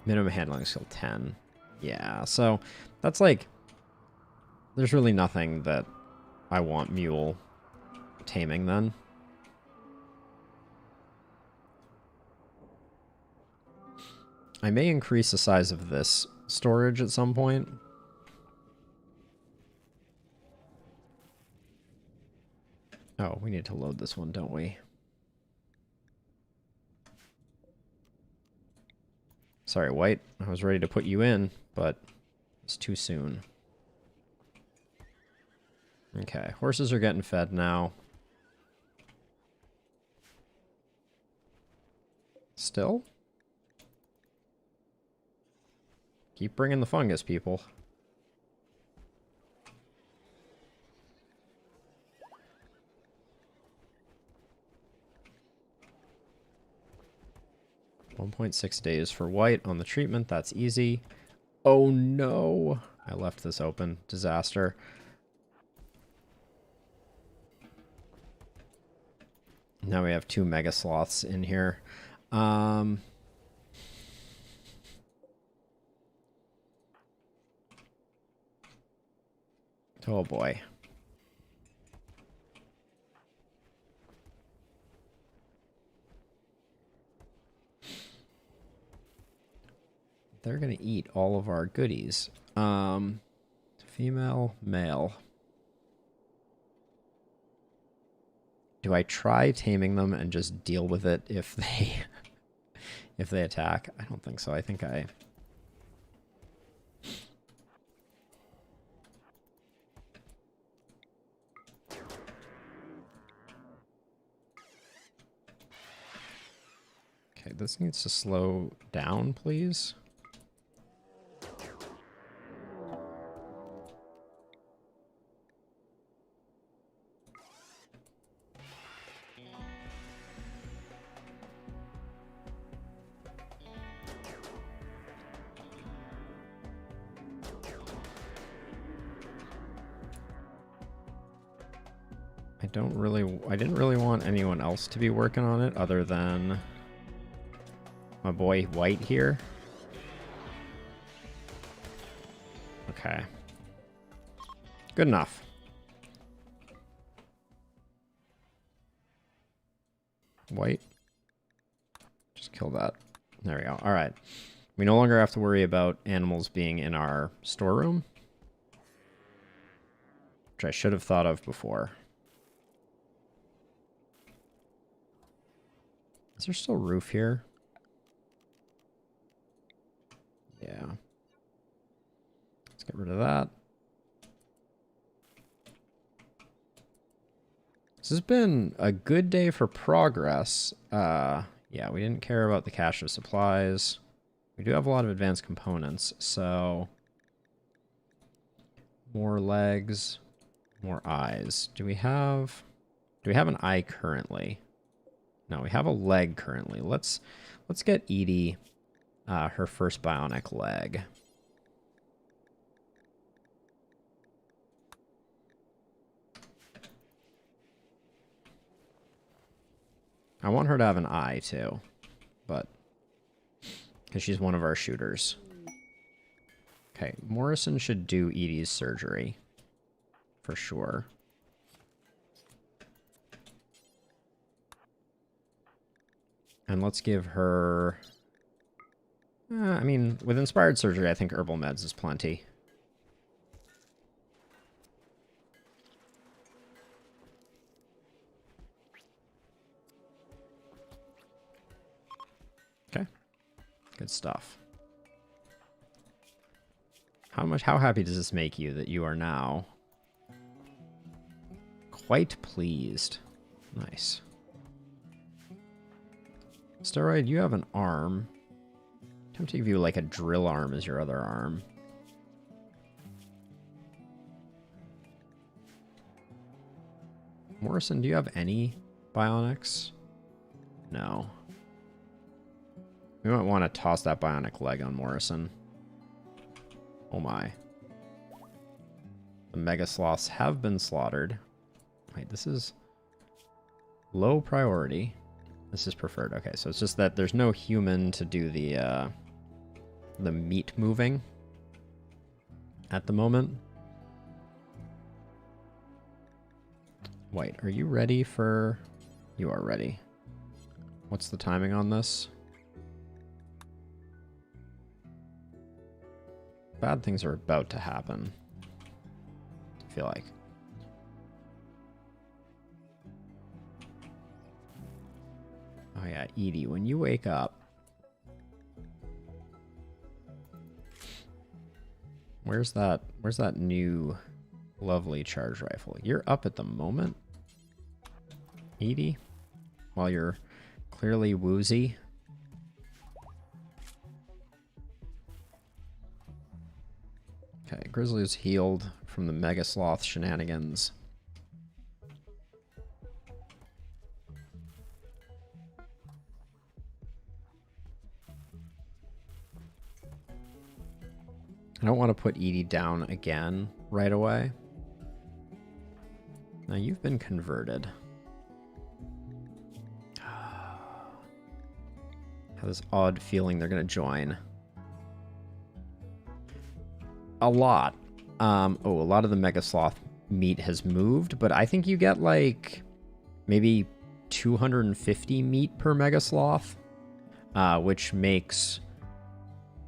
Minimum handling skill 10. Yeah, so that's like... There's really nothing that I want Mule taming then. I may increase the size of this storage at some point. Oh, we need to load this one, don't we? Sorry, White. I was ready to put you in, but it's too soon. Okay, horses are getting fed now. Still? Keep bringing the fungus, people. .6 days for White on the treatment. That's easy. Oh no! I left this open. Disaster. Now we have 2 Mega Sloths in here. Oh boy. They're gonna eat all of our goodies. Female, male. Do I try taming them and just deal with it if they if they attack? I don't think so. I think I... Okay, this needs to slow down, please. I didn't really want anyone else to be working on it other than my boy White here. Okay. Good enough. White. Just kill that. There we go. All right. We no longer have to worry about animals being in our storeroom, which I should have thought of before. Is there still roof here? Yeah. Let's get rid of that. This has been a good day for progress. Yeah, we didn't care about the cache of supplies. We do have a lot of advanced components, so more legs, more eyes. Do we have an eye currently? No, we have a leg currently. Let's get Edie her first bionic leg. I want her to have an eye too, but because she's one of our shooters. Okay, Morrison should do Edie's surgery for sure. And let's give her... I mean, with inspired surgery, I think herbal meds is plenty. Okay. Good stuff. How happy does this make you that you are now quite pleased? Nice. Steroid, you have an arm. I'm tempted to give you like a drill arm as your other arm. Morrison, do you have any bionics? No. We might want to toss that bionic leg on Morrison. Oh my. The Mega Sloths have been slaughtered. Wait, this is low priority. This is preferred. Okay, so it's just that there's no human to do the meat moving at the moment. White, are you ready for... You are ready. What's the timing on this? Bad things are about to happen, I feel like. Oh yeah, Edie, when you wake up... Where's that new lovely charge rifle? You're up at the moment, Edie, while you're clearly woozy. Okay, Grizzly's healed from the Mega Sloth shenanigans. I don't want to put Edie down again right away. Now you've been converted. I have this odd feeling they're going to join. A lot. A lot of the Mega Sloth meat has moved, but I think you get like maybe 250 meat per Mega Sloth, which makes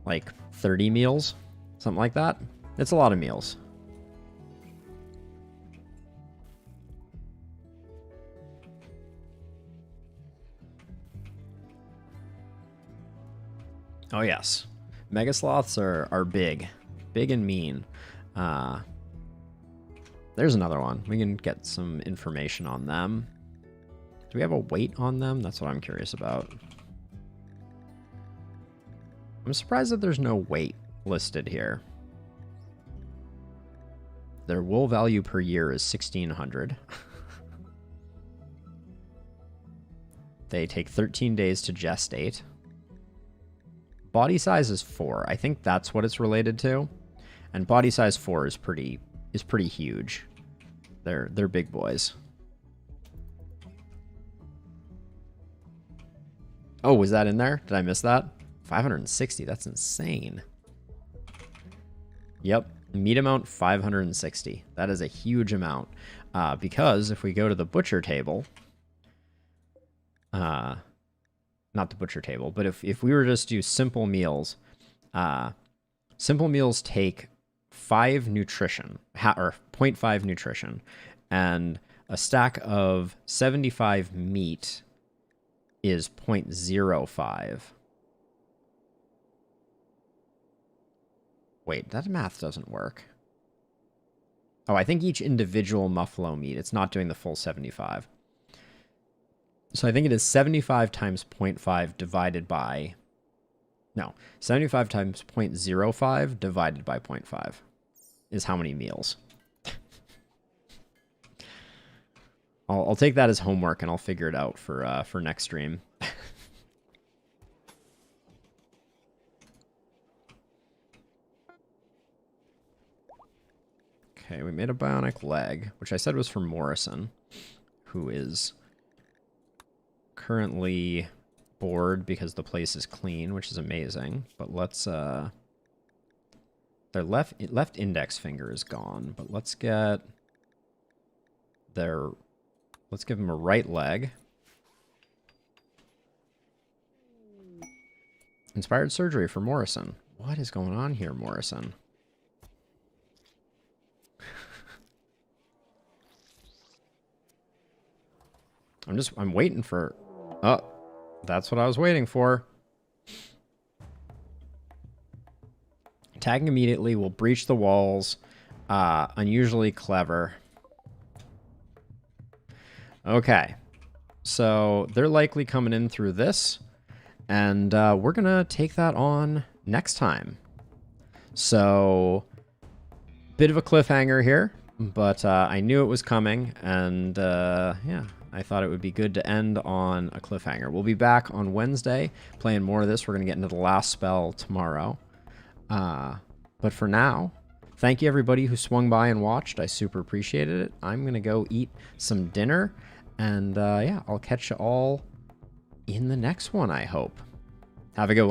like 30 meals. Something like that. It's a lot of meals. Oh yes. Mega Sloths are big. Big and mean. There's another one. We can get some information on them. Do we have a weight on them? That's what I'm curious about. I'm surprised that there's no weight listed here. Their wool value per year is 1,600. They take 13 days to gestate. Body size is 4. I think that's what it's related to. And body size 4 is pretty huge. They're big boys. Oh, was that in there? Did I miss that? 560. That's insane. Yep. Meat amount 560. That is a huge amount. Because if we go to the butcher table, not the butcher table, but if we were just to do simple meals take 5 nutrition, or 0.5 nutrition, and a stack of 75 meat is 0.05. Wait, that math doesn't work. Oh, I think each individual muffalo meat, it's not doing the full 75. So I think it is 75 times 0.5 divided by... No, 75 times 0.05 divided by 0.5 is how many meals. I'll take that as homework and I'll figure it out for next stream. Okay, we made a bionic leg, which I said was for Morrison, who is currently bored because the place is clean, which is amazing. But let's their left index finger is gone, but let's give him a right leg. Inspired surgery for Morrison. What is going on here, Morrison? I'm waiting for... Oh, that's what I was waiting for. Tagging immediately will breach the walls. Unusually clever. Okay. So they're likely coming in through this. And we're going to take that on next time. So, bit of a cliffhanger here. But I knew it was coming. And yeah. I thought it would be good to end on a cliffhanger. We'll be back on Wednesday playing more of this. We're going to get into the last spell tomorrow. But for now, thank you everybody who swung by and watched. I super appreciated it. I'm going to go eat some dinner. And yeah, I'll catch you all in the next one, I hope. Have a good one.